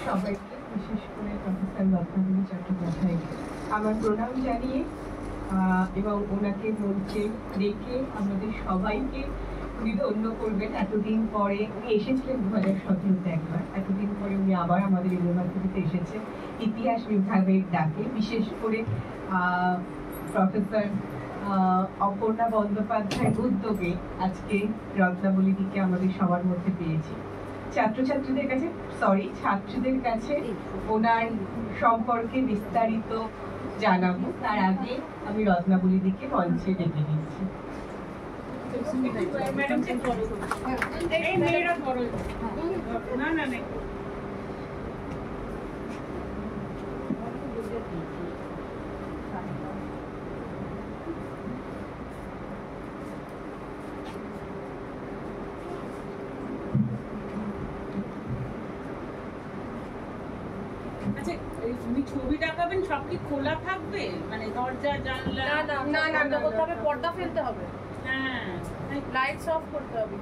সবাইকে, বিশেষ করে প্রফেসর রত্নাবলী চট্টোপাধ্যায়কে আমার প্রণাম জানিয়ে এবং ওনাকে মঞ্চে ডেকে আমাদের সবাইকে উনি ধন্য করবেন। এতদিন পরে উনি এসেছিলেন 2017-তে একবার, এতদিন পরে উনি আবার আমাদের ইউনিভার্সিটিতে এসেছেন ইতিহাস বিভাগের ডাকে। বিশেষ করে প্রফেসর অপর্ণা বন্দ্যোপাধ্যায়ের উদ্যোগে আজকে রত্নাবলীদিকে আমাদের সবার মধ্যে পেয়েছি। ছাত্রীদের কাছে ওনার সম্পর্কে বিস্তারিত জানাবো, তার আগে আমি রত্নাবলীদিকে মঞ্চে ডেকে নিচ্ছি। তুমি ছবি দেখাবেন, সব কি খোলা থাকবে? মানে দরজা জানলা? না করতে হবে, পর্দা ফেলতে হবে। হ্যাঁ, লাইটস অফ করতে হবে।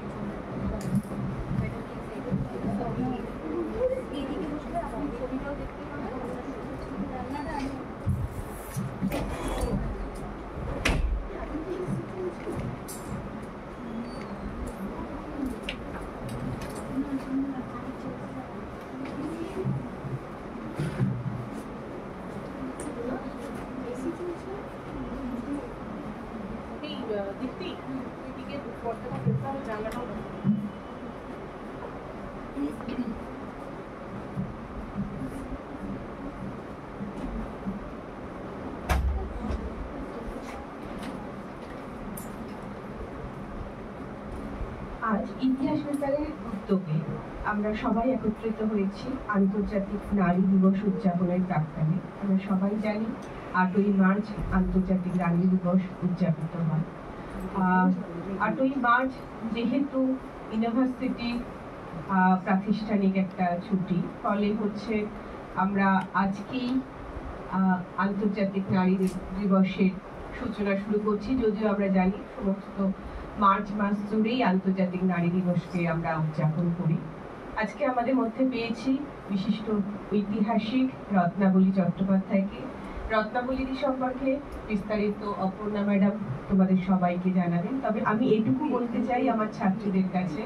আজ ইতিহাস বিভাগের উদ্যোগে আমরা সবাই একত্রিত হয়েছি আন্তর্জাতিক নারী দিবস উদযাপনের প্রাক্কালে। আমরা সবাই জানি 8ই মার্চ আন্তর্জাতিক নারী দিবস উদযাপিত হয়। 8ই মার্চ যেহেতু ইউনিভার্সিটি প্রাতিষ্ঠানিক একটা ছুটি, ফলে হচ্ছে আমরা আজকেই আন্তর্জাতিক নারী দিবসের সূচনা শুরু করছি। যদিও আমরা জানি সমস্ত মার্চ মাস জুড়েই আন্তর্জাতিক নারী দিবসকে আমরা উদযাপন করি। আজকে আমাদের মধ্যে পেয়েছি বিশিষ্ট ঐতিহাসিক রত্নাবলী চট্টোপাধ্যায়কে। রত্নাবলীদি সম্পর্কে বিস্তারিত অপর্ণা ম্যাডাম তোমাদের সবাইকে জানাবেন। তবে আমি এটুকু বলতে চাই আমার ছাত্রীদের কাছে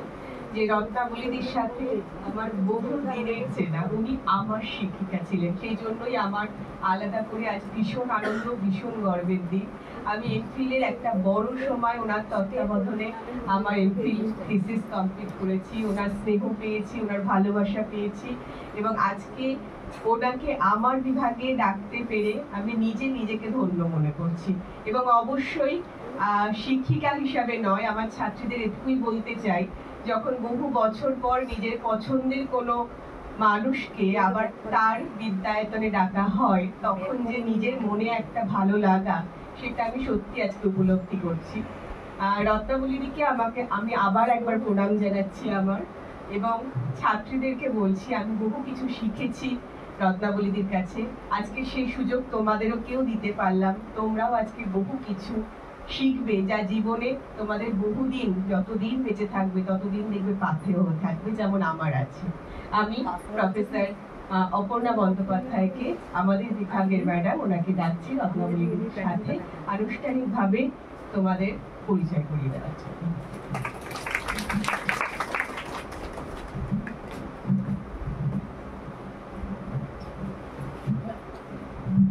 যে রত্নাবলীদির সাথে আমার বহু দিনের চেনা, উনি আমার শিক্ষিকা ছিলেন। সেই জন্যই আমার আলাদা করে আজ ভীষণ আনন্দ, ভীষণ গর্বের দিন। আমি এমফিলের একটা বড় সময় ওনার তত্ত্বাবধানে আমার এমফিল থিসিস কমপ্লিট করেছি। ওনার স্নেহ পেয়েছি, ওনার ভালোবাসা পেয়েছি এবং আজকে ওনাকে আমার বিভাগে ডাকতে পেরে আমি নিজেকে ধন্য মনে করছি। এবং অবশ্যই শিক্ষিকা হিসাবে নয়, আমার ছাত্রীদের এটুকুই বলতে চাই, যখন বহু বছর পর নিজের পছন্দের কোনো মানুষকে আবার তার বিদ্যায়তনে ডাকা হয়, তখন যে নিজের মনে একটা ভালো লাগা, সেটা আমি সত্যি আজকে উপলব্ধি করছি। রত্নাবলীদিকে আমি আবার একবার প্রণাম জানাচ্ছি আমার, এবং ছাত্রীদেরকে বলছি আমি বহু কিছু শিখেছি রত্নাবলীদির কাছে। আজকে সেই সুযোগ তোমাদেরও কেউ দিতে পারলাম। তোমরাও আজকে বহু কিছু শিখবে যা জীবনে তোমাদের বহুদিন, যতদিন বেঁচে থাকবে ততদিন দেখবে পাথেয় হয়ে থাকবে, যেমন আমার আছে। আমি প্রফেসর অপর্ণা বন্দ্যোপাধ্যায়কে, আমাদের বিভাগের ম্যাডাম, ওনাকে ডাকছি রত্নাবলীদির সাথে আনুষ্ঠানিকভাবে তোমাদের পরিচয় করিয়ে দেওয়ার জন্য।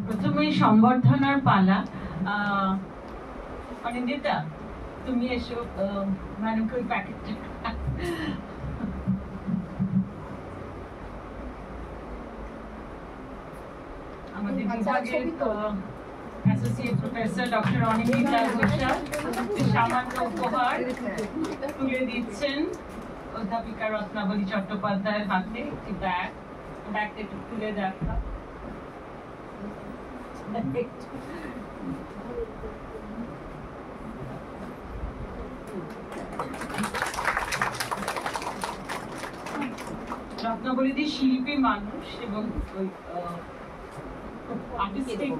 প্রথমে সম্বর্ধনার পালা। অনিন্দিতা, তুমি এসো, ম্যাডামকে ওই প্যাকেটটা। আমাদের বিভাগের associate professor doctor Anindita Ghoshal সামান্য উপহার তুলে দিচ্ছেন অধ্যাপিকা রত্নাবলী চট্টোপাধ্যায়ের হাতে একটি ব্যাগটা একটু তুলে দেখা। রত্নাবলীদি শিল্পী মানুষ এবং ওই আর্টিস্টিক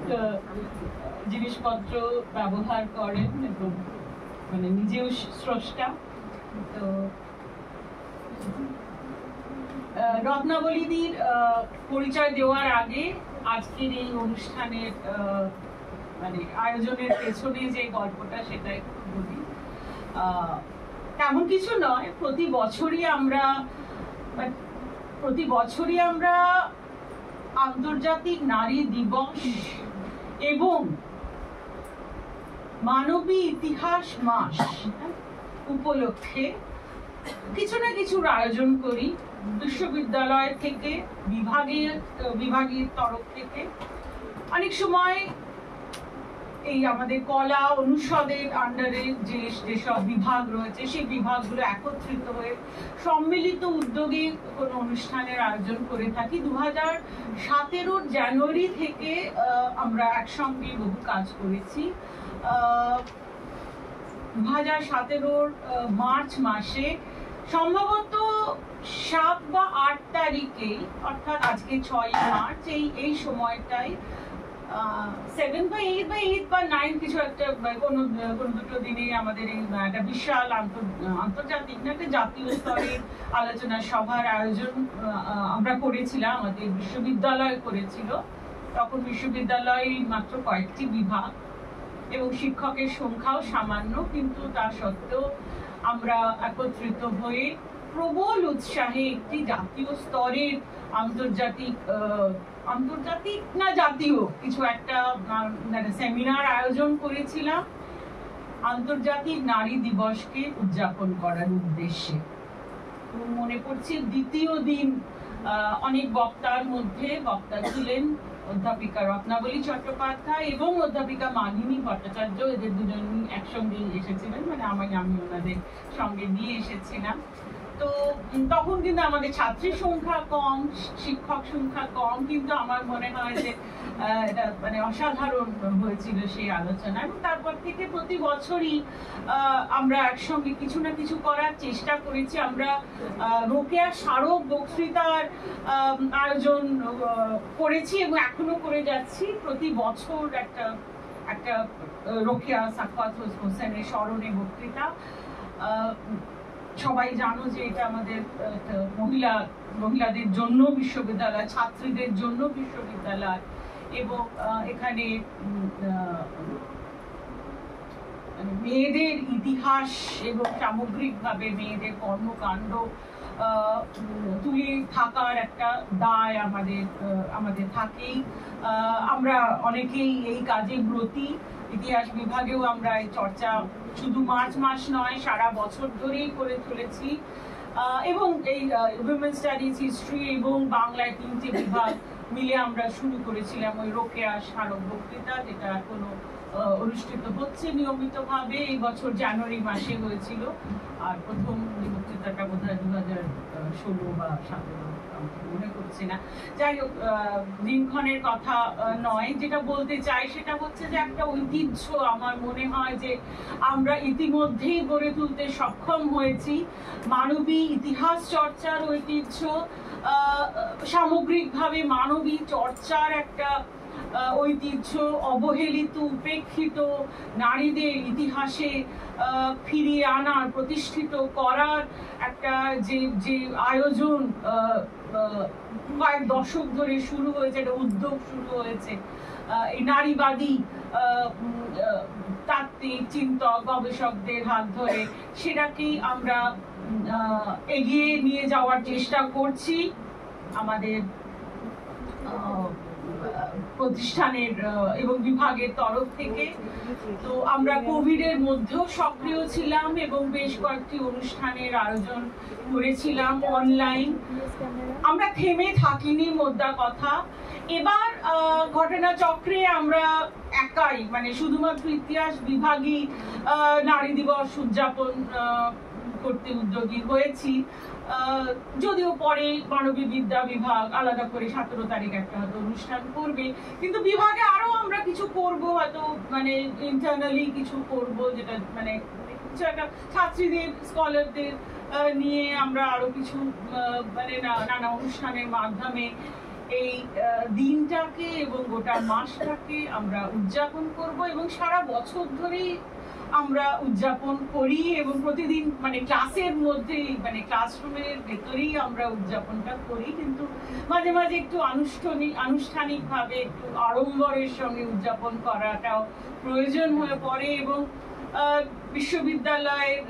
জিনিসপত্র ব্যবহার করেন এবং মানে নিজেও স্রষ্টা। তো রত্নাবলীদির পরিচয় দেওয়ার আগে আজকের এই অনুষ্ঠানের মানে আয়োজনের পেছনে যে গল্পটা সেটা একটু বলি। তেমন কিছু নয়, প্রতি বছরই আমরা আন্তর্জাতিক নারী দিবস এবং মানবী ইতিহাস মাস উপলক্ষে কিছু না কিছুর আয়োজন করি, বিশ্ববিদ্যালয় থেকে, বিভাগের তরফ থেকে। অনেক সময় এই আমাদের কলা অনুষদের আন্ডারে যেসব বিভাগ রয়েছে সেই বিভাগগুলো একত্রিত হয়ে সম্মিলিত উদ্যোগে কোনো অনুষ্ঠানের আয়োজন করে থাকি। 2017 জানুয়ারি থেকে আমরা একসঙ্গে বহু কাজ করেছি। 2017 মার্চ মাসে সম্ভবত 7 বা 8 তারিখে, অর্থাৎ আজকে 6 মার্চ, এই সময়টাই 7 বা 8 বা 9 কিছু একটা, কোনো দুটো দিনে আমাদের এই একটা বিশাল আন্তর্জাতিক না একটা জাতীয় স্তরের আলোচনা সভার আয়োজন আমরা করেছিলাম। আমাদের বিশ্ববিদ্যালয় করেছিল। তখন বিশ্ববিদ্যালয়ে মাত্র কয়েকটি বিভাগ এবং শিক্ষকের সংখ্যাও সামান্য, কিন্তু তা সত্ত্বেও আমরা একত্রিত হয়ে প্রবল উৎসাহে একটি জাতীয় স্তরের আন্তর্জাতিক না জাতীয় কিছু একটা সেমিনার আয়োজন করেছিলাম আন্তর্জাতিক নারী দিবসকে উদযাপন করার উদ্দেশ্যে। মনে পড়ছে দ্বিতীয় দিন অনেক বক্তার মধ্যে বক্তা ছিলেন অধ্যাপিকা রত্নাবলী চট্টোপাধ্যায় এবং অধ্যাপিকা মালিনী ভট্টাচার্য। এদের দুজনই একসঙ্গে এসেছিলেন, মানে আমি ওনাদের সঙ্গে নিয়ে এসেছিলাম। তো তখন কিন্তু আমাদের ছাত্রীর সংখ্যা কম, শিক্ষক সংখ্যা কম, কিন্তু আমার মনে হয় যে এটা মানে অসাধারণ হয়েছিল সেই আলোচনা। এবং তারপর থেকে প্রতি বছরই আমরা একসঙ্গে কিছু না কিছু করার চেষ্টা করেছি। আমরা রোকেয়া স্মারক বক্তৃতার আয়োজন করেছি এবং এখনো করে যাচ্ছি। প্রতি বছর একটা রোকেয়া সাখাওয়াত হোসেনের স্মরণে বক্তৃতা। সবাই জানো যে এটা আমাদের মহিলাদের জন্য বিশ্ববিদ্যালয়, ছাত্রীদের জন্য বিশ্ববিদ্যালয়, এবং এখানে মেয়েদের ইতিহাস এবং সামগ্রিকভাবে মেয়েদের কর্মকাণ্ড তুলে থাকার একটা দায় আমাদের থাকেই। আমরা অনেকেই এই কাজে ব্রতী। ইতিহাস বিভাগেও আমরা এই চর্চা শুধু মার্চ মাস নয়, সারা বছর ধরেই করে চলেছি। এবং এই উইমেন স্টাডিজ, হিস্ট্রি এবং বাংলায় 3টে বিভাগ মিলে আমরা শুরু করেছিলাম ওই রোকেয়া স্মারক বক্তৃতা, যেটা এখনো অনুষ্ঠিত হচ্ছে নিয়মিতভাবে। এই বছর জানুয়ারি মাসে হয়েছিল, আর প্রথম বক্তৃতাটা বোধহয় 2016 বা 17 মনে করছি না। যাই হোক, দিনক্ষণের কথা নয়, যেটা বলতে চাই সেটা হচ্ছে যে একটা ঐতিহ্য আমার মনে হয় যে আমরা ইতিমধ্যেই গড়ে তুলতে সক্ষম হয়েছি। মানবী ইতিহাস চর্চার ঐতিহ্য, সামগ্রিকভাবে মানবী চর্চার একটা ঐতিহ্য, অবহেলিত উপেক্ষিত নারীদের ইতিহাসে ফিরিয়ে আনার, প্রতিষ্ঠিত করার একটা যে আয়োজন কয়েক দশক ধরে শুরু হয়েছে, একটা উদ্যোগ শুরু হয়েছে। এই নারীবাদী তাত্ত্বিক চিন্তক গবেষকদের হাত ধরে সেটাকেই আমরা এগিয়ে নিয়ে যাওয়ার চেষ্টা করছি আমাদের প্রতিষ্ঠানের এবং বিভাগের তরফ থেকে। তো আমরা কোভিডের মধ্যেও সক্রিয় ছিলাম এবং বেশ কয়েকটি অনুষ্ঠানের আয়োজন করেছিলাম অনলাইন। আমরা থেমে থাকিনি, মোদ্দা কথা। এবার ঘটনাচক্রে আমরা একাই, মানে শুধুমাত্র ইতিহাস বিভাগই নারী দিবস উদযাপন করতে উদ্যোগী হয়েছি। যদিও পরে মানবী বিদ্যা বিভাগ আলাদা করে 17 তারিখ একটা হয়তো অনুষ্ঠান করবে, কিন্তু বিভাগে আরো আমরা কিছু করব, হয়তো মানে ইন্টারনালি কিছু করব, যেটা মানে কিছু একটা ছাত্রীদের, স্কলারদের নিয়ে আমরা আরো কিছু মানে নানা অনুষ্ঠানের মাধ্যমে এই দিনটাকে এবং গোটা মাসটাকে আমরা উদযাপন করব। এবং সারা বছর ধরেই আমরা উদযাপন করি এবং প্রতিদিন মানে ক্লাসের মধ্যেই মানে ক্লাসরুমের ভেতরেই আমরা উদযাপনটা করি, কিন্তু মাঝে মাঝে একটু আনুষ্ঠানিকভাবে একটু আড়ম্বরের সঙ্গে উদযাপন করাটাও প্রয়োজন হয়ে পড়ে। এবং বিশ্ববিদ্যালয়ের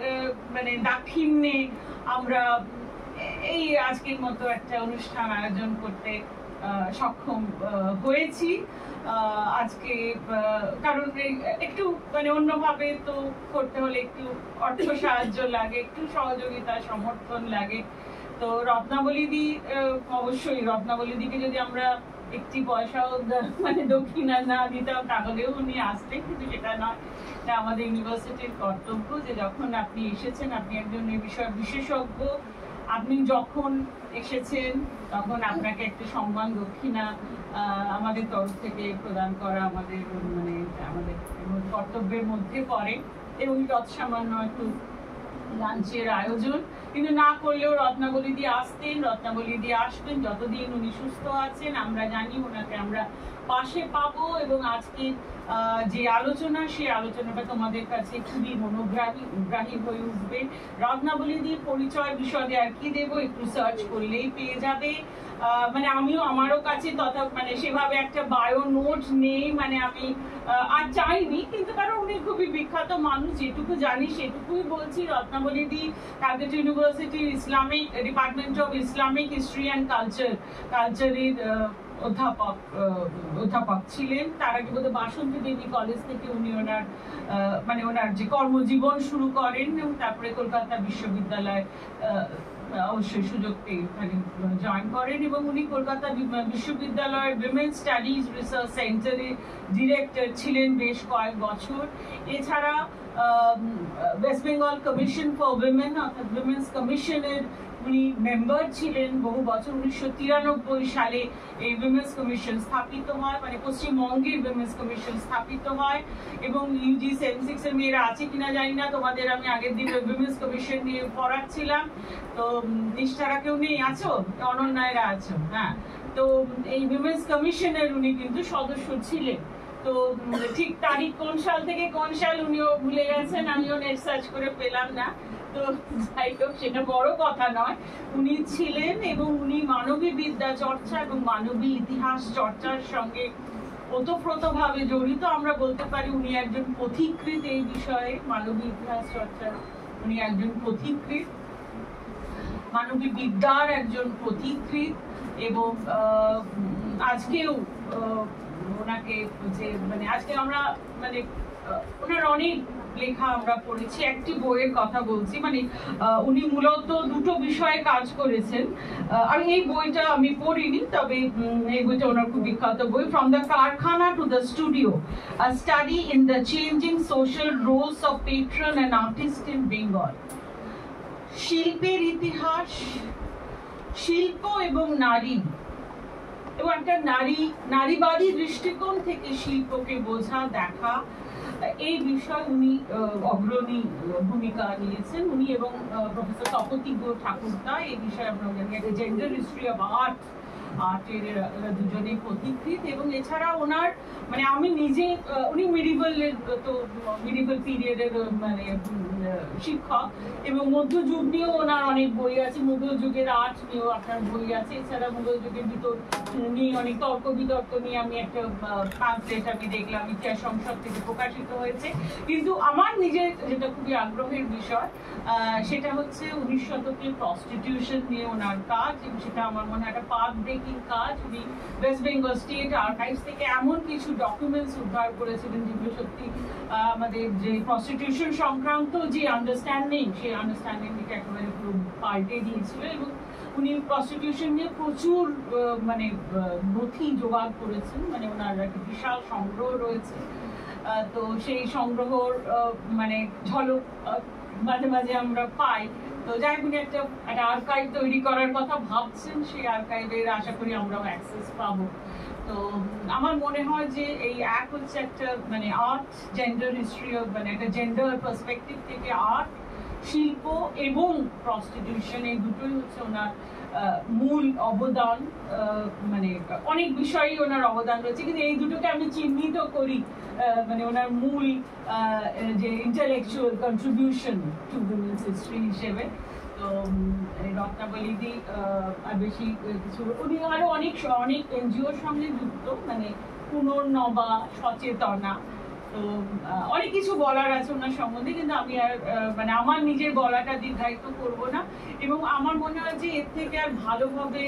মানে দাক্ষিণ্যে আমরা এই আজকের মতো একটা অনুষ্ঠান আয়োজন করতে সক্ষম হয়েছি আজকে, কারণ একটু মানে অন্যভাবে তো করতে হলে একটু অর্থ সাহায্য লাগে, একটু সহযোগিতা সমর্থন লাগে। তো রত্নাবলীদি অবশ্যই রত্নাবলীদিকে যদি আমরা একটি পয়সাও মানে দক্ষিণা না দিতাম তাহলেও উনি আসতেন, কিন্তু সেটা নয়। এটা আমাদের ইউনিভার্সিটির কর্তব্য যে যখন আপনি এসেছেন, আপনি একজন এই বিষয় বিশেষজ্ঞ, আপনি যখন এসেছেন তখন আপনাকে একটা সম্মান দক্ষিণা আমাদের তরফ থেকে প্রদান করা আমাদের মানে আমাদের কর্তব্যের মধ্যে পড়ে। এবং তৎসামান্য একটু লাঞ্চের আয়োজন, কিন্তু না করলেও রত্নাবলীদি আসতেন, রত্নাবলীদি আসবেন যতদিন উনি সুস্থ আছেন। আমরা জানি ওনাকে আমরা পাশে পাবো। এবং আজকে যে আলোচনা, সেই আলোচনাটা তোমাদের কাছে খুবই মনোগ্রাহী হয়ে উঠবে। রত্নাবলীদির পরিচয় বিশদে আর কি দেবো, একটু সার্চ করলেই পেয়ে যাবে। মানে আমিও আমারও কাছে তথা মানে সেভাবে একটা বায়ো নোট নেই, মানে আমি আর চাইনি, কিন্তু কারণ উনি খুবই বিখ্যাত মানুষ, যেটুকু জানি সেটুকুই বলছি। রত্নাবলীদি ক্যালকাটা ইউনিভার্সিটির Islamic department of Islamic history and কালচারের অধ্যাপক ছিলেন। তার আগে বোধহয় বাসন্তী দেবী কলেজ থেকে উনি ওনার যে কর্মজীবন শুরু করেন, এবং তারপরে কলকাতা বিশ্ববিদ্যালয় অবশ্যই সুযোগ পেয়ে জয়েন করেন। এবং উনি কলকাতা বিশ্ববিদ্যালয়ের উইমেন স্টাডিজ রিসার্চ সেন্টারের ডিরেক্টর ছিলেন বেশ কয়েক বছর। এছাড়া West Bengal commission for women অর্থাৎ উইমেন্স কমিশনের উনি মেম্বার ছিলেন বহু বছর। 1993 সালে এই উইমেন্স কমিশন স্থাপিত হয়, মানে পশ্চিমবঙ্গের উইমেন্স কমিশন স্থাপিত হয়। এবং ইউজি 76 এর মেয়েরা আছে কিনা জানি না, তোমাদের আমি আগের দিন উইমেন্স কমিশন নিয়ে পড়াচ্ছিলাম। তো নিষ্ঠারা কেউ নেই, আছো? অনন্যায়রা আছো? হ্যাঁ। তো এই উইমেন্স কমিশনের উনি কিন্তু সদস্য ছিলেন। তো ঠিক তারিখ কোন সাল থেকে কোন সাল উনিও ভুলে গেছেন, আমিও নেট সার্চ করে পেলাম না। তো যাই হোক, সেটা বড় কথা নয়। উনি ছিলেন এবং উনি মানবী বিদ্যা চর্চা এবং মানবী ইতিহাস চর্চার সঙ্গে ওতপ্রোতভাবে জড়িত। আমরা বলতে পারি উনি একজন পথিকৃৎ এই বিষয়ে, মানবী ইতিহাস চর্চার উনি একজন পথিকৃৎ, মানবী বিদ্যার একজন পথিকৃৎ। এবং আজকেও ওনাকে যে মানে আজকে আমরা মানে ওনার অনেক লেখা আমরা পড়েছি। একটি বইয়ের কথা বলছি, মানে উনি মূলত দুটো বিষয়ে কাজ করেছেন। আর এই বইটা আমি পড়িনি, তবে এই বইটা ওনার খুব বিখ্যাত বই, from the karkhana to the studio, a study in the changing social roles of patron and artist in Bengal. শিল্পের ইতিহাস, শিল্প এবং নারী, এবং একটা নারীবাদী দৃষ্টিকোণ থেকে শিল্পকে বোঝা দেখা, এই বিষয়ে উনি অগ্রণী ভূমিকা নিয়েছেন। উনি এবং প্রফেসর তপতি ঠাকুরদা এই বিষয়ে আমরা জানি একটা জেন্ডার হিস্ট্রি অফ আর্টের দুজনেই পথিকৃৎ। এবং এছাড়া ওনার মানে আমি নিজে উনি মিডিভাল পিরিয়ডের মানে শিক্ষক, এবং মধ্যযুগ নিয়েও ওনার অনেক বই আছে, মুঘল যুগের আর্ট নিয়েও আপনার বই আছে। এছাড়া মুঘল যুগের ভিতর নিয়ে অনেক তর্ক বিতর্ক নিয়ে আমি একটা পাম্পলেট আমি দেখলাম, ইতিহাস সংসদ থেকে প্রকাশিত হয়েছে। কিন্তু আমার নিজের যেটা খুবই আগ্রহের বিষয় সেটা হচ্ছে 19 শতকের প্রস্টিটিউশন নিয়ে ওনার কাজ, এবং সেটা আমার মনে হয় একটা পাথ ব্রেকিং কাজ। উনি ওয়েস্ট বেঙ্গল স্টেট আর্কাইভস থেকে এমন কিছু ডকুমেন্টস উদ্ধার করেছিলেন যেগুলো সত্যি আমাদের যে প্রস্টিটিউশন সংক্রান্ত যে আন্ডারস্ট্যান্ডিং, সেই আন্ডারস্ট্যান্ডিংটাকে একেবারে পুরো পাল্টে দিয়েছিল। এবং উনি প্রস্টিটিউশন নিয়ে প্রচুর মানে নথি জোগাড় করেছেন, মানে ওনার একটা বিশাল সংগ্রহ রয়েছে। তো সেই সংগ্রহর মানে ঝলক মাঝে মাঝে আমরা পাই। তো যাই উনি একটা আর্কাইভ তৈরি করার কথা ভাবছেন, সেই আর্কাইভের আশা করি আমরাও অ্যাক্সেস পাবো। তো আমার মনে হয় যে এই এক হচ্ছে একটা মানে আর্ট জেন্ডার হিস্ট্রি, মানে একটা জেন্ডার পার্সপেক্টিভ থেকে আর্ট, শিল্প এবং প্রস্টিটিউশন, এই দুটোই হচ্ছে ওনার মূল অবদান, মানে অনেক বিষয়ই ওনার অবদান রয়েছে, কিন্তু এই দুটোকে আমি চিহ্নিত করি মানে ওনার মূল যে intellectual contribution to women's history হিসেবে। তো রত্নাবলীদি আর বেশি কিছু, উনি আরো অনেক এনজিওর সঙ্গে যুক্ত, মানে পুনর্নবা, সচেতনা, তো অনেক কিছু বলার আছে ওনার সম্বন্ধে, কিন্তু আমি আর মানে আমার নিজের বলাটা দীর্ঘায়িত করব না। এবং আমার মনে হয় যে এর থেকে আর ভালোভাবে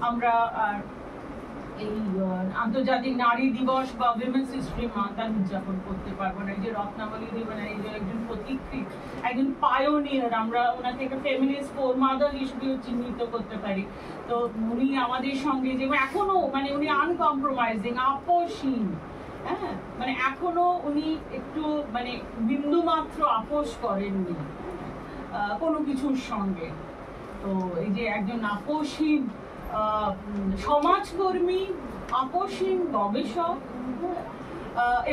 আমরা এই আন্তর্জাতিক নারী দিবস বা উইমেন্স হিস্ট্রি মান্থ উদযাপন করতে পারবো না। এই যে রত্নাবলী মানে এই যে একজন প্রতীক্ষী, একজন পায়োনিয়ার, আমরা ওনাকে একটা ফেমিনিস্ট ফোর মাদার হিসেবেও চিহ্নিত করতে পারি। তো উনি আমাদের সঙ্গে যে এখনো মানে উনি আনকম্প্রোমাইজিং, আপোষহীন, হ্যাঁ, মানে এখনো উনি একটু মানে বিন্দু মাত্র আপোষ করেননি কোনো কিছুর সঙ্গে। তো এই যে একজন আপোষহীন সমাজকর্মী, আপোষহীন গবেষক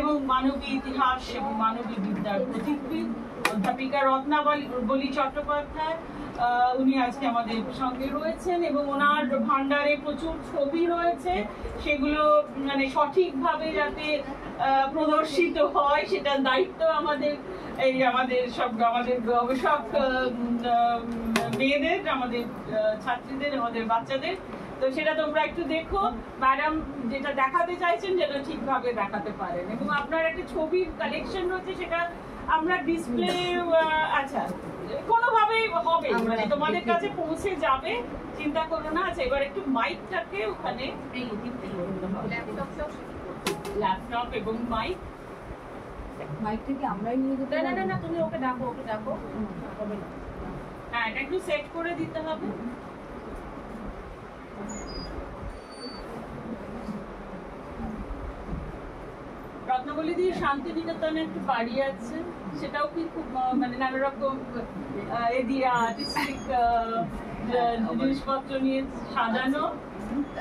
এবং মানবী ইতিহাস এবং মানবী বিদ্যার প্রতীকবিদ অধ্যাপিকা রত্নাবলী চট্টোপাধ্যায়, উনি আজকে আমাদের সঙ্গে রয়েছেন এবং ওনার ভান্ডারে প্রচুর ছবি রয়েছে, সেগুলো মানে সঠিকভাবে যাতে প্রদর্শিত হয় সেটার দায়িত্ব আমাদের এই আমাদের গবেষক মেয়েদের, আমাদের ছাত্রীদের, আমাদের বাচ্চাদের। তো সেটা তোমরা একটু দেখো, ম্যাডাম যেটা দেখাতে চাইছেন যেটা ঠিকভাবে দেখাতে পারেন। এবং আপনার একটা ছবির কালেকশন রয়েছে, সেটা আমরা ডিসপ্লে আচ্ছা কোনোভাবে হবে, মানে তোমাদের কাছে পৌঁছে যাবে, চিন্তা করো না। আচ্ছা, এবার একটু মাইকটাকে ওখানে ল্যাপটপ এবং মাইকটাকে আমরাই নিয়ে যেতে, না তুমি ওকে ডাকো হবে না। হ্যাঁ, এটা একটু সেট করে দিতে হবে। রত্নাবলীদির শান্তিনিকেতনে একটু বাড়ি আছে, সেটাও কি খুব মানে নানা রকম আর্টিস্টিক জিনিসপত্র নিয়ে সাজানো,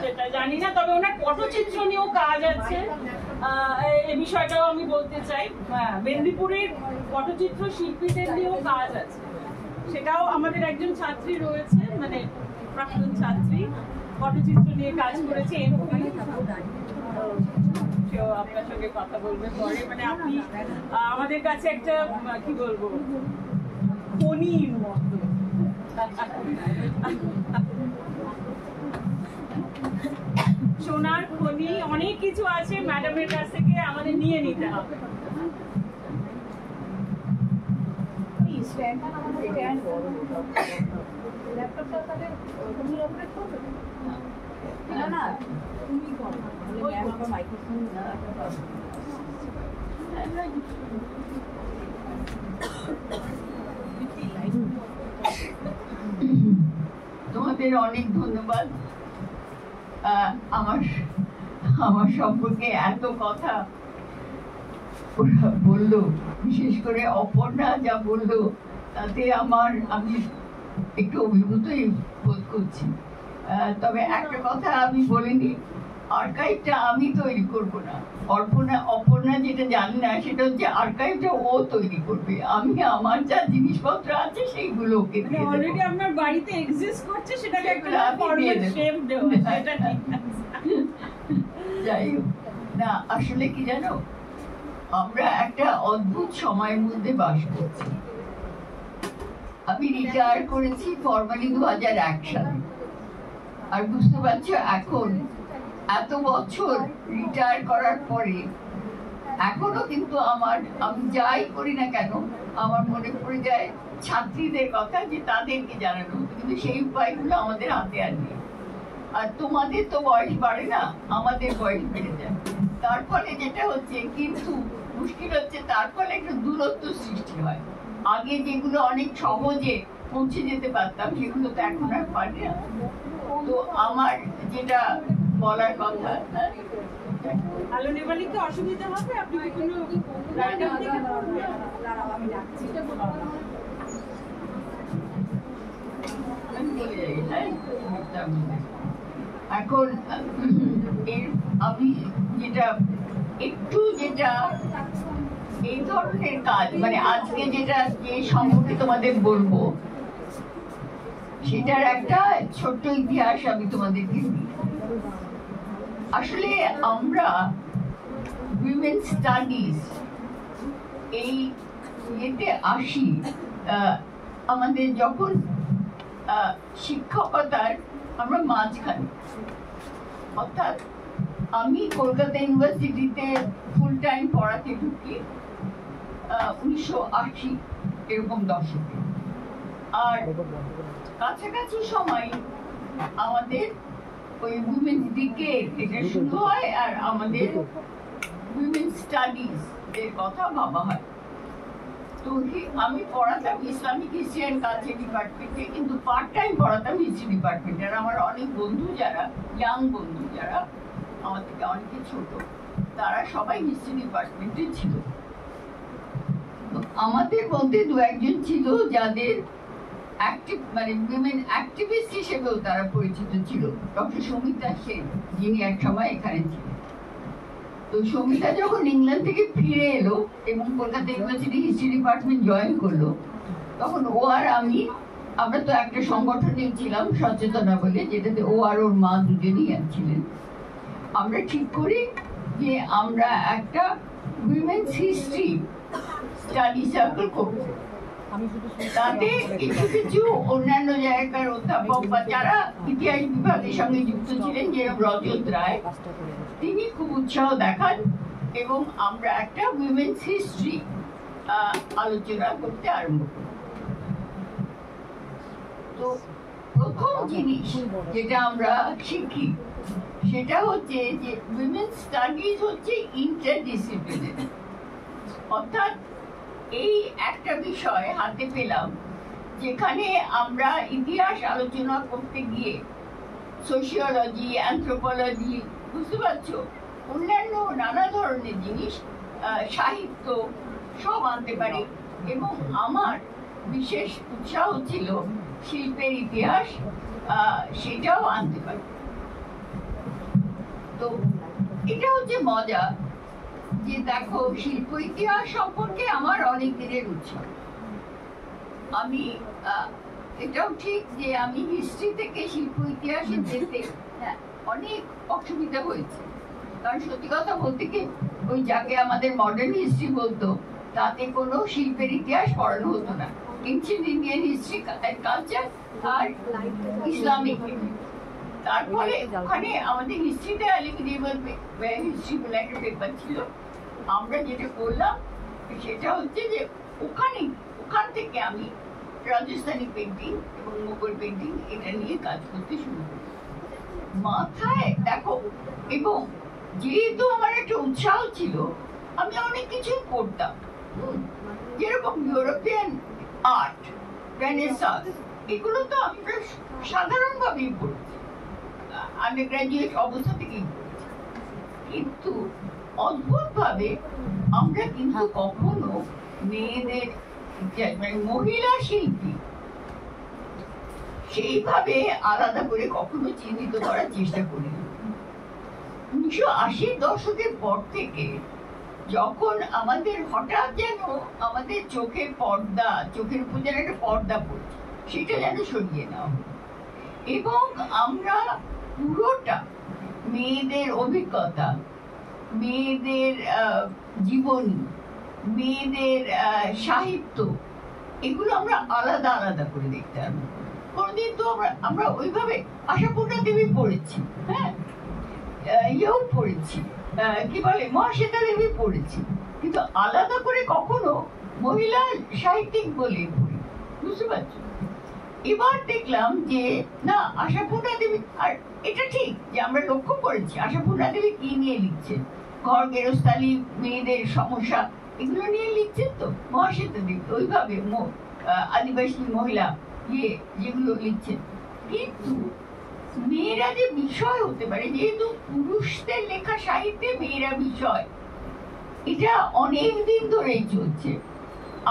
সেটা জানি না, তবে ওনার পটচিত্র নিয়েও কাজ আছে, এই বিষয়টাও আমি বলতে চাই। মেদিনীপুরের পটচিত্র শিল্পীদের নিয়েও কাজ আছে, সেটাও আমাদের একজন ছাত্রী রয়েছে, মানে প্রাক্তন ছাত্রী, পটচিত্র নিয়ে কাজ করেছে। সেও আপনার সঙ্গে কথা বলবে পরে। মানে আপনি আমাদের কাছে একটা কি বলবো খনির মতো, সোনার খনি, অনেক কিছু আছে ম্যাডামের কাছ থেকে আমাদের নিয়ে নিতে হবে। তোমাদের অনেক ধন্যবাদ আমার সম্পর্কে এত কথা বললো, বিশেষ করে অপর্ণা যা বললো তাতে আমি একটু অভিভূতই বোধ করছি। তবে একটা কথা আমি বলিনি, আর্কাইভটা আমি তৈরি করব না। অপর্ণা যেটা জানি না সেটা হচ্ছে আর্কাইভটা ও তৈরি করবে, আমি আমার যা জিনিসপত্র আছে সেইগুলো ওকে দিয়ে দেব। অলরেডি আপনার বাড়িতে এক্সিস্ট করছে, সেটাকে একটা ফরম্যাট শেপ দেওয়া, এটা ঠিক আছে। যাই হোক না, আসলে কি জানো, আমরা একটা অদ্ভুত সময়ের মধ্যে বাস করছি। আমি রিটায়ার করেছি ফর্মালি 2001 সালে, আর বুঝতে পারছো এখন এত বছর রিটায়ার করার পরে এখনো কিন্তু আমি যাই করি না কেন আমার মনে পড়ে যায় ছাত্রীদের কথা, যে তাদেরকে জানানো হতো, কিন্তু সেই উপায়গুলো আমাদের হাতে আর নেই। আর তোমাদের তো বয়স বাড়ে না, আমাদের বয়স বেড়ে যায়, তার ফলে যেটা হচ্ছে, কিন্তু মুশকিল হচ্ছে তার ফলে একটা দূরত্ব সৃষ্টি হয়। আগে যেগুলো অনেক সহজে পৌঁছে যেতে পারতাম সেগুলো তো এখন আর পারি না। তো আমার যেটা বলার কথা, আলো নেভালিকে অসুবিধা হবে, আপনি কি কোনো রাইটার থেকে পড়বেন? আমি ডাকছি এখন আমি যেটা এই ধরনের কাজ, মানে আজকে যেটা যে সম্পর্কে তোমাদের বলবো, সেটার একটা ছোট্ট ইতিহাস আমি তোমাদেরকে দিই। আসলে আমরা উইমেন স্টাডিজ এই ইয়েতে আসি আমাদের যখন শিক্ষকতার আমরা মাঝখানে, অর্থাৎ আমি কলকাতা ইউনিভার্সিটিতে ফুল টাইম পড়াতে ঢুকি 1980 এরকম দশকে। আর কাছাকাছি সময় আমাদের ওই উইমেন দিকে এটা শুরু হয়, আর আমাদের উইমেন স্টাডিজ এর কথা ভাবা হয়। তো আমি পড়াতাম ইসলামিক হিস্ট্রি অ্যান্ড কালচার ডিপার্টমেন্টে, কিন্তু পার্ট টাইম পড়াতাম হিস্ট্রি ডিপার্টমেন্টে। আর আমার অনেক বন্ধু যারা ইয়াং বন্ধু, যারা আমার থেকে অনেকে ছোট, তারা সবাই হিস্ট্রি ডিপার্টমেন্টে ছিল। তো আমাদের মধ্যে দু একজন ছিল যাদের অ্যাক্টিভ, মানে উইমেন অ্যাক্টিভিস্ট হিসেবেও তারা পরিচিত ছিল। ডক্টর সৌমিতা সেন, যিনি এক সময় এখানে ছিলেন। তো সৌমিতা যখন ইংল্যান্ড থেকে ফিরে এলো এবং Kolkata university history department join করলো, তখন ও আর আমরা তো একটা সংগঠনে ছিলাম সচেতনা বলে, যেটাতে ও আর ওর মা দুজনেই ছিলেন। আমরা ঠিক করি যে আমরা একটা উইমেন্স হিস্ট্রি স্টাডি সার্কেল করব। তাতে কিছু কিছু অন্যান্য জায়গার অধ্যাপক বা যারা ইতিহাস বিভাগের সঙ্গে যুক্ত ছিলেন, যেরকম রজত রায়, তিনি খুব উৎসাহ দেখান এবং আমরা একটা উইমেন্স হিস্ট্রি আলোচনা করতে আরম্ভ করি। তো প্রথম জিনিস যেটা আমরা শিখি সেটা হচ্ছে যে উইমেন স্টাডিজ হচ্ছে ইন্টারডিসিপ্লিনারি, অর্থাৎ এই একটা বিষয় হাতে পেলাম যেখানে আমরা ইতিহাস আলোচনা করতে গিয়ে সোশিওলজি, অ্যানথ্রোপোলজি, বুঝতে পারছো, অন্যান্য নানা ধরনের জিনিস, সাহিত্য সব আনতে পারি। এবং আমার বিশেষ উৎসাহ ছিল শিল্পের ইতিহাস, সেটাও আনতে পারি। তো এটা হচ্ছে মজা যে দেখো, শিল্প ইতিহাস সম্পর্কে আমার অনেক দিনের উৎসাহ। আমি এটাও ঠিক যে আমি হিস্ট্রি থেকে শিল্প ইতিহাসে যেতে অনেক অসুবিধা হয়েছে, কারণ সত্যি কথা বলতে কি, ওই যাকে আমাদের মডার্ন হিস্ট্রি বলতো, তাতে কোনো শিল্পের ইতিহাস পড়ানো হতো না। Ancient Indian history and culture আর ইসলামিক। তারপরে ওখানে আমাদের হিস্ট্রিতে মিডিয়েভাল হিস্ট্রি বলে একটা পেপার ছিল। আমরা যেটা করলাম সেটা হচ্ছে যে ওখান থেকে আমি রাজস্থানি পেন্টিং এবং মুঘল পেন্টিং এটা নিয়ে কাজ করতে শুরু করি। মাথায় দেখো, এবং যেহেতু আমার একটা উৎসাহ ছিল, আমি অনেক কিছুই করতাম, যেরকম ইউরোপিয়ান আর্ট, রেনেসাঁস, এগুলো তো আমরা সাধারণভাবেই পড়েছি, আন্ডার গ্রাজুয়েট অবস্থা থেকেই পড়েছি। কিন্তু অদ্ভুতভাবে আমরা কিন্তু কখনো মেয়েদের, মানে মহিলা শিল্পী, সেইভাবে আলাদা করে কখনো চিহ্নিত করার চেষ্টা করি। 1980 দশকের পর থেকে যখন আমাদের হঠাৎ যেন আমাদের চোখের উপর যেন একটা পর্দা পড়ছে, সেটা যেন সরিয়ে নেওয়া হলো, এবং আমরা পুরোটা মেয়েদের অভিজ্ঞতা, মেয়েদের জীবনী, মেয়েদের সাহিত্য, এগুলো আমরা আলাদা আলাদা করে দেখতে আরম্ভ করি। কোনদিন তো আমরা ওইভাবে আশাপূর্ণা দেবী পড়েছি, হ্যাঁ, ইয়েও পড়েছি, কি বলে, মহাশ্বেতা দেবী পড়েছি, কিন্তু আলাদা করে কখনো মহিলা সাহিত্যিক বলে পড়ি, বুঝতে পারছো? এবার দেখলাম যে না, আশাপূর্ণা দেবী, আর এটা ঠিক যে আমরা লক্ষ্য করেছি আশাপূর্ণা দেবী কি নিয়ে লিখছেন, ঘর গেরস্তালি, মেয়েদের সমস্যা, এগুলো নিয়ে লিখছেন। তো মহাশ্বেতা দেবী ওইভাবে আদিবাসী মহিলা যেগুলো লিখছেন, কিন্তু মেয়েরা যে বিষয় হতে পারে, যেহেতু পুরুষদের লেখা সাহিত্যে মেয়েরা বিষয়, এটা অনেক দিন ধরেই চলছে।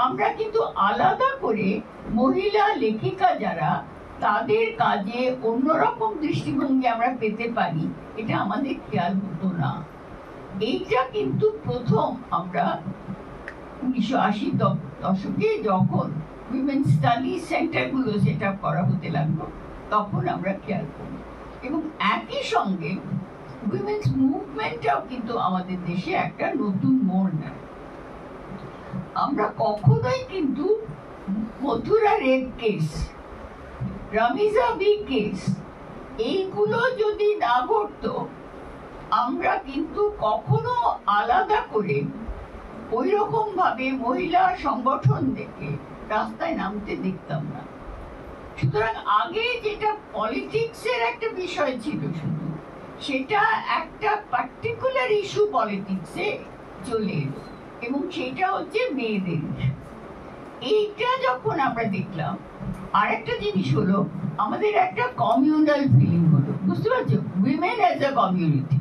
আমরা কিন্তু আলাদা করে মহিলা লেখিকা যারা, তাদের কাজে অন্যরকম দৃষ্টিভঙ্গি আমরা পেতে পারি, এটা আমাদের খেয়াল হতো না। এইটা কিন্তু প্রথম আমরা 1980 দশকে যখন উইমেন স্টাডি সেন্টারগুলো সেট আপ করা হতে লাগলো, তখন আমরা খেয়াল করি। এবং একই সঙ্গে উইমেন্স মুভমেন্টটাও কিন্তু আমাদের দেশে একটা নতুন মোড় নেয়। আমরা কখনোই কিন্তু Mathura rape case, Ramiza Bi case, এইগুলো যদি না ঘটতো, আমরা কিন্তু কখনো আলাদা করে ওই রকম ভাবে মহিলা সংগঠন দেখে রাস্তায় নামতে দেখতাম না। সুতরাং আগে যেটা পলিটিক্সের একটা বিষয় ছিল শুধু, সেটা একটা পার্টিকুলার ইস্যু পলিটিক্সে চলে এলো, এবং সেটা হচ্ছে মেয়েদের issue। এইটা যখন আমরা দেখলাম, আরেকটা জিনিস হলো আমাদের একটা কমিউনাল ফিলিং হলো, বুঝতে পারছো, উইমেন অ্যাজ আ কমিউনিটি।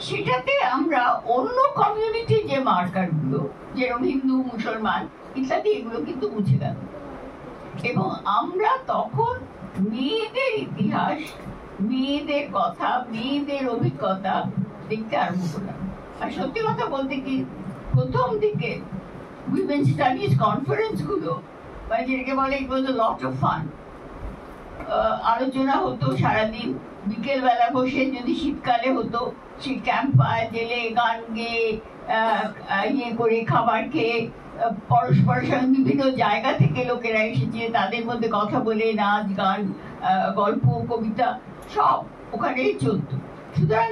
সেটাতে আমরা অন্য কমিউনিটি যে মার্কার গুলো, যেরকম হিন্দু, মুসলমান ইত্যাদি, এগুলো কিন্তু মুছে গেল, এবং আমরা তখন মেয়েদের ইতিহাস, মেয়েদের কথা, মেয়েদের অভিজ্ঞতা দেখতে আরম্ভ করলাম। আর সত্যি কথা বলতে কি, প্রথম দিকে উইমেন স্টাডিজ কনফারেন্স গুলো, মানে যেটাকে বলে ইট ওয়াজ আ লট অফ ফান, আলোচনা হতো সারাদিন, বিকেল বেলা বসে, যদি শীতকালে হতো সেই ক্যাম্প ফায়ার জেলে গান গেয়ে ইয়ে করে খাবার খেয়ে, পরস্পরের সঙ্গে বিভিন্ন জায়গা থেকে লোকেরা এসেছে, তাদের মধ্যে কথা বলে নাচ গান, গল্প, কবিতা সব ওখানেই চলত। সুতরাং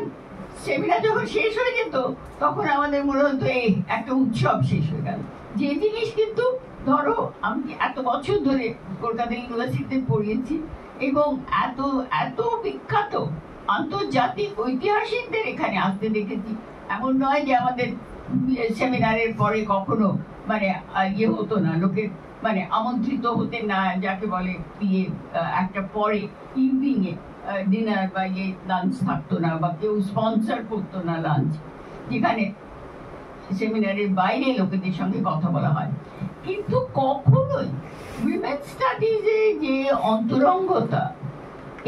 সেমিনার যখন শেষ হয়ে যেত, তখন আমাদের মনে হতো এই একটা উৎসব শেষ হয়ে গেল। যে জিনিস কিন্তু ধরো আমি এত বছর ধরে কলকাতা ইউনিভার্সিটিতে পড়িয়েছি, এবং এত এত বিখ্যাত আন্তর্জাতিক ঐতিহাসিকদের এখানে আসতে দেখেছি, এমন নয় যে আমাদের সেমিনারের পরে কখনো মানে ইয়ে হতো না, লোকের মানে আমন্ত্রিত হতেন না, যাকে বলে ইয়ে একটা পরে ইভিনিং এ ডিনার বা ইয়ে লাঞ্চ থাকতো না, বা কেউ স্পন্সর করতো না লাঞ্চ, যেখানে সেমিনারের বাইরে লোকেদের সঙ্গে কথা বলা হয়। কিন্তু কখনোই উইমেন স্টাডিজে যে অন্তরঙ্গতা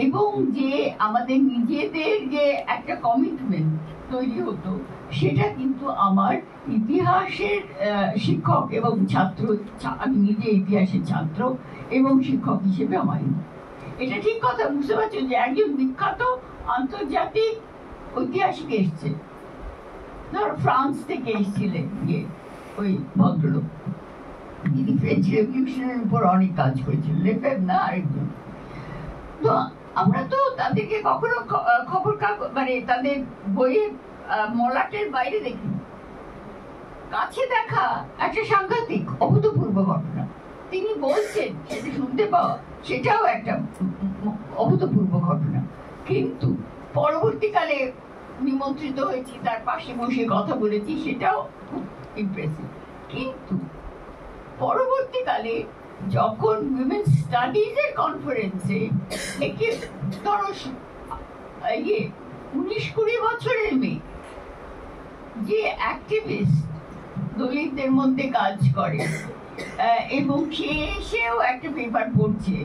এবং যে আমাদের নিজেদের যে একটা কমিটমেন্ট তৈরি হতো, সেটা কিন্তু আমার ইতিহাসের শিক্ষক এবং ছাত্র, আমি নিজে ইতিহাসের ছাত্র এবং শিক্ষক হিসেবে হয়নি। এটা ঠিক কথা, বুঝতে পারছো, যে একজন বিখ্যাত আন্তর্জাতিক ঐতিহাসিক এসছে, ধর ফ্রান্স থেকে এসেছিলেন ওই ভদ্রলোক, তিনি ফ্রেঞ্চ রেভলিউশনের উপর অনেক কাজ করেছিলেন, লেফেভ না আরেকজন। তো আমরা তো তাদেরকে কখনো খবর কাগজ মানে তাদের বইয়ের মলাটের বাইরে দেখি, কাছে দেখা একটা সাংঘাতিক অভূতপূর্ব ঘটনা। তিনি বলছেন সেটা শুনতে পাওয়া, সেটাও একটা অভূতপূর্ব ঘটনা। কিন্তু পরবর্তীকালে নিমন্ত্রিত হয়েছি, তার পাশে বসে কথা বলেছি, সেটাও খুব ইমপ্রেসিভ। কিন্তু পরবর্তীকালে যখন উইমেন স্টাডিজ এর কনফারেন্সে একে ধরো 19-20 বছরের মেয়ে যে অ্যাক্টিভিস্ট দলিতদের মধ্যে কাজ করে, এবং সে এসেও একটা পেপার পড়ছে,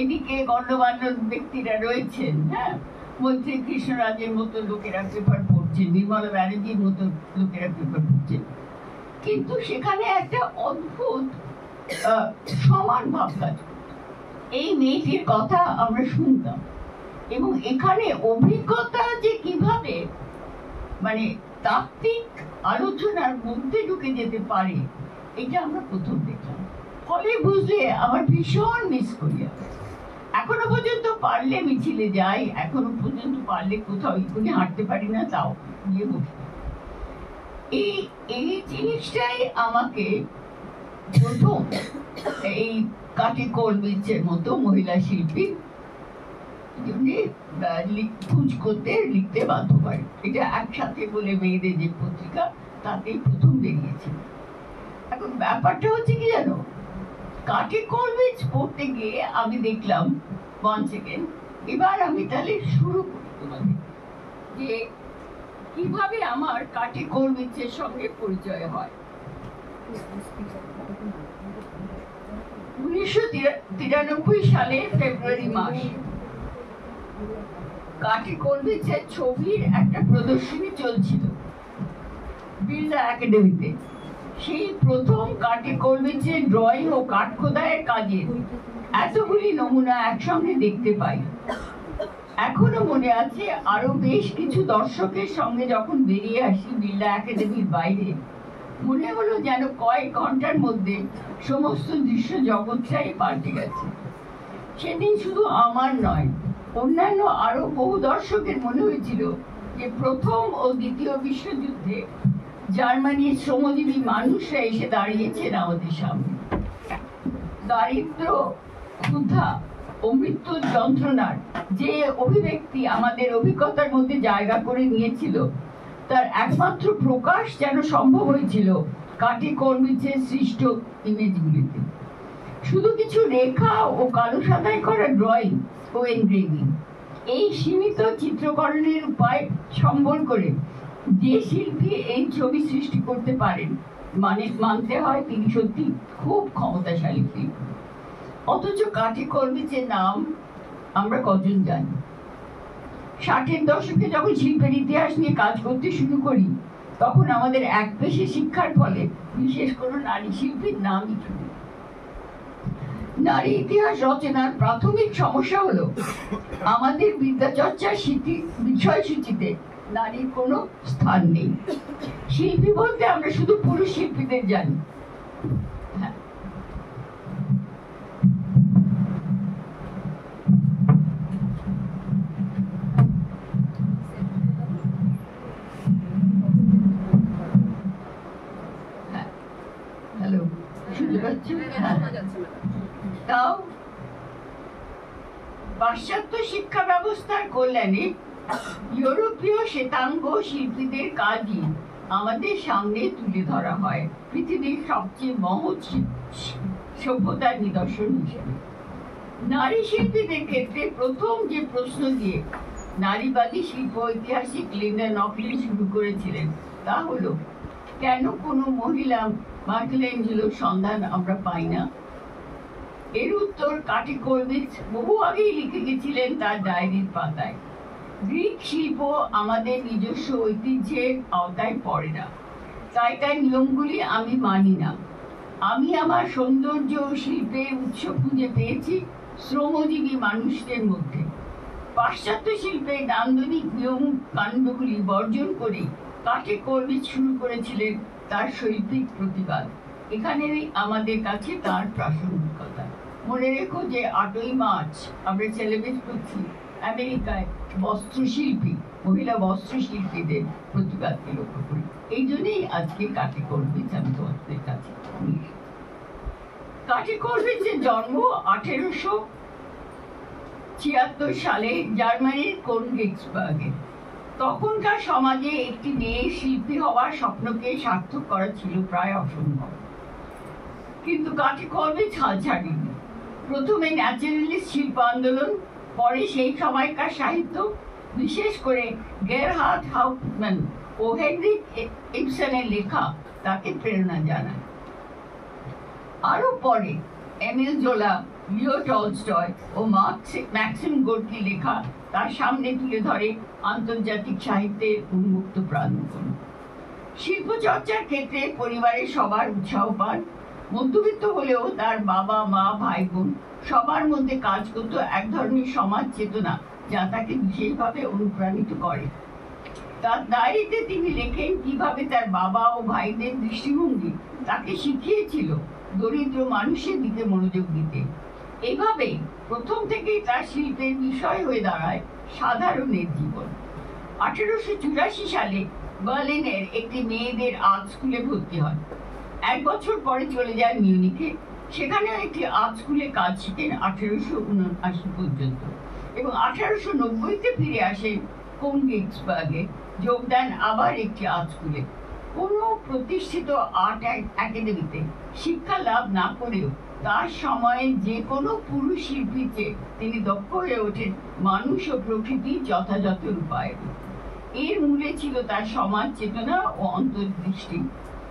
এদিকে গণ্যমান্য ব্যক্তিরা রয়েছেন, হ্যাঁ, মন্ত্রী কৃষ্ণরাজের মতো লোকেরা পেপার পড়ছেন, নির্মলা ব্যানার্জির মতো লোকেরা পেপার পড়ছেন, কিন্তু সেখানে একটা অদ্ভুত সমান ভাব কাজ করত। এই মেয়েটির কথা আমরা শুনতাম, এবং এখানে অভিজ্ঞতা যে কিভাবে মানে তাত্ত্বিক আলোচনার মধ্যে ঢুকে যেতে পারে, এটা আমরা প্রথম দেখলাম। ফলে বুঝলে আমার ভীষণ মিস করি। এখনো পর্যন্ত পারলে মিছিলে যাই, এখনো পর্যন্ত পারলে কোথাও এখনই হাঁটতে পারি না, তাও গিয়ে বসি। এই জিনিসটাই আমাকে প্রথম এই কাটি কোলবিচের মতো মহিলা শিল্পীর খোঁজ করতে লিখতে বাধ্য করে। এটা একসাথে বলে মেয়েদের যে পত্রিকা, তাতেই প্রথম বেরিয়েছে। এখন ব্যাপারটা হচ্ছে কি জানো, কাটি কোলবিচ পড়তে গিয়ে আমি দেখলাম ওয়ান সেকেন্ড, এবার আমি তাহলে শুরু করি তোমাদের যে কিভাবে আমার কাটি কোলবিচের সঙ্গে পরিচয় হয়। 1993 সালে ফেব্রুয়ারি মাস কাটি কোলবিচের ছবির একটা প্রদর্শনী চলছিল বিড়লা একাডেমিতে। সেই প্রথম কাটে কলমেছে ড্রয়িং ও কাঠখোদাইয়ের কাজের এতগুলি নমুনা একসঙ্গে দেখতে পাই। এখনো মনে আছে, আরো বেশ কিছু দর্শকের সঙ্গে যখন বেরিয়ে আসি বিড়লা একাডেমির বাইরে, মনে হলো যেন কয়েক ঘন্টার মধ্যে সমস্ত দৃশ্য জগৎটাই পাল্টে গেছে। সেদিন শুধু আমার নয়, অন্যান্য আরো বহু দর্শকের মনে হয়েছিল যে প্রথম ও দ্বিতীয় বিশ্বযুদ্ধে জার্মানির শ্রমজীবী মানুষরা এসে দাঁড়িয়েছেন আমাদের সামনে। দারিদ্র, ক্ষুধা ও মৃত্যুর যন্ত্রণার যে অভিব্যক্তি আমাদের অভিজ্ঞতার মধ্যে জায়গা করে নিয়েছিল, তার একমাত্র প্রকাশ যেন সম্ভব হয়েছিল কাটে কলমিচের সৃষ্ট ইমেজগুলিতে। শুধু কিছু রেখা ও কালো সাদায় করা ড্রয়িং ও এনগ্রেভিং, এই সীমিত চিত্রকরণের উপায় সম্বল করে যে শিল্পী এই ছবি সৃষ্টি করতে পারেন, মানতে হয় তিনি সত্যি খুব ক্ষমতাশালী শিল্পী। অথচ কাটে কলমিচের নাম আমরা কজন জানি? 60-এর দশকে যখন শিল্পের ইতিহাস নিয়ে কাজ করতে শুরু করি, তখন আমাদের এক পেশে শিক্ষার ফলে বিশেষ কোনো নারী শিল্পীর নামই শুনি। নারী ইতিহাস রচনার প্রাথমিক সমস্যা হলো আমাদের বিদ্যাচর্চার বিষয়সূচিতে নারীর কোনো স্থান নেই। শিল্পী বলতে আমরা শুধু পুরুষ শিল্পীদের জানি। হ্যালো, শুনতে পাচ্ছ? তাও পাশ্চাত্য শিক্ষা ব্যবস্থার কল্যাণে ইউরোপীয় শ্বেতাঙ্গ শিল্পীদের কাজই আমাদের সামনে তুলে ধরা হয় পৃথিবীর সবচেয়ে মহৎ সভ্যতার নিদর্শন হিসেবে। নারী শিল্পীদের ক্ষেত্রে প্রথম যে প্রশ্ন দিয়ে নারীবাদী শিল্প ঐতিহাসিক লিন্ডা নকলিন শুরু করেছিলেন তা হলো, কেন কোনো মহিলা মাইকেলেঞ্জেলোর সন্ধান আমরা পাই না? এর উত্তর কাটে কলমিচ বহু আগেই লিখে গেছিলেন তার ডায়েরির পাতায়। গ্রিক শিল্প আমাদের নিজস্ব ঐতিহ্যের আওতায় পড়ে না, তাই তার নিয়মগুলি আমি মানি না। আমি আমার সৌন্দর্য ও শিল্পের উৎস খুঁজে পেয়েছি শ্রমজীবী মানুষদের মধ্যে। পাশ্চাত্য শিল্পের নান্দনিক নিয়ম কাণ্ডগুলি বর্জন করে কাটে কলমিচ শুরু করেছিলেন তার শৈল্পিক প্রতিবাদ। এখানেই আমাদের কাছে তার প্রাসঙ্গিকতা। মনে রেখো যে 8ই মার্চ আমরা সেলিব্রেট করছি আমেরিকায় বস্ত্রশিল্পী, মহিলা বস্ত্রশিল্পীদের প্রতিবাদকে লক্ষ্য করি। এই জন্যই আজকে কাটে কলমিচ আমি তোমাদের কাছে। কাটে কলমিচের জন্ম 1876 সালে জার্মানির কোনিগসবার্গে। তখনকার সমাজে একটি মেয়ে শিল্পী হওয়ার স্বপ্নকে সার্থক করা ছিল প্রায় অসম্ভব, কিন্তু কাটে কলমিচ হাল ছাড়েনি। প্রথমে ন্যাচারালিস্ট শিল্প আন্দোলন, পরে সেই সময়কার সাহিত্য, বিশেষ করে গেরহার্ড হাউপম্যান ও হেনরিক ইবসেনের লেখা তাকে প্রেরণা জানায়। আরো পরে এমিল জোলা, লিও টলস্টয় ও ম্যাক্সিম গোর্কি লেখা তার সামনে তুলে ধরে আন্তর্জাতিক সাহিত্যের উন্মুক্ত প্রাঙ্গণ। শিল্প চর্চার ক্ষেত্রে পরিবারের সবার উৎসাহ পান। মধ্যবিত্ত হলেও তার বাবা, মা, ভাই, বোন সবার মধ্যে কাজ করত এক ধরনের সমাজ চেতনা, যা তাকে বিশেষভাবে অনুপ্রাণিত করে। তার ডায়েরিতে তিনি লেখেন কিভাবে তার বাবা ও ভাইদের দৃষ্টিভঙ্গি তাকে শিখিয়েছিল দরিদ্র মানুষের দিকে মনোযোগ দিতে। এভাবে প্রথম থেকেই তার শিল্পের বিষয় হয়ে দাঁড়ায় সাধারণের জীবন। 1884 সালে বার্লিনের একটি মেয়েদের আর্ট স্কুলে ভর্তি হন। 1 বছর পরে চলে যান মিউনিখে। সেখানেও একটি আর্ট স্কুলে কাজ শিখেন 1879 পর্যন্ত, এবং 1890-তে ফিরে আসেন কোনিগসবার্গে, যোগ দেন আবার একটি আর্ট স্কুলে। কোনো প্রতিষ্ঠিত আর্ট একাডেমিতে শিক্ষা লাভ না করেও তার সময়ে যে কোনো পুরুষ শিল্পীর চেয়ে তিনি দক্ষ হয়ে ওঠেন মানুষ ও প্রকৃতির যথাযথ রূপায়ণ। এর মূলে ছিল তার সমাজ চেতনা ও অন্তর্দৃষ্টি।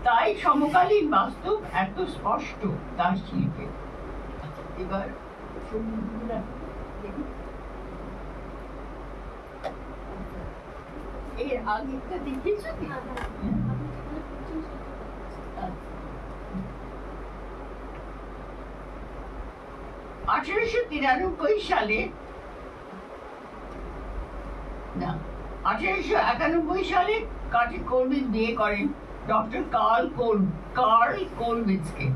তাই সমকালীন বাস্তব এত স্পষ্ট তার শিল্পে। এবার এর আগেটা দেখেছো? 1893 সালে 1891 সালে কার্ল কোলভিজ বিয়ে করেন ডক্টর কার্ল কোলভিজকে।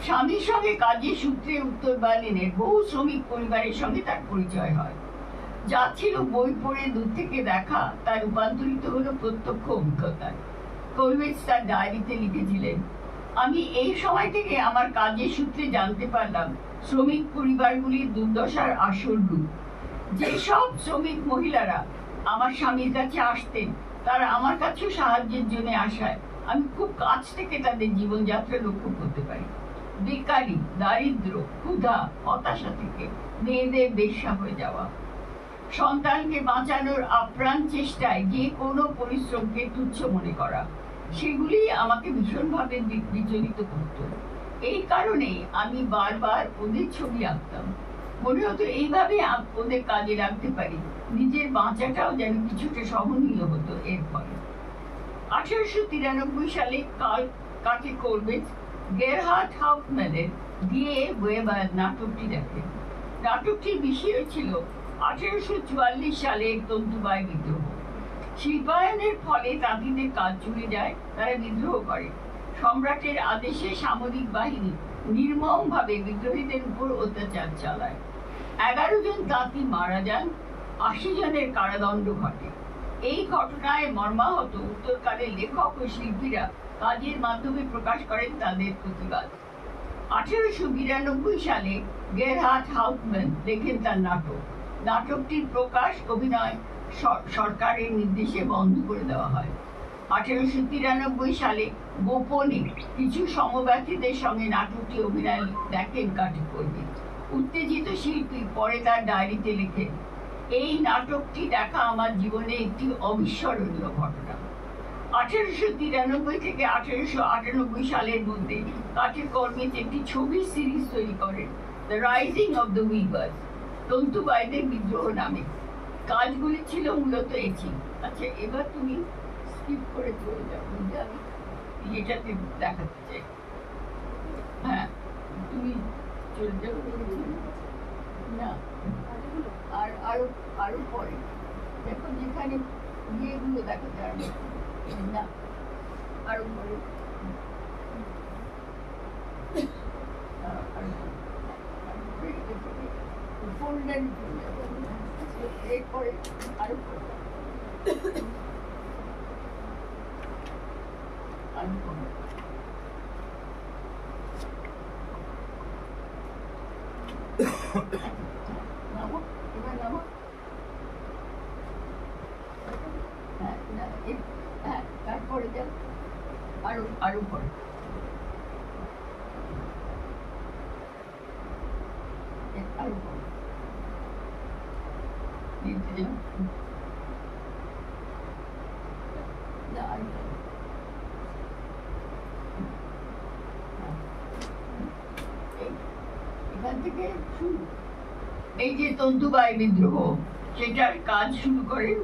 স্বামীর সঙ্গে কাজের সূত্রে উত্তর বার্লিনের বহু শ্রমিক পরিবারের সঙ্গে তার পরিচয় হয়। যা ছিল বই পড়ে দূর থেকে দেখা, তার রূপান্তরিত হলো প্রত্যক্ষ অভিজ্ঞতায়। কোলভিজ তার ডায়েরিতে লিখেছিলেন, আমি এই সময় থেকে আমার কাজের সূত্রে জানতে পারলাম শ্রমিক পরিবারগুলির দুর্দশার আসল রূপ। যেসব শ্রমিক মহিলারা আমার স্বামীর কাছে আসতেন, তারা আমার কাছেও সাহায্যের জন্য আসায় আমি খুব কাছ থেকে তাদের জীবনযাত্রা লক্ষ্য করতে পারি। বেকারি, দারিদ্র, ক্ষুধা, হতাশা থেকে মেয়েদের বেশ্যা হয়ে যাওয়া, সন্তানকে বাঁচানোর আপ্রাণ চেষ্টায় যে কোনো পরিশ্রমকে তুচ্ছ মনে করা, সেগুলি আমাকে ভীষণভাবে বিচলিত করত। এই কারণে আমি বারবার ওদের ছবি আঁকতাম। মনে হতো এইভাবে ওদের কাজে লাগতে পারি, নিজের বাঁচাটাও যেন কিছুটা সহনীয় হতো এর ফলে। 1893 সালে কার্ল কোলভিজ গেরহার্ড হাউফম্যানের দিয়ে ওয়েবার নাটকটি দেখেন। নাটকটির বিষয় ছিল 1844 সালের তন্তুবায় বিদ্রোহ। শিল্পায়নের ফলে তাঁতিদের কাজ চলে যায়, তারা বিদ্রোহ করে। সম্রাটের আদেশে সামরিক বাহিনী নির্মমভাবে বিদ্রোহীদের উপর অত্যাচার চালায়। 11 জন তাঁতি মারা যান, 80 জনের কারাদণ্ড ঘটে। এই ঘটনায় মর্মাহত উত্তরকালের লেখক ও শিল্পীরা কাজের মাধ্যমে প্রকাশ করেন তাদের প্রতিবাদ। 1892 সালে গেরহার্ড হাউফম্যান লেখেন তার নাটক। নাটকটির প্রকাশ অভিনয় সরকারের নির্দেশে বন্ধ করে দেওয়া হয়। 1893 সালে গোপনে কিছু সমব্যথীদের সঙ্গে নাটকটি অভিনয় দেখেন কার্ল কোলভিজ। উত্তেজিত শিল্পী পরে তার ডায়েরিতে লেখেন, এই নাটকটি দেখা আমার জীবনে একটি অবিস্মরণীয় ঘটনা। 1893 থেকে 1898 সালের মধ্যে কার্ল কোলভিজ একটি ছবির সিরিজ তৈরি করেন, the rising of the weavers, তন্তুবায়দের বিদ্রোহ নামে। কাজগুলি ছিল মূলত এচিং। আচ্ছা, এবার তুমি স্কিপ করে চলে যাও, বুঝলে আমি এটাতে দেখাতে চাই। হ্যাঁ, তুমি চলে যাও না, আর আরো আরো পরে দেখো যেখানে ইয়েগুলো দেখাতে পারবে না, আরো পরে ফোল্ডার এরপরে আরো এবার নামো। হ্যাঁ, তারপরে যাও আরো পরে। আরো পরে এখান থেকে শুরু। এই যে তন্তুবায় বিদ্রোহ, সেটার কাজ শুরু করেন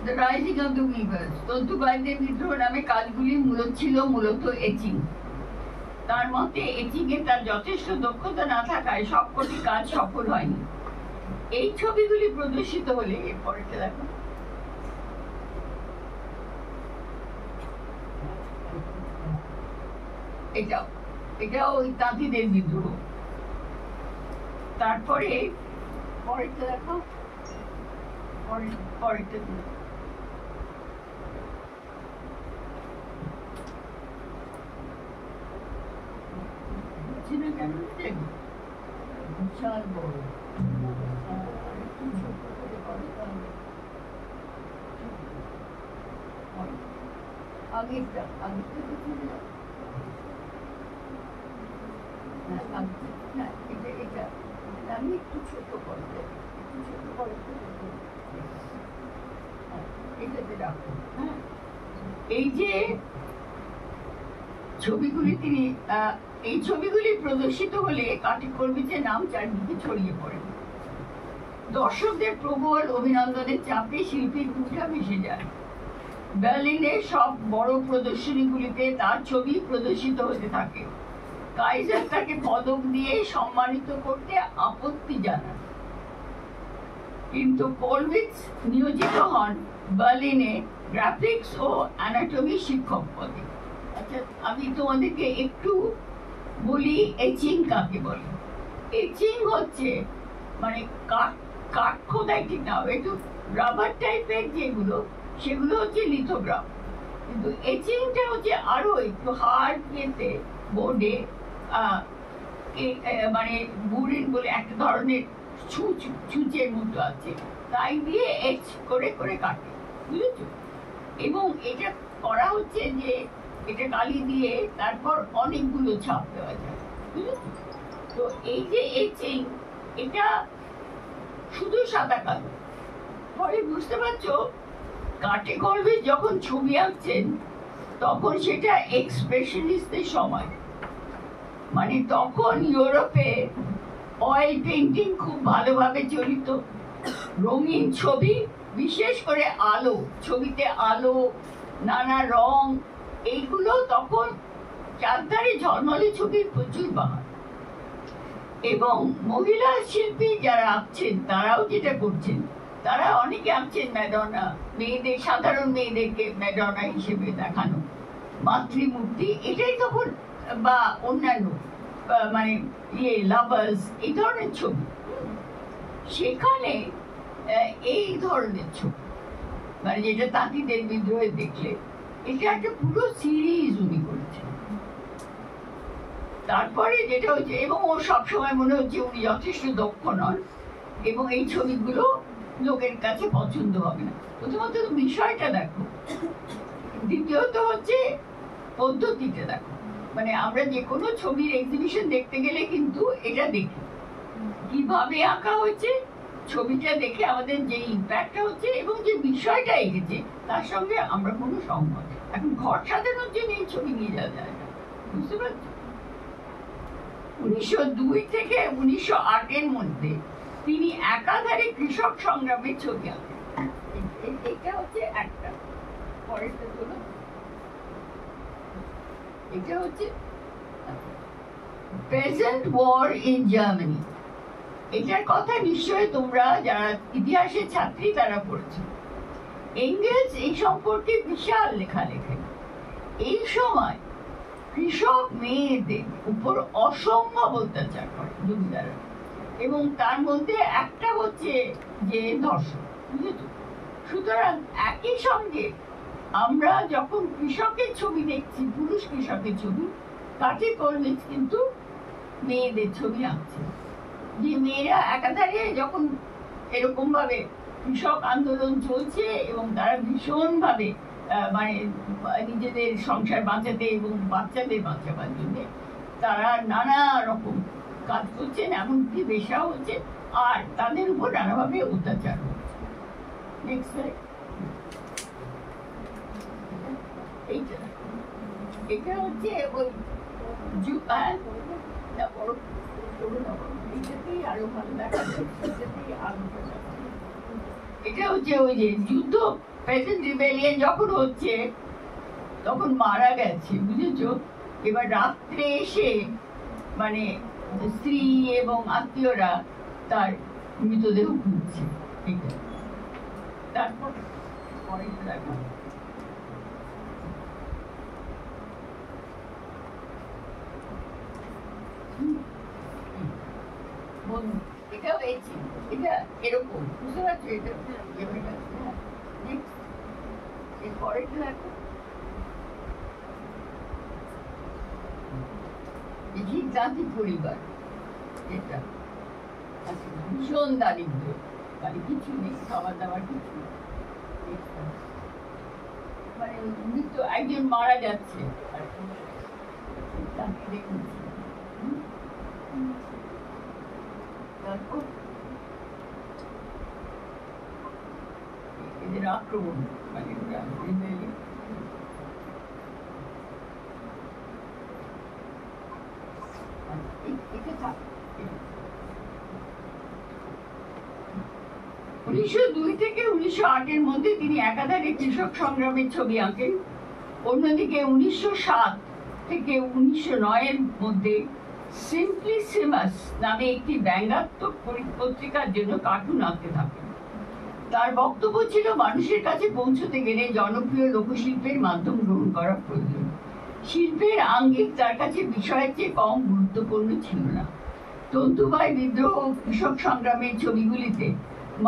the rising of the weavers. তন্তুবায়দের বিদ্রোহ নামে কাজগুলি মূলত এচিং। তার মতে এচিং এ তার যথেষ্ট দক্ষতা না থাকায় সবকটি কাজ সফল হয়নি। এই ছবিগুলি প্রদর্শিত হলে পরেরটা দেখো। এটাও ওই তাঁতিদের বিদ্রোহ। তারপরে পরেরটা দেখো, পরেরটা কেন বিশাল বড় আগেরটা এটা আমি একটু ছোট করে এটাতে রাখো। হ্যাঁ, এই যে ছবিগুলি এই ছবিগুলি প্রদর্শিত হলে কার্ল কোলভিজের নাম চারদিকে ছড়িয়ে পড়ে। দর্শকদের প্রবল অভিনন্দনের চাপে শিল্পীর মুখটা ভেসে যায়। বার্লিনের সব বড় প্রদর্শনীগুলিতে তার ছবি প্রদর্শিত হতে থাকে। কাইজার তাকে পদক দিয়ে সম্মানিত করতে আপত্তি জানান, কিন্তু কোলভিটজ নিয়োজিত হন বার্লিনে গ্রাফিক্স ও অ্যানাটমি শিক্ষক পদে। আচ্ছা, আমি তোমাদেরকে একটু বলি এচিং কাকে বলে। এচিং হচ্ছে মানে কাঠ খোদাই, ঠিক না, একটু রাবার টাইপের যেগুলো, সেগুলো হচ্ছে লিথোগ্রাফ। কিন্তু এচিংটা হচ্ছে আরো একটু হার্ড ইয়েতে বোর্ডে, মানে বুরিন বলে একটা ধরনের ছুঁচের মতো আছে, তাই দিয়ে এচ করে করে কাটে, বুঝেছো? এবং এটা করা হচ্ছে যে এটা কালি দিয়ে তারপর অনেকগুলো ছাপ দেওয়া যায়, বুঝেছো? তো এই যে এচিং, এটা শুধু সাদা কালো। পরে বুঝতে পারছো, কাঠে কলমে যখন ছবি আঁকছেন তখন সেটা এক্সপ্রেশনিস্টদের সময়, মানে তখন ইউরোপে অয়েল পেন্টিং খুব ভালোভাবে চলিত। রঙিন ছবি, বিশেষ করে আলো, ছবিতে আলো, নানা রং, এইগুলো তখন চারধারে ঝলমলে ছবির প্রচুর বাহার। এবং মহিলা শিল্পী যারা আঁকছেন তারাও যেটা করছেন, তারা অনেকে আঁকছেন ম্যাডোনা, মেয়েদের, সাধারণ মেয়েদেরকে ম্যাডোনা হিসেবে দেখানো, মাতৃমূর্তি, এটাই তখন, বা অন্যান্য মানে লাভার্স, এই ধরনের ছবি। সেখানে এই ধরনের ছবি, মানে যেটা তাঁতিদের বিদ্রোহে দেখলে, এটা একটা পুরো সিরিজ উনি করেছেন। তারপরে যেটা হচ্ছে, এবং ও সবসময় মনে হচ্ছে উনি যথেষ্ট দক্ষ নন এবং এই ছবিগুলো লোকের কাছে পছন্দ হবে না। প্রথমত বিষয়টা দেখো, দ্বিতীয়ত হচ্ছে পদ্ধতিটা দেখো। মানে আমরা যে কোনো ছবির এক্সিবিশন দেখতে গেলে কিন্তু এটা দেখি কিভাবে আঁকা হয়েছে, ছবিটা দেখে আমাদের যে ইম্প্যাক্টটা হচ্ছে এবং যে বিষয়টা এঁকেছে তার সঙ্গে আমরা কোনো সহমত। এখন ঘর সাজানোর জন্য এই ছবি নিয়ে যাওয়া যায় না, বুঝতে পারছো? 1902 থেকে 1908 এর মধ্যে তিনি একাধারে কৃষক সংগ্রামের ছবি আঁকেন। এটা হচ্ছে একটা, পরেরটা হলো এটা হচ্ছে পেজেন্ট ওয়ার ইন জার্মানি। এটার কথা নিশ্চয়ই তোমরা যারা ইতিহাসের ছাত্রী তারা পড়েছো। এঙ্গেলস এই সম্পর্কে বিশাল লেখা লেখেন। এই সময় কৃষক মেয়েদের উপর অসম্ভব অত্যাচার করে জমিদাররা, এবং তার মধ্যে একটা হচ্ছে যে ধর্ষণ, বুঝেছো? সুতরাং একই সঙ্গে আমরা যখন কৃষকের ছবি দেখছি, পুরুষ কৃষকের ছবি, কাঠে কলমে কিন্তু মেয়েদের ছবি আঁকছে। যে মেয়েরা একাধারে যখন এরকম ভাবে কৃষক আন্দোলন চলছে এবং তারা ভীষণ ভাবে মানে নিজেদের সংসার বাঁচাতে এবং বাচ্চাদের বাঁচাবার জন্য তারা নানা রকম কাজ করছেন, এমনকি বেশাও হচ্ছে, আর তাদের উপর নানাভাবে অত্যাচার হচ্ছে। এটা হচ্ছে ওই আরো ভালো দেখা যাচ্ছে। এটা হচ্ছে ওই যে যুদ্ধ, পেজেন্ট রিবেলিয়ন যখন হচ্ছে তখন মারা গেছে, বুঝেছো? এবার রাত্রে এসে মানে স্ত্রী এবং আত্মীয়রা তার মৃতদেহ খুঁজছে। তারপর পরেরটা দেখা, এটাও এটা এরকম, বুঝতে পারছো? এটা পরেরটা দেখো, জাতি পরিবার, এটা ভীষণ দারিদ্র, মানে কিছু নেই, খাবার দাবার কিছু, মানে মৃত্যু, একজন মারা যাচ্ছে, তারপর এদের আক্রমণ, মানে এটা থাক। 1902 থেকে 1908 এর মধ্যে তিনি একাধারে কৃষক সংগ্রামের ছবি আঁকেন। অন্যদিকে 1907 থেকে 1909 এর মধ্যে সিম্পলিসিমাস নামে একটি ব্যঙ্গাত্মক পত্রিকার জন্য কার্টুন আঁকতে থাকেন। তার বক্তব্য ছিল মানুষের কাছে পৌঁছতে গেলে জনপ্রিয় লোকশিল্পের মাধ্যম গ্রহণ করা প্রয়োজন। শিল্পের আঙ্গিক তার কাছে বিষয়ের চেয়ে কম গুরুত্বপূর্ণ ছিল না। তন্তুবায় বিদ্রোহ ও কৃষক সংগ্রামের ছবিগুলিতে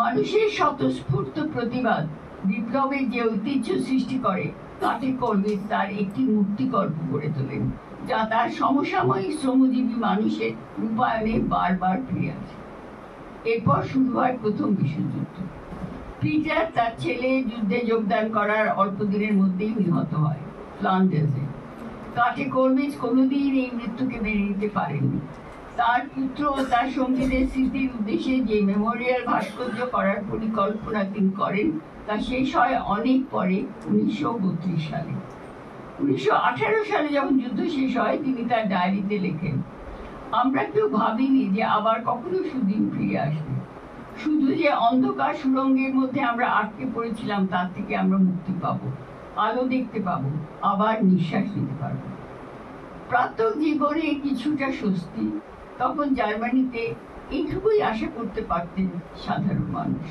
মানুষের স্বতঃস্ফূর্ত প্রতিবাদ বিপ্লবের যে ঐতিহ্য সৃষ্টি করে, কাঠে কলবিট তার একটি মূর্তিকল্প গড়ে তোলেন, যা তার সমসাময়িক শ্রমজীবী মানুষের রূপায়ণে বারবার ফিরে আসে। এরপর শুরু হয় প্রথম বিশ্বযুদ্ধ। পিটার তার ছেলে যুদ্ধে যোগদান করার অল্প দিনের মধ্যেই নিহত হয় ফ্লান্ডার্সে। কাঠে কলবিট কোনোদিন এই মৃত্যুকে মেনে নিতে পারেননি। তার পুত্র ও তার সঙ্গীদের স্মৃতির উদ্দেশ্যে যে মেমোরিয়াল ভাস্কর্য করার পরিকল্পনা তিনি করেন তা শেষ হয় অনেক পরে 1932 সালে। 1918 সালে যখন যুদ্ধ শেষ হয় তিনি তার ডায়েরিতে লেখেন, আমরা কেউ ভাবিনি যে আবার কখনো সুদিন ফিরে আসবে। শুধু যে অন্ধকার সুড়ঙ্গের মধ্যে আমরা আটকে পড়েছিলাম তার থেকে আমরা মুক্তি পাবো, আলো দেখতে পাবো, আবার নিঃশ্বাস নিতে পারবো। প্রাত্যহিক জীবনে কিছুটা স্বস্তি, তখন জার্মানিতে এইটুকুই আশা করতে পারতেন সাধারণ মানুষ।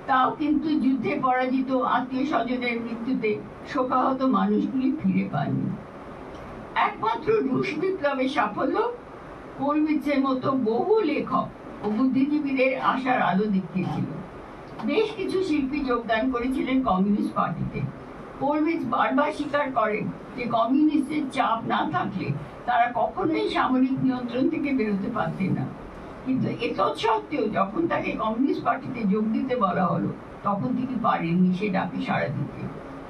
তাও কিন্তু যুদ্ধে পরাজিত আত্মীয় স্বজনের মৃত্যুতে শোকাহত মানুষগুলি ফিরে পাননি। একমাত্র রুশ বিপ্লবের সাফল্য কলবিটসের মতো বহু লেখক ও বুদ্ধিজীবীদের আশার আলো দেখিয়েছিল। বেশ কিছু শিল্পী যোগদান করেছিলেন কমিউনিস্ট পার্টিতে। কলবিটস বারবার স্বীকার করেন যে কমিউনিস্টের চাপ না থাকলে তারা কখনোই সামরিক নিয়ন্ত্রণ থেকে বেরোতে পারতেন না। কিন্তু এতৎসত্ত্বেও যখন তাকে কমিউনিস্ট পার্টিতে যোগ দিতে বলা হলো তখন তিনি পারেননি সে ডাকে সাড়া দিতে।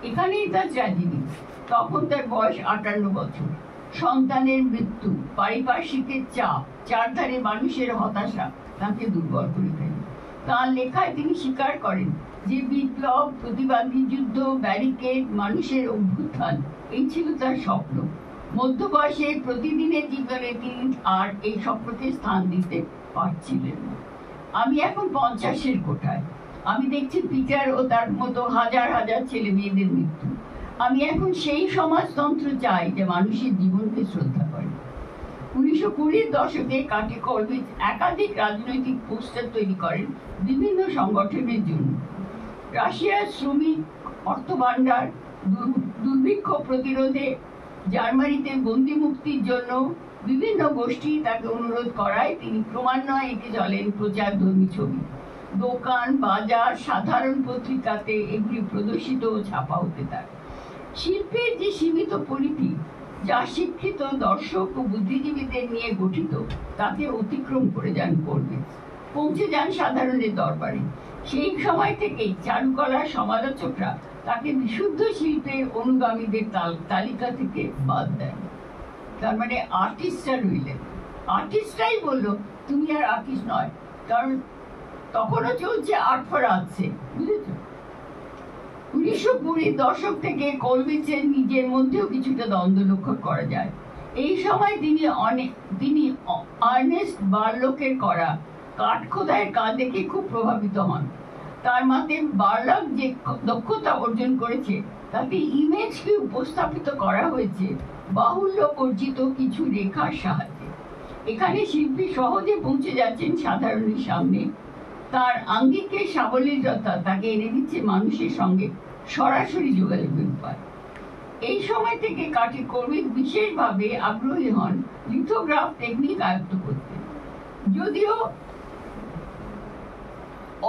এখানেই তার ট্র্যাজেডি। তখন তার বয়স 58 বছর। সন্তানের মৃত্যু, পারিপার্শ্বিকের চাপ, চারধারে মানুষের হতাশা তাকে দুর্বল করে ফেলে। তার লেখায় তিনি স্বীকার করেন যে বিপ্লব, প্রতিবাদী যুদ্ধ, ব্যারিকেড, মানুষের অভ্যুত্থান এই ছিল তার স্বপ্ন। মধ্যবয়সের প্রতিদিনের জীবনে তিনি আর এই স্বপ্নকে স্থান দিতে পারছিলেন না। আমি এখন 50-এর কোঠায়। আমি দেখছি পিটার ও তার মতো হাজার হাজার ছেলে মেয়েদের মৃত্যু। আমি এখন সেই সমাজতন্ত্র চাই যে মানুষের জীবনকে শ্রদ্ধা করে। 1920-এর দশকে কাঠে কলবিট একাধিক রাজনৈতিক পোস্টার তৈরি করেন বিভিন্ন সংগঠনের জন্য। রাশিয়ার শ্রমিক অর্থভাণ্ডার, দুর্ভিক্ষ প্রতিরোধে, জার্মানিতে বন্দি মুক্তির জন্য বিভিন্ন গোষ্ঠী তাকে অনুরোধ করায় তিনি ক্রমান্বয়ে এঁকে চলেন প্রচারধর্মী ছবি। দোকান, বাজার, সাধারণ পত্রিকাতে এগুলি প্রদর্শিত ও ছাপা হতে থাকে। শিল্পের যে সীমিত পরিধি, যা শিক্ষিত দর্শক ও বুদ্ধিজীবীদের নিয়ে গঠিত, তাকে অতিক্রম করে যান কলবিটস, পৌঁছে যান সাধারণের দরবারে। সেই সময় থেকেই চারুকলার সমালোচকরা তাকে বিশুদ্ধ শিল্পের অনুগামীদের তালিকা থেকে বাদ দেন। তার মানে আর্টিস্টরা রইলেন। আর্টিস্টরাই বললো তুমি আর আর্টিস্ট নয়, কারণ তখনও চলছে আর্ট ফর আর্টসে, বুঝেছ? 1920-এর দশক থেকে কলবিটসের নিজের মধ্যেও কিছুটা দ্বন্দ্ব লক্ষ্য করা যায়। এই সময় তিনি আর্নেস্ট বার্লকের করা কাঠ খোদাইয়ের কাজ দেখে খুব প্রভাবিত হন। তার মতে বার্লক যে দক্ষতা অর্জন করেছে তাতে ইমেজকে উপস্থাপিত করা হয়েছে বাহুল্য বর্জিত কিছু রেখার সাহায্যে। এখানে শিল্পী সহজে পৌঁছে যাচ্ছেন সাধারণের সামনে। তার আঙ্গিকের সাবলীলতা তাকে এনে দিচ্ছে মানুষের সঙ্গে সরাসরি যোগাযোগের উপায়। এই সময় থেকে কাঠে কলবিট বিশেষভাবে আগ্রহী হন লিথোগ্রাফ টেকনিক আয়ত্ত করতে। যদিও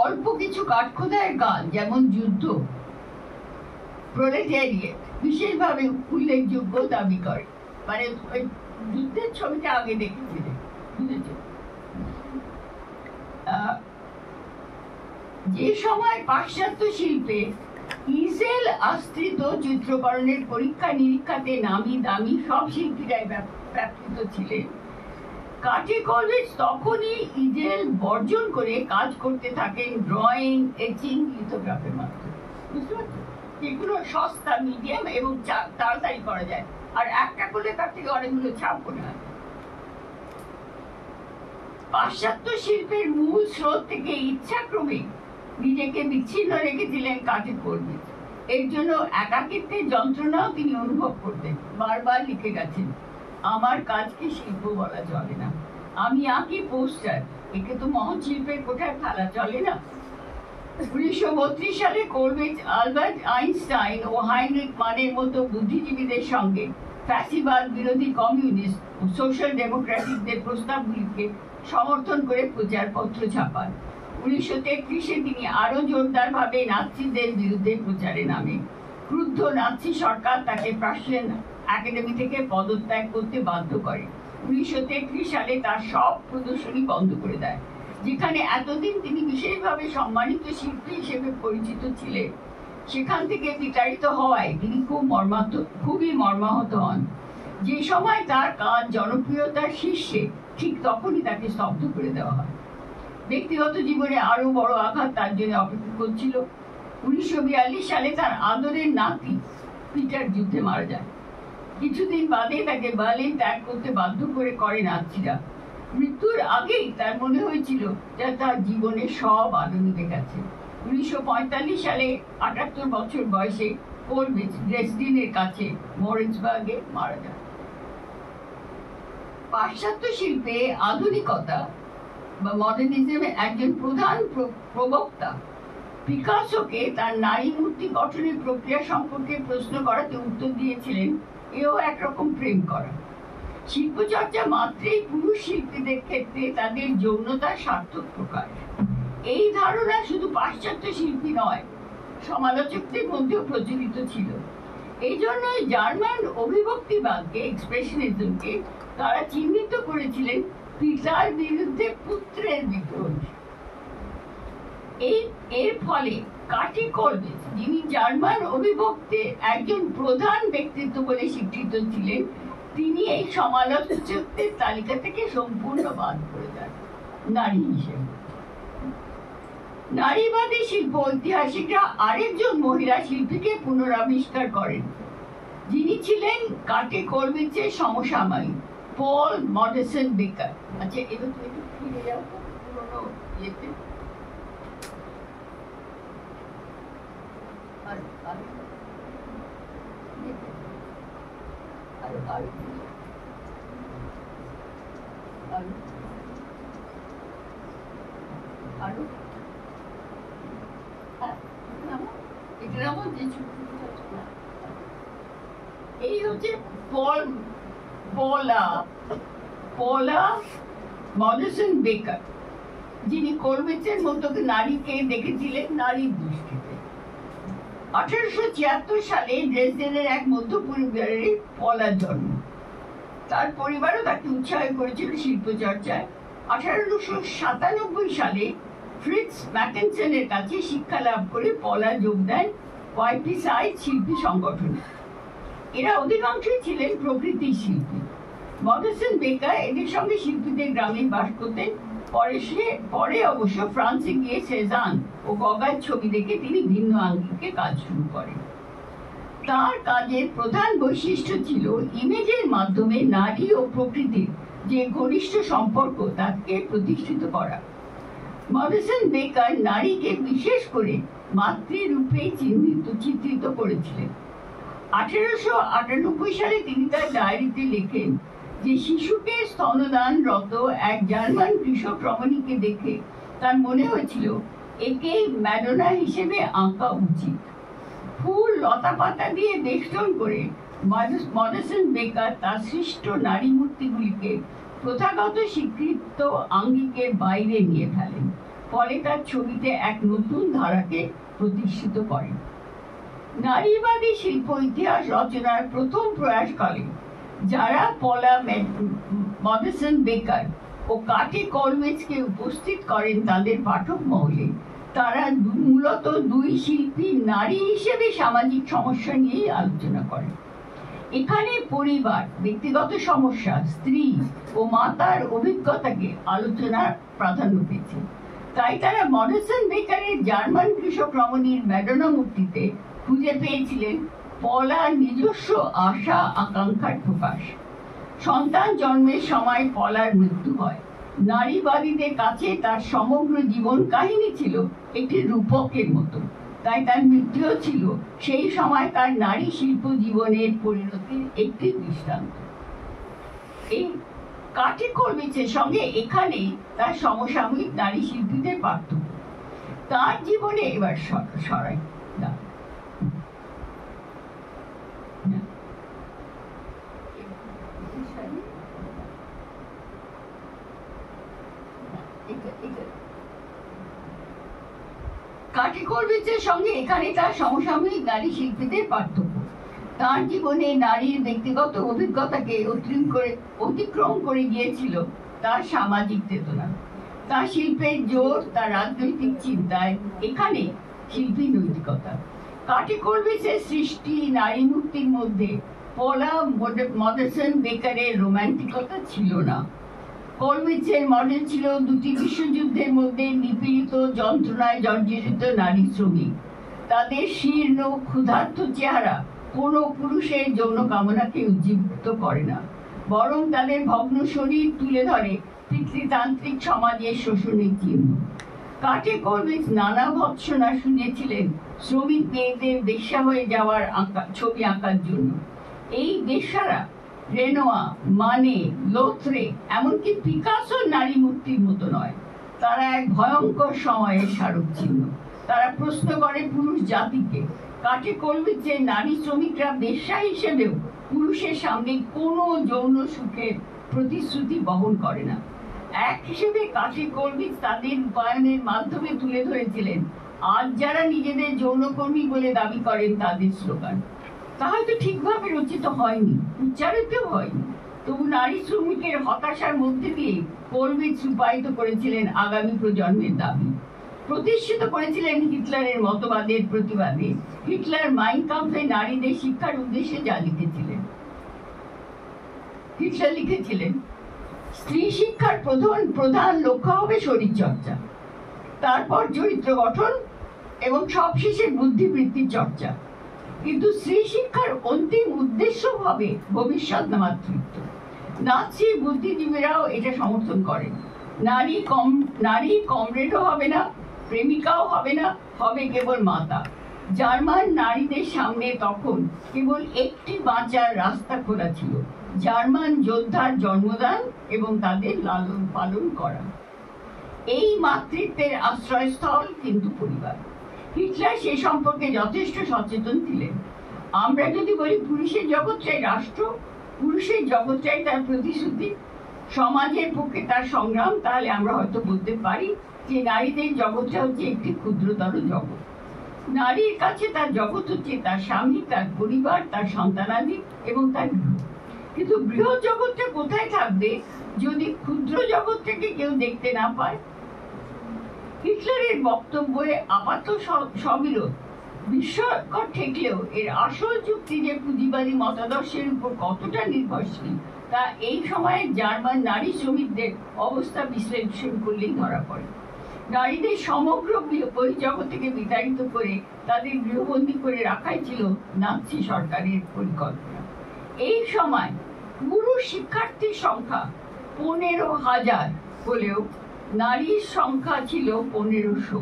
অল্প কিছু কাঠখোদাইয়ের কাজ, যেমন যুদ্ধ, প্রলেটারিয়েট, বিশেষভাবে উল্লেখযোগ্য দাবি করে। মানে যুদ্ধের ছবিটা আগে দেখেছিলেন, বুঝেছ? যে সময় পাশ্চাত্য শিল্পে ইজেল আশ্রিত চিত্রকরণের পরীক্ষা নিরীক্ষাতে নামি দামি সব শিল্পীরাই ব্যাপৃত ছিলেন, কাঠে কলবিটস তখনই ইজেল বর্জন করে কাজ করতে থাকেন ড্রয়িং, এচিং, লিথোগ্রাফের মাধ্যমে। বুঝতে পারছো? যেগুলো সস্তা, মিডিয়াম এবং তাড়াতাড়ি করা যায়, আর একটা করলে তার থেকে অনেকগুলো ছাপ করে হয়। পাশ্চাত্য শিল্পের মূল স্রোত থেকে ইচ্ছাক্রমে নিজেকে বিচ্ছিন্ন রেখেছিলেন কাঠে কলবিটস। এর জন্য একাকিত্বের যন্ত্রণাও তিনি অনুভব করতেন। বারবার লিখে গেছেন, আমার কাজকে শিল্প বলা চলে না, আমি আঁকি পোস্টার, একে তো মহৎ শিল্পের কোঠায় ফেলা চলে না। 1932 সালে কোলরিজ আলবার্ট আইনস্টাইন ও হাইনরিক মানের মতো বুদ্ধিজীবীদের সঙ্গে ফ্যাসিবাদ বিরোধী কমিউনিস্ট ও সোশ্যাল ডেমোক্রেটিকদের প্রস্তাবগুলিকে সমর্থন করে প্রচারপত্র ছাপান। 1933-এ তিনি আরো জোরদারভাবে নাৎসিদের বিরুদ্ধে প্রচারে নামেন। ক্রুদ্ধ নাৎসি সরকার তাকে প্রাশিয়ান একাডেমি থেকে পদত্যাগ করতে বাধ্য করে। 1933 সালে তার সব প্রদর্শনী বন্ধ করে দেয়। যেখানে এতদিন তিনি বিশেষভাবে সম্মানিত শিল্পী হিসেবে পরিচিত ছিলেন, সেখান থেকে বিতাড়িত হওয়ায় তিনি খুবই মর্মাহত হন। যে সময় তার কাজ জনপ্রিয়তার শীর্ষে, ঠিক তখনই তাকে স্তব্ধ করে দেওয়া হয়। ব্যক্তিগত জীবনে আরো বড় আঘাত তার জন্য অপেক্ষা করছিল। 1942 সালে তার আদরের নাতি পিটার যুদ্ধে মারা যায়। কিছুদিন বাদে তাকে বার্লিন ত্যাগ করতে বাধ্য করে নাৎসিরা। মৃত্যুর আগেই তার মনে হয়েছিল যে তার জীবনে সব আলো নিভে গেছে। 1945 সালে 78 বছর বয়সে কোলরিজ ড্রেসডিনের কাছে মরিন্সবার্গে মারা যায়। পাশ্চাত্য শিল্পে আধুনিকতা বা মডার্নিজমের একজন প্রধান প্রবক্তা পিকাসোকে তার নারী মূর্তি গঠনের প্রক্রিয়া সম্পর্কে প্রশ্ন করাতে উত্তর দিয়েছিলেন, এও একরকম প্রেম করা। শিল্পচর্চা মাত্রেই পুরুষ শিল্পীদের ক্ষেত্রে তাদের যৌনতার সার্থক প্রকাশ। এই ধারণা শুধু পাশ্চাত্য শিল্পী নয়, সমালোচকদের মধ্যেও প্রচলিত ছিল। এই জন্য জার্মান অভিব্যক্তিবাদকে, এক্সপ্রেশনিজমকে তারা চিহ্নিত করেছিলেন পিতার বিরুদ্ধে পুত্রের বিদ্রোহ। এর ফলে কাটি কোলরিজ, যিনি জার্মান অভিব্যক্তির একজন প্রধান ব্যক্তিত্ব বলে স্বীকৃত ছিলেন, তিনি এই সমালোচকদের তালিকা থেকে সম্পূর্ণ বাদ করে দেন নারী হিসেবে। নারীবাদী শিল্প ঐতিহাসিকরা আরেকজন মহিলা শিল্পীকে পুনরাবিষ্কার করেন, যিনি ছিলেন কাটি কোলরিজের সমসাময়িক পল মডেসন বেকার। আচ্ছা, এবার তুমি একটু ফিরে যাও পুরোনো ইয়েতে। এই হচ্ছে পলা মডেসন বেকার, যিনি কোলরিজের মতো নারীকে দেখেছিলেন নারীর দৃষ্টিতে। 1876 সালে ড্রেসডেনের এক মধ্য পরিবারে পলার জন্ম। তার পরিবারও তাকে উৎসাহ করেছিল শিল্প চর্চায়। 1897 সালে ফ্রিটজ ম্যাকেনসনের কাছে শিক্ষা লাভ করে পলা যোগ দেন ওয়াইপিসাইড শিল্পী সংগঠনে। এরা অধিকাংশই ছিলেন প্রকৃতির শিল্পী। মডেসন বেকার এদের সঙ্গে শিল্পীদের গ্রামে বাস করতেন। পরে অবশ্য ফ্রান্সে গিয়ে সেজান ও গগার ছবি দেখে তিনি ভিন্ন আঙ্গিকে কাজ শুরু করেন। তার কাজের প্রধান বৈশিষ্ট্য ছিল ইমেজের মাধ্যমে নারী ও প্রকৃতির যে ঘনিষ্ঠ সম্পর্ক তাকে প্রতিষ্ঠিত করা। মডেসন বেকার নারীকে বিশেষ করে মাতৃরূপে চিত্রিত করেছিলেন। 1898 সালে তিনি তার ডায়েরিতে লেখেন যে শিশুকে স্তনদানরত এক জার্মান কৃষক রমণীকে দেখে তার মনে হয়েছিল একে ম্যাডোনা হিসেবে আঁকা উচিত। ফুল লতা পাতা দিয়ে বেষ্টন করে মডেসন বেকার তার সৃষ্ট নারী মূর্তিগুলিকে প্রথাগত স্বীকৃত আঙ্গিকের বাইরে নিয়ে ফেলেন। ফলে তার ছবিতে এক নতুন ধারাকে প্রতিষ্ঠিত করেন। নারীবাদী শিল্প ইতিহাস রচনার প্রথম প্রয়াসকালে যারা পলা মডেসন বেকার ও কাটি কোলরিজকে উপস্থিত করেন তাদের পাঠক মহলে, তারা মূলত দুই শিল্পী নারী হিসেবে সামাজিক সমস্যা নিয়ে আলোচনা করেন। এখানে পরিবার, ব্যক্তিগত সমস্যা, স্ত্রী ও মাতার অভিজ্ঞতাকে আলোচনার প্রাধান্য পেয়েছে। তাই তারা মডেসন বেকারের জার্মান কৃষক রমণীর ম্যাডোনা মূর্তিতে খুঁজে পেয়েছিলেন পলার নিজস্ব আশা আকাঙ্ক্ষার প্রকাশ। সন্তান জন্মের সময় পলার মৃত্যু হয়। নারীবাদীদের কাছে তার সমগ্র জীবন কাহিনী ছিল একটি রূপকের মতো। তাই তার মৃত্যুও ছিল সেই সময় তার নারী শিল্প জীবনের পরিণতির একটি দৃষ্টান্ত। এই কাঠি কলমিচের সঙ্গে এখানেই তার সমসাময়িক নারী শিল্পীদের পার্থক্য। তার জীবনে এবার সরাই না, কাঠি কলমিচের সঙ্গে এখানে তার সমসাময়িক নারী শিল্পীদের পার্থক্য। তার জীবনে নারীর ব্যক্তিগত অভিজ্ঞতাকে অতিক্রম করে গিয়েছিল তার সামাজিক চেতনা, তার শিল্পের জোর, তার রাজনৈতিক চিন্তায়। এখানে শিল্পী নৈতিকতা। কাঠি কলমিচের সৃষ্টি নারী মুক্তির মধ্যে পলা মডেসন বেকারের রোমান্টিকতা ছিল না। কলমিচের মডেল ছিল দুটি বিশ্বযুদ্ধের মধ্যে নিপীড়িত, যন্ত্রণায় জর্জরিত নারী শ্রমিক। তাদের শীর্ণ ক্ষুধার্ত চেহারা কোনো পুরুষের যৌন কামনাকে উজ্জীবিত করে না, বরং তাদের ভগ্ন শরীর তুলে ধরে পিতৃতান্ত্রিক সমাজের শোষণের চিহ্ন। কাঠি কলমিচ নানা ভৎসনা শুনেছিলেন শ্রমিক মেয়েদের বেশ্যা হয়ে যাওয়ার ছবি আঁকার জন্য। এই বেশ্যারা রেনোয়া, মানে, লোথরে, এমনকি পিকাসোর নারী মূর্তির মতো নয়। তারা এক ভয়ঙ্কর সময়ের স্মারক চিহ্ন। তারা প্রশ্ন করে পুরুষ জাতিকে। কাঠি কলমিচের নারী শ্রমিকরা বেশ্যা হিসেবেও পুরুষের সামনে কোনো যৌন সুখের প্রতিশ্রুতি বহন করে না। এক হিসেবে কাঠি কলমিচ তাদের রূপায়ণের মাধ্যমে তুলে ধরেছিলেন আজ যারা নিজেদের যৌনকর্মী বলে দাবি করেন তাদের স্লোগান। তা হয়তো ঠিকভাবে রচিত হয়নি, উচ্চারিতও হয়নি, তবু নারী শ্রমিকের হতাশার মধ্যে দিয়ে কলমিচ রূপায়িত করেছিলেন আগামী প্রজন্মের দাবি। প্রতিষ্ঠিত করেছিলেন হিটলারের মতবাদের প্রতিবাদে। হিটলার মাইন কাম্পে নারীদের শিক্ষার উদ্দেশ্যে যা লিখেছিলেন, হিটলার লিখেছিলেন, স্ত্রী শিক্ষার প্রধান লক্ষ্য হবে শরীরচর্চা, তারপর চরিত্র গঠন এবং সবশেষে বুদ্ধিবৃত্তির চর্চা। কিন্তু স্ত্রী শিক্ষার অন্তিম উদ্দেশ্য হবে ভবিষ্যৎ মাতৃত্ব। নাৎসি বুদ্ধিজীবীরাও এটা সমর্থন করেন। নারী কমরেডও হবে না, প্রেমিকাও হবে না, হবে কেবল মাতা। জার্মান নারীদের সামনে তখন কেবল একটি বাঁচার রাস্তা খোলা ছিল, জার্মান যোদ্ধার জন্মদান এবং তাদের লালন পালন করা। এই মাতৃত্বের আশ্রয়স্থল কিন্তু পরিবার। হিটলার সে সম্পর্কে যথেষ্ট সচেতন ছিলেন। আমরা যদি বলি পুরুষের জগৎ চাই রাষ্ট্র, পুরুষের জগৎ চাই তার প্রতিশ্রুতি, সমাজের পক্ষে তার সংগ্রাম, তাহলে আমরা হয়তো বলতে পারি যে নারীদের জগৎটা হচ্ছে একটি ক্ষুদ্রতর জগৎ। নারীর কাছে তার জগৎ হচ্ছে তার স্বামী, তার পরিবার, তার সন্তানাদি এবং তার গৃহ। কিন্তু বৃহৎ জগৎটা কোথায় থাকবে যদি ক্ষুদ্র জগৎটাকে কেউ দেখতে না পায়? হিটলারের বক্তব্যে আপাত সবিরোধ বিস্ময়কর ঠেকলেও এর আসল যুক্তি যে পুঁজিবাদী মতাদর্শের উপর কতটা নির্ভরশীল তা এই সময়ে জার্মান নারী শ্রমিকদের অবস্থা বিশ্লেষণ করলেই ধরা পড়ে। নারীদের সমগ্র বহির্জগৎ থেকে বিতাড়িত করে তাদের গৃহবন্দী করে রাখাই ছিল নাৎসি সরকারের পরিকল্পনা। এই সময় পুরুষ শিক্ষার্থীর সংখ্যা 15,000 হলেও নারীর সংখ্যা ছিল 1500।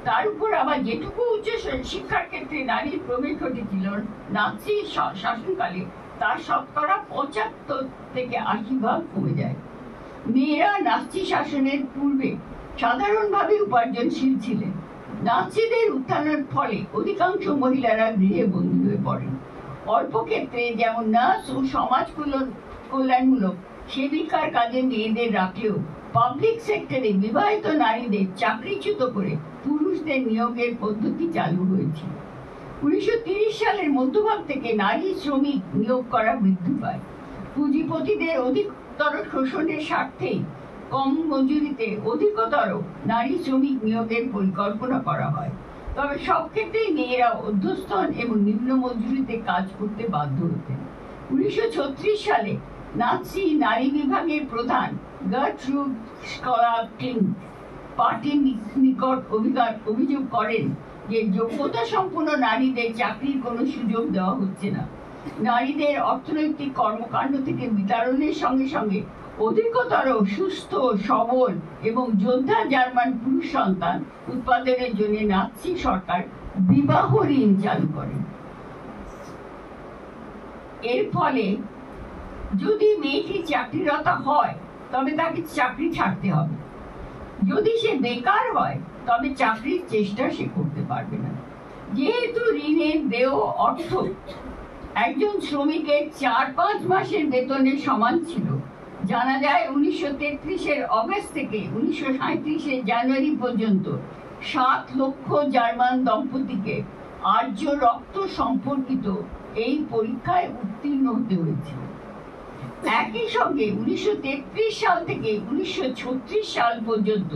তার উপর আবার যেটুকু উচ্চ শিক্ষার ক্ষেত্রে নারীর প্রবেশ ঘটেছিল নাৎসি শাসনকালে তার শতকরা 75 থেকে 80% কমে যায়। মেয়েরা নাৎসি শাসনের পূর্বে সাধারণভাবে উপার্জনশীল ছিলেন। নাৎসিদের উত্থানের ফলে অধিকাংশ মহিলারা গৃহে বন্দী হয়ে পড়েন। অল্প ক্ষেত্রে যেমন নার্স ও সমাজ কল্যাণমূলক সেবিকার কাজে মেয়েদের রাখলেও পাবলিক সেক্টরে বিবাহিত নারীদের চাকরিচ্যুত করে পুরুষদের নিয়োগের পদ্ধতি চালু হয়েছিল। 1930 সালের মধ্যভাগ থেকে নারী শ্রমিক নিয়োগ করা বৃদ্ধি পায়। পুঁজিপতিদের অধিকতর শোষণের স্বার্থেই কম মজুরিতে অধিকতর নারী শ্রমিক নিয়োগের পরিকল্পনা করা হয়। তবে সব ক্ষেত্রেই মেয়েরা অধ্যস্তন এবং নিম্ন মজুরিতে কাজ করতে বাধ্য হতেন। 1936 সালে নাৎসি নারী বিভাগের প্রধান গার্ট্রুড স্কলারক্লিং পার্টির নিকট অভিযোগ করেন যে যোগ্যতা সম্পন্ন নারীদের চাকরির কোনো সুযোগ দেওয়া হচ্ছে না। নারীদের অর্থনৈতিক কর্মকাণ্ড থেকে বিতাড়নের সঙ্গে সঙ্গে অধিকতর সুস্থ সবল এবং যোদ্ধা জার্মান পুরুষ সন্তান উৎপাদনের জন্য নাৎসি সরকার বিবাহ ঋণ চালু করে। এর ফলে যদি মেয়েটি চাকরিরত হয় তবে তাকে চাকরি ছাড়তে হবে, যদি সে বেকার হয় তবে চাকরির চেষ্টা সে করতে পারবে না। যেহেতু ঋণের দেয় অর্থ একজন শ্রমিকের 4-5 মাসের বেতনের সমান ছিল, জানা যায় 1933-এর অগস্ট থেকে 1937-এর জানুয়ারি পর্যন্ত 7 লক্ষ জার্মান দম্পতিকে আর্য রক্ত সম্পর্কিত এই পরীক্ষায় উত্তীর্ণ হতে হয়েছিল। একই সঙ্গে 1933 সাল থেকে 1936 সাল পর্যন্ত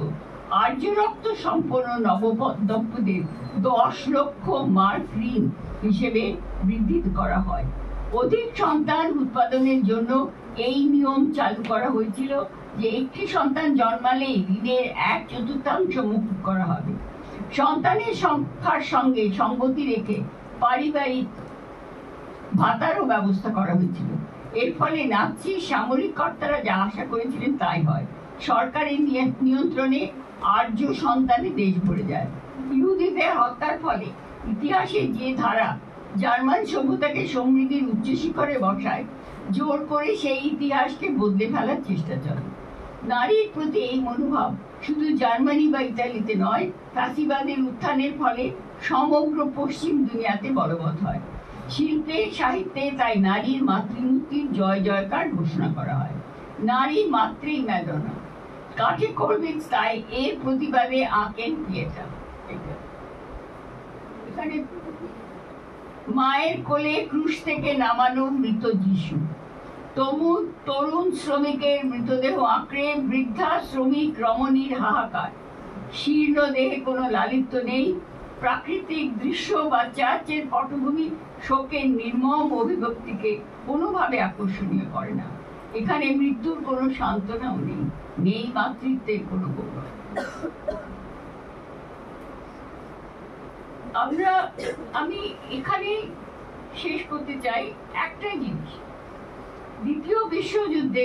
আর্য রক্ত সম্পন্ন নবদম্পতির 10 লক্ষ মার্ক ঋণ হিসেবে বৃদ্ধি করা হয়। অধিক সন্তান উৎপাদনের জন্য এই নিয়ম চালু করা হয়েছিল যে একটি সন্তান জন্মালেই ঋণের 1/4 মুকুব করা হবে। সন্তানের সংখ্যার সঙ্গে সঙ্গতি রেখে পারিবারিক ভাতারও ব্যবস্থা করা হয়েছিল। এর ফলে নাৎসি সামরিক কর্তারা যা আশা করেছিলেন তাই হয়। সরকারের নিয়ন্ত্রণে আর্য সন্তানে দেশ ভরে যায়। ইহুদিদের হত্যার ফলে ইতিহাসে যে ধারা জার্মান সভ্যতাকে সমৃদ্ধির উচ্চ শিখরে বসায়, জোর করে সেই ইতিহাসকে বদলে ফেলার চেষ্টা চলে। নারীর প্রতি এই মনোভাব শুধু জার্মানি বা ইতালিতে নয়, ফ্যাসিবাদের উত্থানের ফলে সমগ্র পশ্চিম দুনিয়াতে বলবৎ হয়। শিল্পে সাহিত্যে তাই নারীর মাতৃমূর্তির জয় জয়কার ঘোষণা করা হয়। নারী মাতৃ ম্যাডোনা। কাঠে কলভিক্স তাই এর প্রতিবাদে আঁকেন পিয়েটা। এখানে মায়ের কোলে ক্রুশ থেকে নামানো মৃত যিশু, তরুণ শ্রমিকের মৃতদেহ আঁকড়ে বৃদ্ধা শ্রমিক রমণীর হাহাকার, শীর্ণ দেহে কোনো লালিত্য নেই। প্রাকৃতিক দৃশ্য বা চার্চের পটভূমি শোকের নির্মম অভিব্যক্তিকে কোনোভাবে আকর্ষণীয় করে না। এখানে মৃত্যুর কোনো সান্ত্বনাও নেই, নেই মাতৃত্বের কোনো গৌরব। আমি এখানে শেষ করতে চাই একটা জিনিস। দ্বিতীয় বিশ্বযুদ্ধে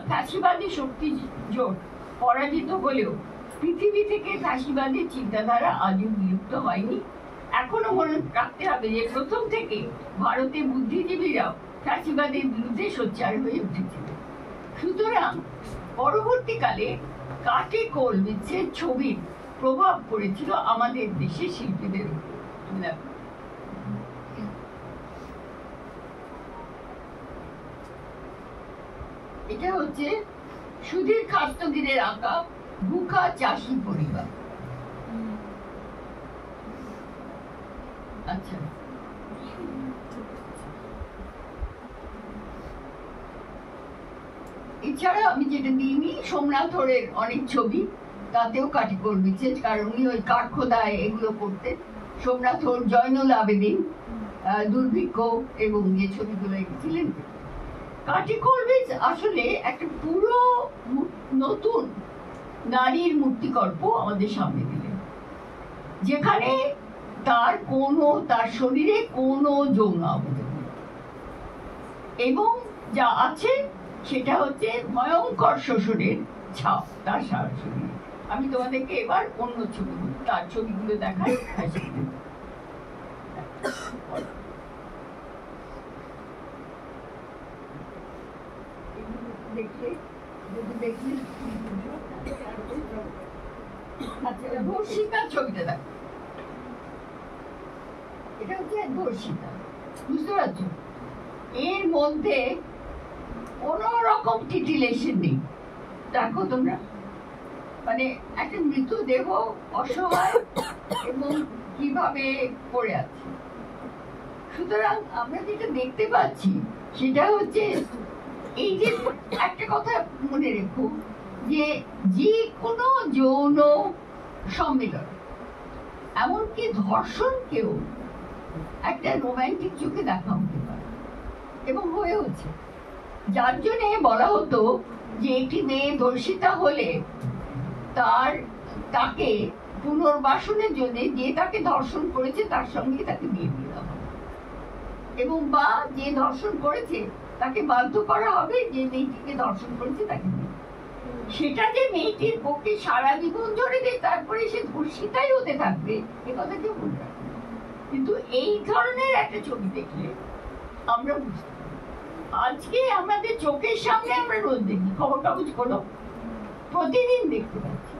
ফ্যাসিবাদী শক্তি জোট পরাজিত হলেও পৃথিবী থেকে ফ্যাসিবাদের চিন্তাধারা আজও বিলুপ্ত হয়নি। এখনো মনে রাখতে হবে যে প্রথম থেকে ভারতে বুদ্ধিজীবীরাও ফ্যাসিবাদের বিরুদ্ধে সোচ্চার হয়ে উঠেছিল। সুতরাং পরবর্তীকালে কাঠে কলভিক্সের ছবির প্রভাব পড়েছিল আমাদের দেশের শিল্পীদের উপর। এটা হচ্ছে সুধীর খাস্তগিরের আঁকা ভুখা চাষি পরিবার। আচ্ছা, এছাড়া আমি যেটা দিইনি, সোমনাথ হরের অনেক ছবি, তাতেও কাঠে কলভিক্স, কারণ উনি ওই কাঠখোদায় এগুলো করতেন। সোমনাথ হর, জয়নুল আবেদিন, দুর্ভিক্ষ এবং যে ছবিগুলো এঁকেছিলেন। কাঠে কলভিক্স আসলে একটা পুরো নতুন নারীর মূর্তিকল্প আমাদের সামনে দিলেন, যেখানে তার শরীরে কোনো যৌন আবেদন নেই, এবং যা আছে সেটা হচ্ছে ভয়ঙ্কর শোষণের ছাপ তার সারা শরীরে। আমি তোমাদেরকে এবার অন্য ছবিগুলো, তার ছবিগুলো দেখাই। ধর্ষিতার ছবিটা দেখো, এটা হচ্ছে ধর্ষিতা, বুঝতে পারছো? এর মধ্যে কোন রকম টিটিলেশন নেই। দেখো তোমরা, মানে একটা মৃতদেহ অসহায় এবং কিভাবে পড়ে আছে। সুতরাং আমরা যেটা দেখতে পাচ্ছি সেটা হচ্ছে, এই যে একটা কথা মনে রেখো, যে কোনো যৌন সম্মিলন, এমনকি ধর্ষণকেও একটা রোমান্টিক চোখে দেখা হতে পারে এবং হয়েওছে। যার জন্যে বলা হতো যে একটি মেয়ে ধর্ষিতা হলে তাকে পুনর্বাসনের জন্য যে তাকে ধর্ষণ করেছে তার সঙ্গে তাকে বিয়ে দিয়ে দেওয়া হবে, এবং বা যে ধর্ষণ করেছে তাকে বাধ্য করা হবে যে মেয়েটিকে ধর্ষণ করেছে তাকে নিয়ে। সেটা যে মেয়েটির পক্ষে সারা জীবন ধরে যে তারপরে সে ধর্ষিতাই হতে থাকবে এ কথা কেউ বলবে না। কিন্তু এই ধরনের একটা ছবি দেখলে আমরা বুঝতে পারি। আজকে আমাদের চোখের সামনে আমরা রোজ দেখি, খবর কাগজ খোলো প্রতিদিন দেখতে পাচ্ছি,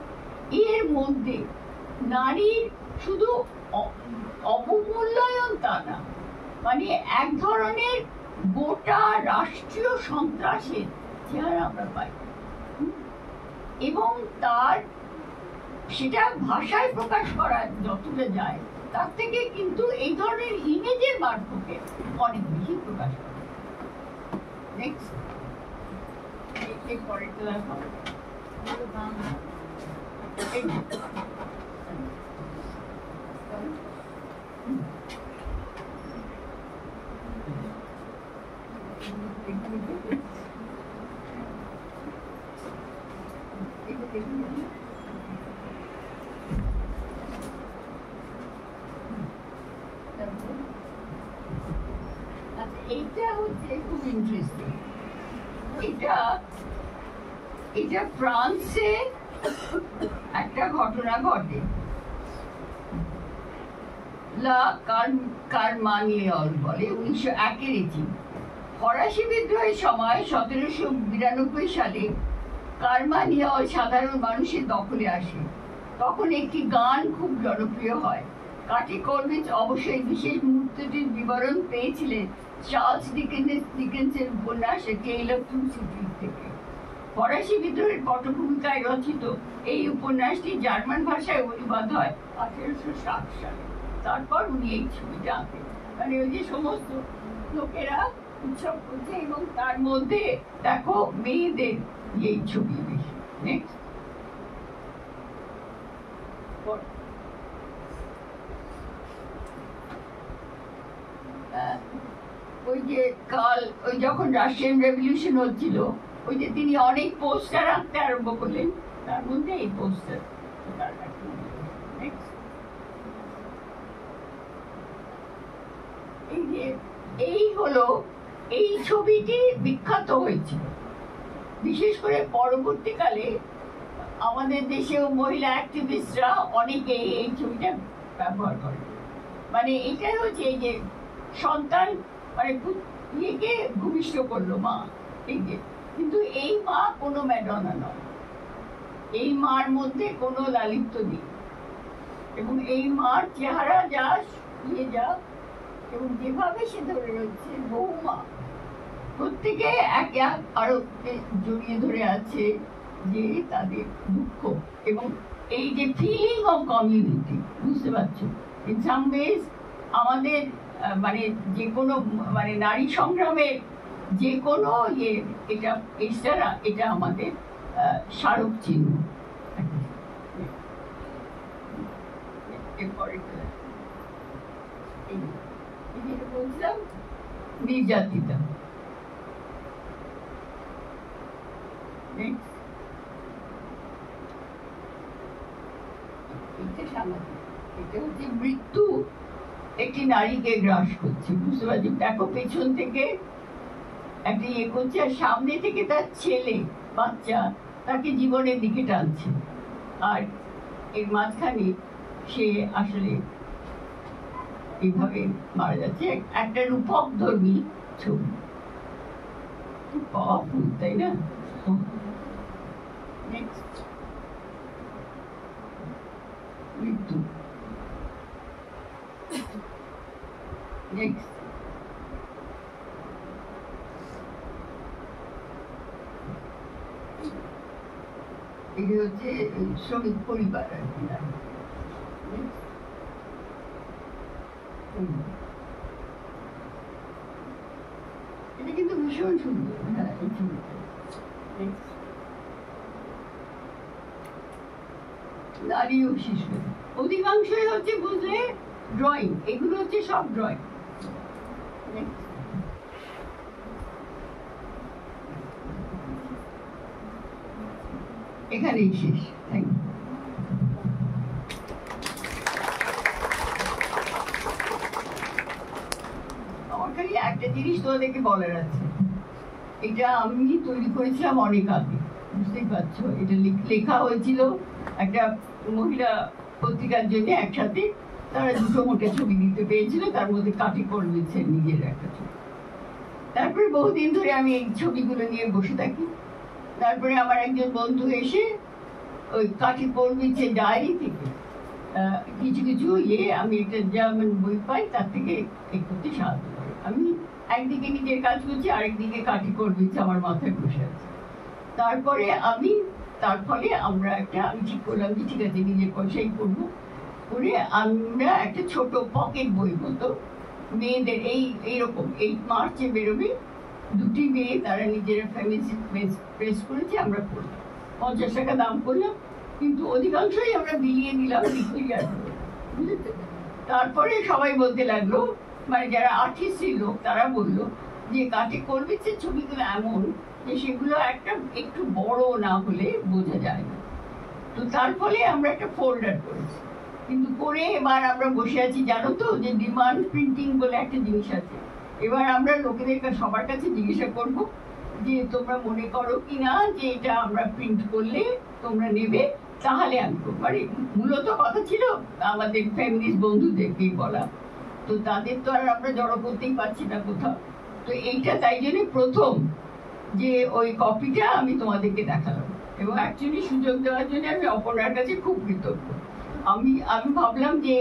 এর মধ্যে নারীর শুধু অবমূল্যায়ন তা না, মানে এক ধরনের গোটা রাষ্ট্রীয় সন্ত্রাসের চেহারা আমরা পাই। এবং তার সেটা ভাষায় প্রকাশ করা যতটা যায় তার থেকে কিন্তু এই ধরনের ইমেজের মারফতে অনেক বেশি প্রকাশ করে। নেক্সট পরেরটা দেখো। এইটা হচ্ছে খুব ইন্টারেস্টিং। এটা ফ্রান্সে একটা ঘটনা ঘটে, লা কারমানিয়ল বলে, 1901-এর এটি। ফরাসি বিদ্রোহের সময় 1792 সালে কারমানিয়ল সাধারণ মানুষের দখলে আসে। তখন একটি গান খুব জনপ্রিয় হয়। কাটি কলভিচ অবশ্যই বিশেষ মুহূর্তটির বিবরণ পেয়েছিলেন চার্লস ডিকেন্সের উপন্যাস এ টেল অফ টু সিটিজ থেকে। ফরাসি বিদ্রোহের পটভূমিকায় রচিত এই উপন্যাসটি জার্মান ভাষায় অনুবাদ হয় 1860 সালে। তারপর উনি এই ছবিটা আঁকেন, মানে ওই যে সমস্ত লোকেরা উৎসব করছে এবং তার মধ্যে দেখো মেয়েদের এই ছবি বেশি। নেক্সট ওই যে ওই যখন রাশিয়ান রেভলিউশন হচ্ছিল, ওই যে তিনি অনেক পোস্টার আঁকতে আরম্ভ করলেন, তার মধ্যে এই পোস্টার। এই হলো এই ছবিটি বিখ্যাত হয়েছিল, বিশেষ করে পরবর্তীকালে আমাদের দেশেও মহিলা অ্যাক্টিভিস্টরা অনেকে এই ছবিটা ব্যবহার করে। মানে এটা হচ্ছে এই যে সন্তান মানে ইয়েকে ভূমিষ্ঠ করলো মা, এই যে, কিন্তু এই মা কোনো ম্যাডোনা নয়, এই মার মধ্যে কোনো লালিত্য নেই, এবং এই মার চেহারা যা ইয়ে যা এবং যেভাবে সে ধরে রয়েছে বৌমা, প্রত্যেকে একে আরো জড়িয়ে ধরে আছে যে তাদের দুঃখ এবং এই যে ফিলিং অফ কমিউনিটি, বুঝতে পারছো? ইন সাম ওয়েজ আমাদের মানে যে কোনো মানে নারী সংগ্রামের যে কোনো ইয়ে এটা এছাড়া এটা আমাদের স্মারক চিহ্ন। এরপরে বলছিলাম নির্যাতিতা। এটা হচ্ছে মৃত্যু একটি নারীকে গ্রাস করছে, বুঝতে পারছি? দেখো পেছন থেকে একটা ইয়ে করছে আর সামনে থেকে তার ছেলে বাচ্চা তাকে জীবনের দিকে টানছে, আর এর মাঝখানে সে আসলে এইভাবে মারা যাচ্ছে। একটা রূপক ধর্মী ছবি, পাওয়ারফুল, তাই না? নেক্সট মৃত্যু। নেক্সট এটা হচ্ছে শ্রমিক পরিবার আর কি। এটা কিন্তু ভীষণ সুন্দর। হ্যাঁ, এই ছবিটা নারী ও শিশু অধিকাংশই হচ্ছে বুঝলে ড্রয়িং, এগুলো হচ্ছে সব ড্রয়িং। এখানেই শেষ। Thank you. আমার খালি একটা জিনিস তোমাদেরকে বলার আছে, এটা আমি তৈরি করেছিলাম অনেক আগে, বুঝতেই পারছো। এটা লেখা হয়েছিল একটা মহিলা পত্রিকার জন্য একসাথে, তারা দুটো মোটে ছবি দিতে পেয়েছিল, তার মধ্যে কাটি করবেছে নিজের একটা ছবি। তারপরে বহুদিন ধরে আমি এই ছবিগুলো নিয়ে বসে থাকি। তারপরে আমার একজন বন্ধু এসে ওই কাঠি করবিছে ডায়েরি থেকে কিছু কিছু আমি একটা জার্মান বই পাই, তার থেকে এই করতে সাহায্য করে। আমি একদিকে নিজের কাজ করছি, আরেকদিকে কাঠি করবিছে আমার মাথায় বসে আছে। তারপরে তার ফলে আমি ঠিক করলাম যে ঠিক আছে নিজের পয়সাই করবো, করে আমরা একটা ছোট পকেট বই মতো মেয়েদের এইরকম 8 মার্চে বেরোবে, দুটি মেয়ে তারা নিজেরা ফেমিনিস্ট প্রেস করেছে, আমরা পড়লাম, 50 টাকা দাম করলাম, কিন্তু অধিকাংশই আমরা বিলিয়ে দিলাম ভিক্টোরিয়ার। তারপরে সবাই বলতে লাগলো, মানে যারা আর্টিস্টের লোক তারা বললো যে কাঠে করবিছে ছবিগুলো এমন যে সেগুলো একটু বড় না হলে বোঝা যায় না। তো তার ফলে আমরা একটা ফোল্ডার করেছি, কিন্তু করে এবার আমরা বসে আছি, জানো তো যে ডিমান্ড প্রিন্টিং বলে একটা জিনিস আছে। এবার আমরা লোকেদের সবার কাছে জিজ্ঞাসা করবো যে তোমরা মনে করো কিনা যে এটা আমরা প্রিন্ট করলে তোমরা নেবে, তাহলে আমি মানে মূলত কথা ছিল আমাদের ফেমিনিস্ট বন্ধুদেরকেই বলা, তো তাদের তো আর আমরা জড়ো করতেই পারছি না কোথাও। তো এইটা তাই জন্য প্রথম যে ওই কপিটা আমি তোমাদেরকে দেখালাম, এবং অ্যাকচুয়ালি সুযোগ দেওয়ার জন্য আমি অপর্ণার কাছে খুব কৃতজ্ঞ। আমি ভাবলাম যে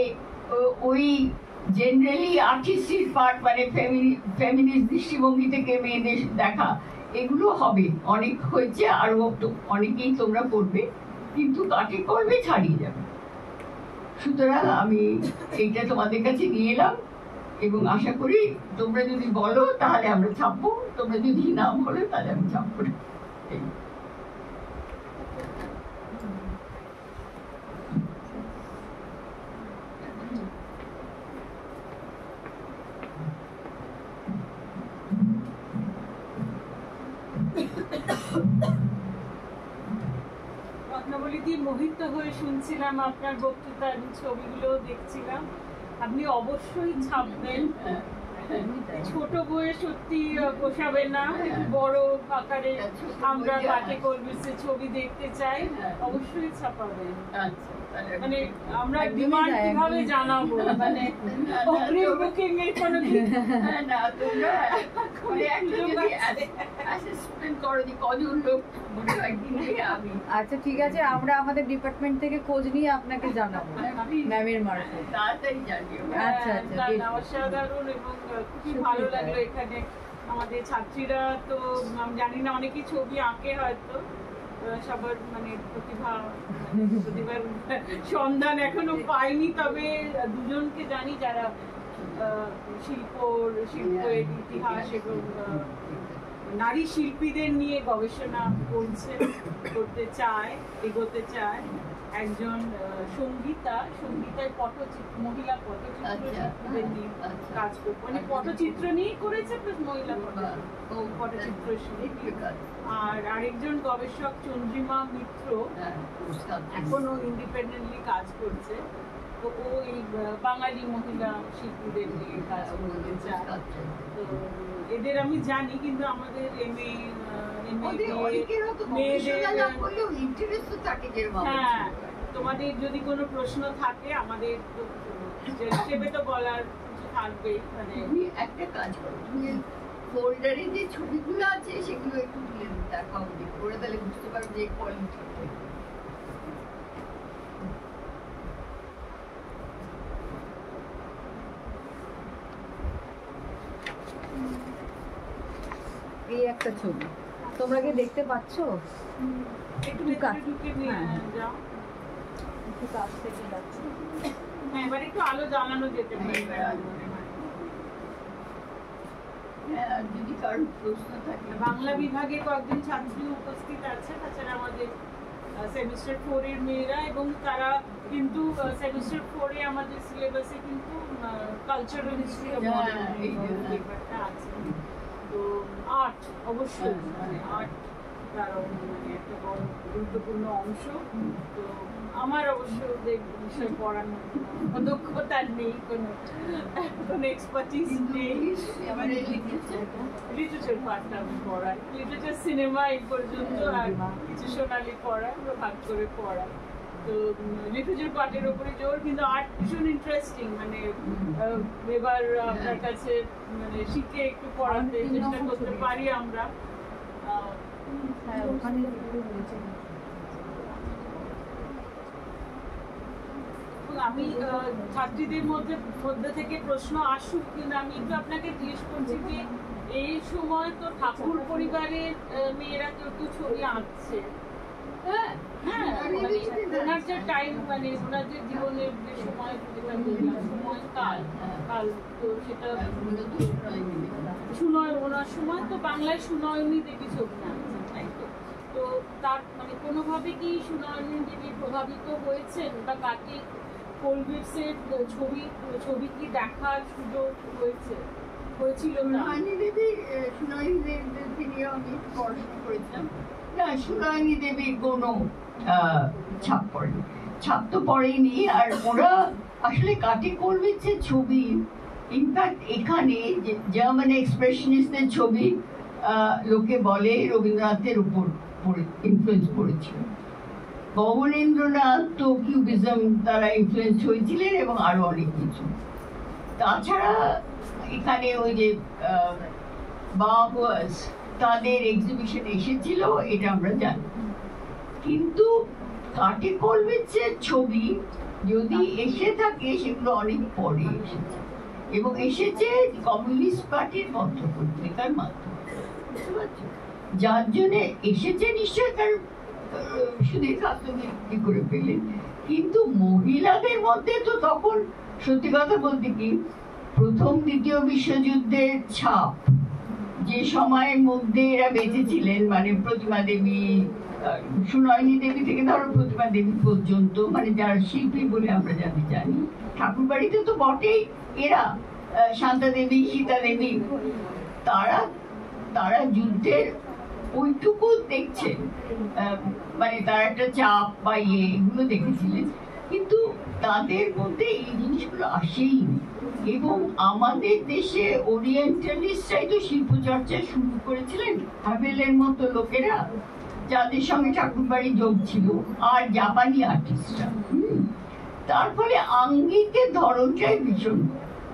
ওই জেনারেলি আর্টিস্টিক পার্ট, মানে ফেমিনিস্ট দৃষ্টিভঙ্গি থেকে মেয়েদের দেখা, এগুলো হবে, অনেক হয়েছে, আরো অনেকেই তোমরা করবে, কিন্তু কাকে করবে ছাড়িয়ে যাবে। সুতরাং আমি এইটা তোমাদের কাছে নিয়ে এলাম, এবং আশা করি তোমরা যদি বলো তাহলে আমরা ছাপবো, তোমরা যদি না বলো তাহলে আমি ছাপবো না। রত্নাবলীদি মোহিত হয়ে শুনছিলাম আপনার বক্তৃতা এবং ছবিগুলো দেখছিলাম। আপনি অবশ্যই ছাপবেন। ছোট বইয়ে সত্যি পোষাবে না, বড় আকারে আমরা কাটে করবিছে ছবি দেখতে চাই, অবশ্যই ছাপাবেন। মানে আমরা ডিমান্ড কিভাবে জানাবো, মানে অগ্রিম বুকিং এর কোনো না, তোমরা অ্যাসেসমেন্ট করো যে কজন লোক আমি। আচ্ছা ঠিক আছে, আমরা আমাদের ডিপার্টমেন্ট থেকে খোঁজ নিয়ে আপনাকে জানাবো ম্যামের মারফত। তাড়াতাড়ি জানিও। আচ্ছা আচ্ছা, অসাধারণ, এবং খুবই ভালো লাগলো এখানে আমাদের ছাত্রীরা। তো আমি জানি না অনেকেই ছবি আঁকে, হয়তো সবার মানে প্রতিভার সন্ধান এখনো পাইনি, তবে দুজনকে জানি যারা শিল্পের ইতিহাস এবং নারী শিল্পীদের নিয়ে গবেষণা করতে চায়, এগোতে চায়। একজন সঙ্গীতায় মহিলা পটচিত্র শিল্পীদের নিয়ে কাজ করবে, মানে পটচিত্র নিয়েই করেছে, প্লাস মহিলা পটচিত্র শিল্পী। আর আরেকজন গবেষক চন্দ্রিমা মিত্র এখনো ইন্ডিপেন্ডেন্টলি কাজ করছে, তো ও এই বাঙালি মহিলা শিল্পীদের নিয়ে কাজ করতে চায়। তো এদের আমি জানি, কিন্তু আমাদের হ্যাঁ, তোমাদের যদি কোনো প্রশ্ন থাকে আমাদের হিসেবে তো বলার কিছু থাকবেই। মানে একটা কাজ করো, তুমি ফোল্ডারে যে ছবিগুলো আছে সেগুলো একটু তুলে দেখাও, করে তাহলে বুঝতে পারবে যে কোয়ালিটি। এই একটা ছবি তোমরা কি দেখতে পাচ্ছ? একটু ঢুকে নিয়ে যাও, একটু কাছ থেকে যাচ্ছে। হ্যাঁ, এবার একটু আলো জ্বালানো যেতে পারে। যদি কারোর প্রশ্ন থাকে। বাংলা বিভাগে কয়েকজন ছাত্রী উপস্থিত আছে, তাছাড়া আমাদের সেমিস্টার 4 এর মেয়েরা, এবং তারা কিন্তু সেমিস্টার 4 এ আমাদের সিলেবাসে কিন্তু কালচারাল হিস্ট্রি অফ মডার্ন পেপারটা আছে। তো আর্ট অবশ্যই, মানে আর্ট তার মানে একটা বড় গুরুত্বপূর্ণ অংশ। তো আমার অবশ্য বিষয় পড়ানোর দক্ষতা নেই, কোনো এক্সপার্টিস নেই। এবারে লিখেছে লিটারেচার পার্টটা আমি পড়াই, লিটারেচার সিনেমা এই পর্যন্ত, আর কিছু সোনালি পড়া, ভাগ করে পড়া। তো লিটারেচার পার্টের উপরে জোর, কিন্তু আর্ট ভীষণ ইন্টারেস্টিং। মানে এবার আপনার কাছে মানে শিখে একটু পড়াতে চেষ্টা করতে পারি আমরা। হ্যাঁ, ওখানে একটু হয়েছে। আমি ছাত্রীদের মধ্যে থেকে প্রশ্ন আসুক, কিন্তু আমি একটু আপনাকে জিজ্ঞেস করছি যে এই সময় তো ঠাকুর পরিবারের মেয়েরা কেউ কেউ ছবি আঁকছে। হ্যাঁ, মানে ওনার যে টাইম, মানে ওনার যে জীবনের যে সময়, যেটা বললাম সময়কাল, তো সেটা ওনার সময় তো বাংলায় সুনয়নী দেবী ছবি আঁকছেন, তাই তো? তো তার মানে কোনোভাবে কি সুনয়নী দেবী প্রভাবিত হয়েছেন, বা কাকে কোলগেটসের ছবি কি দেখার সুযোগ হয়েছিল না? সুনয়নী দেবীর নিয়ে আমি পড়াশোনা করেছিলাম না। সুনয়নী দেবীর কোনো ছাপ পড়েনি, ছাপ তো পড়েনি। আর ওরা আসলে কাটে কোলগেটসের ছবি, ইনফ্যাক্ট এখানে জার্মান এক্সপ্রেশনিস্টদের ছবি লোকে বলে রবীন্দ্রনাথের উপর ইনফ্লুয়েন্স পড়েছিল। অবনীন্দ্রনাথ তো কিউবিজম দ্বারা ইনফ্লুয়েন্স হয়েছিলেন, এবং আরো অনেক কিছু। তাছাড়া এখানে ওই যে বাওয়াস তাদের এক্সিবিশন এসেছিল, এটা আমরা জানি। কিন্তু কাটে কোলগেটসের ছবি যদি এসে থাকে, সেগুলো অনেক পরে এসেছে, এবং এসেছে কমিউনিস্ট পার্টির পত্রপত্রিকার মাধ্যমে, বুঝতে পারছো? যার জন্য এসেছে নিশ্চয় তার সুধীর খাতুন কি করে পেলেন। কিন্তু মহিলাদের মধ্যে তো তখন সত্যি কথা বলতে কি, প্রথম দ্বিতীয় বিশ্বযুদ্ধের ছাপ যে সময়ের মধ্যে এরা বেঁচেছিলেন, মানে প্রতিমা দেবী, সুনয়নী দেবী থেকে ধরো প্রতিমা দেবী পর্যন্ত, মানে যারা শিল্পী বলে আমরা জানি ঠাকুর বাড়িতে তো বটেই, এরা শান্তা দেবী, সীতা দেবী, তারা যুদ্ধের ওইটুকু দেখছেন, মানে তার একটা চাপ বা এগুলো দেখেছিলেন, কিন্তু তাদের মধ্যে এই জিনিসগুলো আসেইনি। এবং আমাদের দেশে ওরিয়েন্টালিস্টরাই তো শিল্প চর্চা শুরু করেছিলেন, হ্যাভেলের মতো লোকেরা, যাদের সঙ্গে ঠাকুরবাড়ি যোগ ছিল, আর জাপানি আর্টিস্টরা। তার ফলে আঙ্গিকের ধরনটাই ভীষণ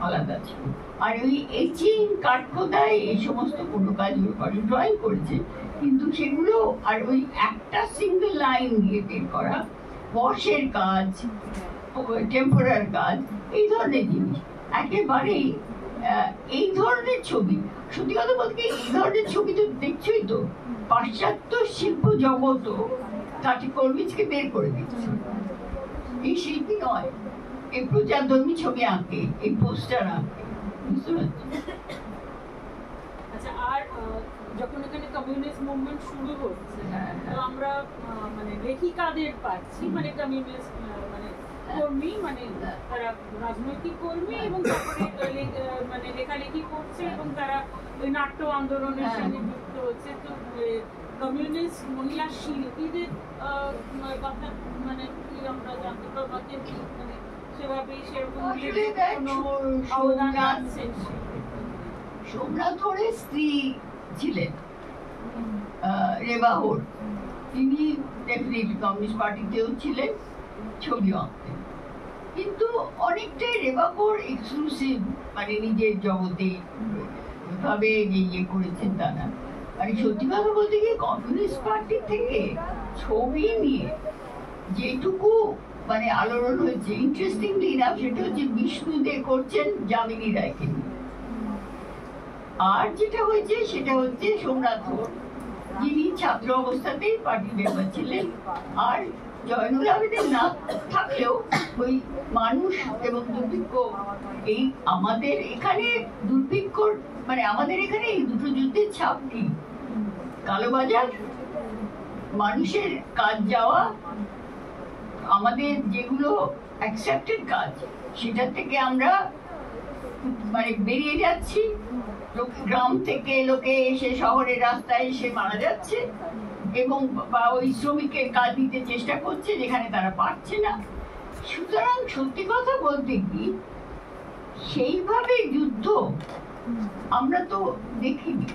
আলাদা ছিল। আর ওই এচিং, কাঠখোদাই, এই সমস্ত কোনো কাজ করে, ড্রয়িং করেছে, কিন্তু সেগুলো আর ওই একটা সিঙ্গেল লাইন দিয়ে বের করা, ওয়াশের কাজ, টেম্পোরার কাজ, এই ধরনের জিনিস একেবারেই এই ধরনের ছবি। সত্যি কথা বলতে এই ধরনের ছবি তো দেখছোই তো, পাশ্চাত্য শিল্প জগৎও কাটে কোলগেটসকে বের করে দিচ্ছে। এই শিল্পী নয়, এই প্রচারধর্মী ছবি আঁকে, এই পোস্টার আঁকে, বুঝতে পারছি। আচ্ছা, আর যখন এখানে কমিউনিস্ট মুভমেন্ট শুরু হচ্ছে, তো আমরা মানে লেখিকাদের পাচ্ছি, মানে কমিউনিস্ট মানে কর্মী, মানে তারা রাজনৈতিক কর্মী, এবং তারপরে মানে লেখালেখি করছে, এবং তারা ওই নাট্য আন্দোলনের সঙ্গে যুক্ত হচ্ছে। তো কমিউনিস্ট মহিলা শিল্পীদের কথা মানে কি আমরা জানতে পারবো, মানে সেভাবে সেরকম অবদান আছেন? সোমনাথ হোরের স্ত্রী ছিলেন রেবাহর, তিনি ডেফিনেটলি কমিউনিস্ট পার্টিতেও ছিলেন, ছবি আঁকতেন, কিন্তু অনেকটাই রেবাহর এক্সক্লুসিভ, মানে নিজের জগতে ভাবে ইয়ে করেছেন তা না। আর সত্যি কথা বলতে গিয়ে কমিউনিস্ট পার্টি থেকে ছবি নিয়ে যেটুকু মানে আলোড়ন হয়েছে, ইন্টারেস্টিংলি না, সেটা হচ্ছে বিষ্ণু দে করছেন যামিনী রায়কে নিয়ে। আর যেটা হয়েছে সেটা হচ্ছে সোমনাথ হোর, যিনি ছাত্র অবস্থাতেই পার্টি মেম্বার ছিলেন। আর জয়নুল আবেদিন না থাকলেও ওই মানুষ এবং দুর্ভিক্ষ, এই আমাদের এখানে দুর্ভিক্ষ, মানে আমাদের এখানে এই দুটো যুদ্ধের ছাপ কি, কালোবাজার, মানুষের কাজ যাওয়া, আমাদের যেগুলো অ্যাকসেপ্টেড কাজ সেটা থেকে আমরা মানে বেরিয়ে যাচ্ছি, গ্রাম থেকে লোকে এসে শহরের রাস্তায় এসে মারা যাচ্ছে, এবং বা ওই শ্রমিকের কাজ দিতে চেষ্টা করছে যেখানে তারা পারছে না। সুতরাং সত্যি কথা বলতে কি সেইভাবে যুদ্ধ আমরা তো দেখিনি।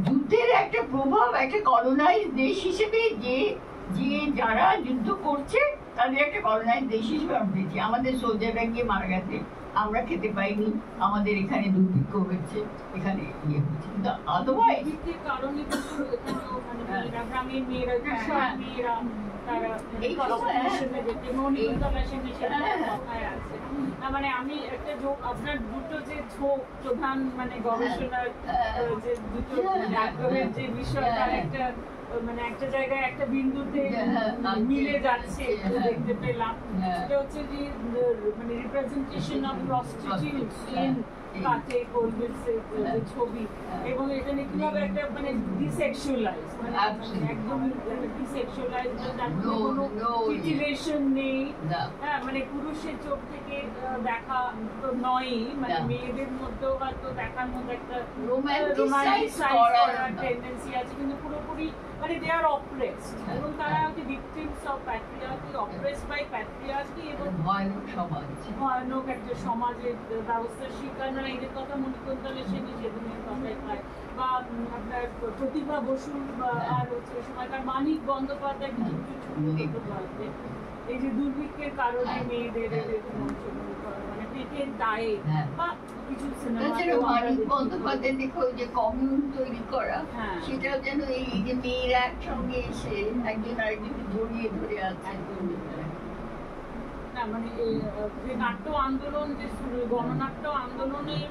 যুদ্ধের একটা প্রভাব একটা কলোনাইজ দেশ হিসেবে যে যে যারা যুদ্ধ করছে তাদের একটা কলোনাইজ দেশ হিসেবে আমরা পেয়েছি। আমাদের সোলজাররা গিয়ে মারা গেছে, আমরা খেতে পাইনি, আমাদের এখানে দুর্ভিক্ষ হয়েছে, এখানে ইয়ে হচ্ছে, কিন্তু আদৌই দুর্ভিক্ষের কারণে কিন্তু এখানেও মানে মেয়েরা, গ্রামের মেয়েরা, কৃষক মেয়েরা, তারা এই কর্পোরেশনে যেতে মণিকুন্তলা সেনে সেটা কথায় আছে। মানে আমি একটা আপনার দুটো যে ঝোঁক প্রধান মানে গবেষণার যে দুটো আগ্রহের যে বিষয় তার একটা মানে একটা জায়গায় একটা বিন্দুতে মিলে যাচ্ছে দেখতে পেলাম। সেটা হচ্ছে যে মানে রিপ্রেজেন্টেশন অফ প্রস্টিটিউটস ইন কাটে কোলগেটসের ছবি, এবং এখানে কিভাবে একটা মানে ডিসেক্সুয়ালাইজ মানে একদম ডিসেক্সুয়ালাইজ, তার কোনো টিটিলেশন নেই। হ্যাঁ, মানে পুরুষের চোখ থেকে দেখা তো নয়ই, মানে মেয়েদের মধ্যেও হয়তো দেখার মধ্যে একটা রোমান্টিসাইজ করার টেন্ডেন্সি আছে, কিন্তু পুরোপুরি মানে দে আর অপ্রেসড এবং তারা হচ্ছে victims of patriarchy, oppressed by patriarchy এবং ভয়ানক একটা সমাজের ব্যবস্থার শিকার। মানে এদের কথা মণিকুন্তলা সেন সেদিনের কথায় পায়, বা আপনার প্রতিভা বসু আর হচ্ছে সময়কার মানিক বন্দ্যোপাধ্যায় কিছু কিছু ছোট এই যে দুর্ভিক্ষের কারণে মেয়েদের মানে পেটের দায়ে বা কিছু মানিক বন্দ্যোপাধ্যায় দেখো যে কমিউন তৈরি করা, সেটাও যেন এই যে মেয়েরা একসঙ্গে এসে একজন আরেকজনকে জড়িয়ে ধরে আছে। না মানে যে নাট্য আন্দোলন, যে গণনাট্য আন্দোলনের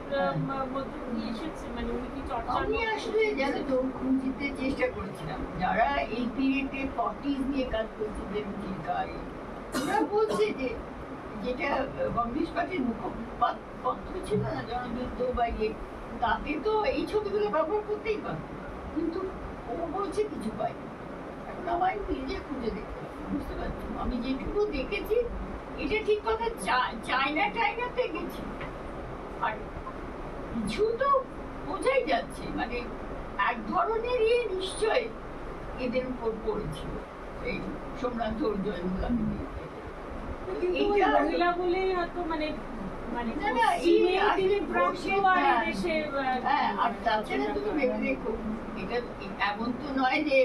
মধ্যে দিয়ে এসেছে, মানে উনি কি চর্চা আমি আসলে যেন তোর খুঁজতে চেষ্টা করেছিলাম যারা এই পিরিয়ডে 40s নিয়ে কাজ করছে, যে ওরা বলছে যে যেটা কমিউনিস্ট পার্টির মুখপাত্র ছিল না জনযুদ্ধ বা ইয়ে, তাতে তো এই ছবিগুলো ব্যবহার করতেই পারত, কিন্তু ও বলছে কিছু পাই। এখন আমার নিজে খুঁজে দেখতে বুঝতে পারছি, আমি যেটুকু দেখেছি এটা ঠিক কথা। চায়নাতে গেছি আর কিছু তো বোঝাই যাচ্ছে, মানে এক ধরনের ইয়ে নিশ্চয় এদের উপর পড়েছিল এই সম্রান্ত জয়নুল্লাহকে নিয়ে। মহিলা বলেই হয়তো মানে মানে আর তাছাড়া তুমি ভেবে দেখো, এটা এমন তো নয় যে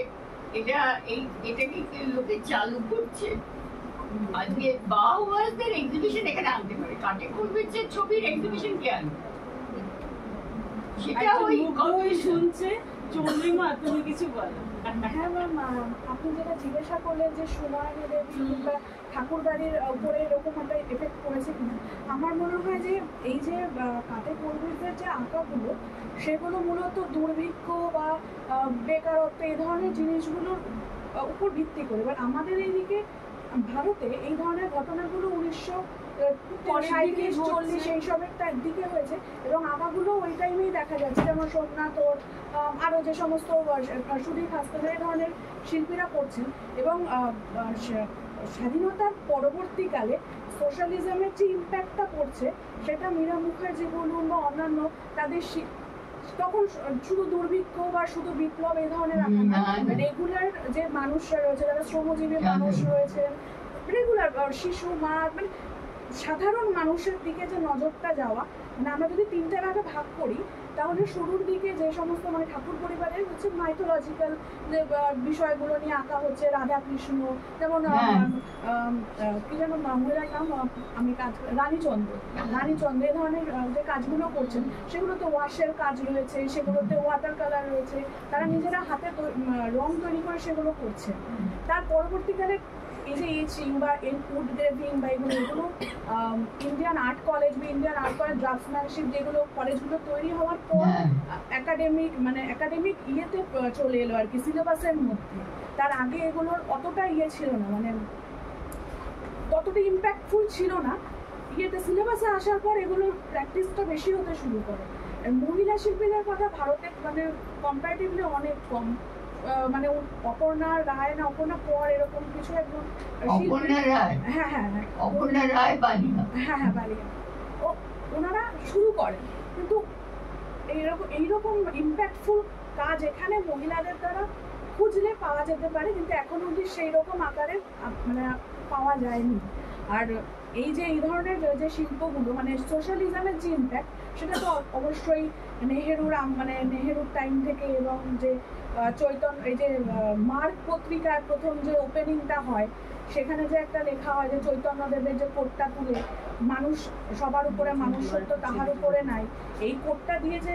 এটাকে লোকে চালু করছে। আজকে বাহুবাসদের এক্সিবিশন এখানে আনতে পারে, কাটে কোলগেটসের ছবির এক্সিবিশন কে আনবে? সেটা ওই শুনছে। চন্দ্রিমা, তুমি কিছু বলো। হ্যাঁ ম্যাম, আপনি যেটা জিজ্ঞাসা করলেন যে সুনয়নী দেবী কিংবা ঠাকুরবাড়ির উপরে এরকম একটা এফেক্ট পড়েছে কিনা, আমার মনে হয় যে এই যে কাটে কোলগেটসের যে আঁকাগুলো, সেগুলো মূলত দুর্ভিক্ষ বা বেকারত্ব এই ধরনের জিনিসগুলোর উপর ভিত্তি করে। এবার আমাদের এইদিকে ভারতে এই ধরনের ঘটনাগুলো 1937-40 এইসবের দিকে হয়েছে, এবং আঁকাগুলো ওই টাইমেই দেখা যাচ্ছে, যেমন সোমনাথ ওর আরও যে সমস্ত সুদীপ হাসপাতাল এই ধরনের শিল্পীরা করছেন। এবং স্বাধীনতার পরবর্তীকালে সোশ্যালিজমের যে ইম্প্যাক্টটা পড়ছে, সেটা মীরা মুখার্জি বলুন বা অন্যান্য তাদের তখন শুধু দুর্ভিক্ষ বা শুধু বিপ্লব এই ধরনের রেগুলার যে মানুষরা রয়েছে, যারা শ্রমজীবী মানুষ রয়েছেন, রেগুলার শিশু, মা, মানে সাধারণ মানুষের দিকে যে নজরটা যাওয়া, মানে আমরা যদি তিনটে ভাগে ভাগ করি, তাহলে শুরুর দিকে যে সমস্ত মানে ঠাকুর পরিবারের হচ্ছে মাইথোলজিক্যাল যে বিষয়গুলো নিয়ে আঁকা হচ্ছে, রাধা কৃষ্ণ, যেমন কি যেন মহিলার নাম, আমি কাজ রানীচন্দ্র এই ধরনের যে কাজগুলো করছেন, সেগুলোতে ওয়াশের কাজ রয়েছে, সেগুলোতে ওয়াটার কালার রয়েছে, তারা নিজেরা হাতে রং তৈরি করে সেগুলো করছে। তার পরবর্তীকালে এই যে ইচিং বা উড গ্রেভিং বা এগুলো ইন্ডিয়ান আর্ট কলেজ বা ইন্ডিয়ান আর্ট কলেজ ড্রাফটসম্যানশিপ যেগুলো কলেজগুলো তৈরি হওয়ার পর একাডেমিক ইয়েতে চলে এলো আর কি, সিলেবাসের মধ্যে। তার আগে এগুলোর অতটা ইয়ে ছিল না, মানে ততটা ইম্প্যাক্টফুল ছিল না। ইয়েতে সিলেবাসে আসার পর এগুলোর প্র্যাকটিসটা বেশি হতে শুরু করে। মহিলা শিল্পীদের কথা ভারতে মানে কম্পারেটিভলি অনেক কম, মানে অপর্ণা রায় না অপর্ণা পর এরকম কিছু একজন, হ্যাঁ বালিয়া, ওনারা শুরু করেন, কিন্তু এইরকম ইম্প্যাক্টফুল কাজ এখানে মহিলাদের দ্বারা খুঁজলে পাওয়া যেতে পারে, কিন্তু এখন অবধি সেই রকম আকারে মানে পাওয়া যায়নি। আর এই যে এই ধরনের যে শিল্পগুলো মানে সোশ্যালিজমের যে ইম্প্যাক্ট, সেটা তো অবশ্যই নেহেরুর টাইম থেকে, এবং যে চৈতন্য এই যে মার্ক পত্রিকার প্রথম যে ওপেনিংটা হয়, সেখানে যে একটা লেখা হয় যে চৈতন্যদেবের যে কোটটা তুলে মানুষ সবার উপরে মানুষ সত্য তাহার উপরে নাই, এই কোটটা দিয়ে যে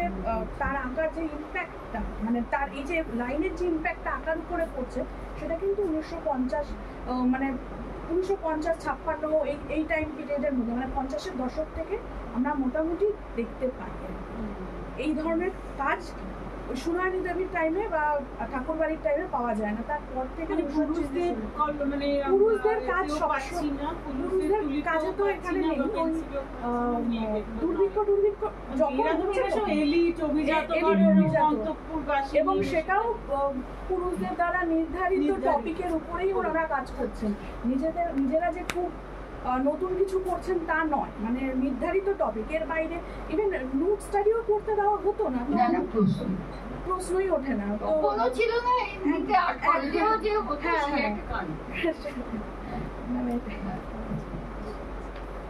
তার আঁকার যে ইম্প্যাক্টটা, মানে তার এই যে লাইনের যে ইম্প্যাক্টটা আঁকার উপরে পড়ছে, সেটা কিন্তু 1950 মানে 1950-56 এই টাইম পিরিয়ডের মধ্যে, মানে 50-এর দশক থেকে আমরা মোটামুটি দেখতে পাই। এই ধরনের কাজ সুনয়নী দেবীর টাইমে বা ঠাকুরবাড়ির টাইমে পাওয়া যায় না, তারপর থেকে পুরুষদের কাজ পুরুষদের কাজে তো এখানে নেই। দুর্ভিক্ষ যখন এবং সেটাও পুরুষদের দ্বারা নির্ধারিত টপিকের উপরেই ওনারা কাজ করছেন, নিজেরা যে খুব নতুন কিছু করছেন তা নয়, মানে নির্ধারিত টপিকের বাইরে ইভেন নোট স্টাডিও করতে দেওয়া হতো না, প্রশ্নই ওঠে না, কোনো ছিল না। এমনিতে আর্ট কলেজেও যে হতো সেটা একটা কাণ্ড।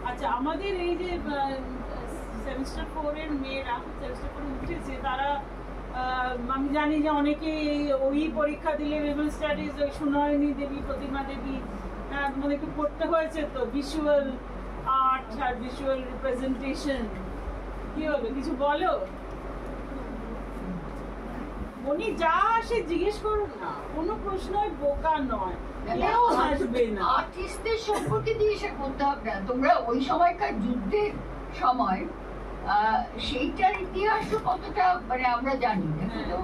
আচ্ছা, আমাদের এই যে সেমিস্টার 4 এর মেয়েরা সেমিস্টার 4 উঠেছে, তারা আমি জানি যে অনেকে ওই পরীক্ষা দিলে উইমেন স্টাডিজ, ওই সুনয়নী দেবী, প্রতিমা দেবী তোমাদেরকে পড়তে হয়েছে তো, ভিজুয়াল আর্ট আর ভিজুয়াল রিপ্রেজেন্টেশন। কি হলো, কিছু বলো? উনি যা আসে জিজ্ঞেস করুন না, কোনো প্রশ্নই বোকা নয়, কেউ আসবে না। আর্টিস্টদের সম্পর্কে জিজ্ঞাসা করতে হবে না। তোমরা ওই সময়কার যুদ্ধের সময় সেইটার ইতিহাসও কতটা মানে আমরা জানি না। তো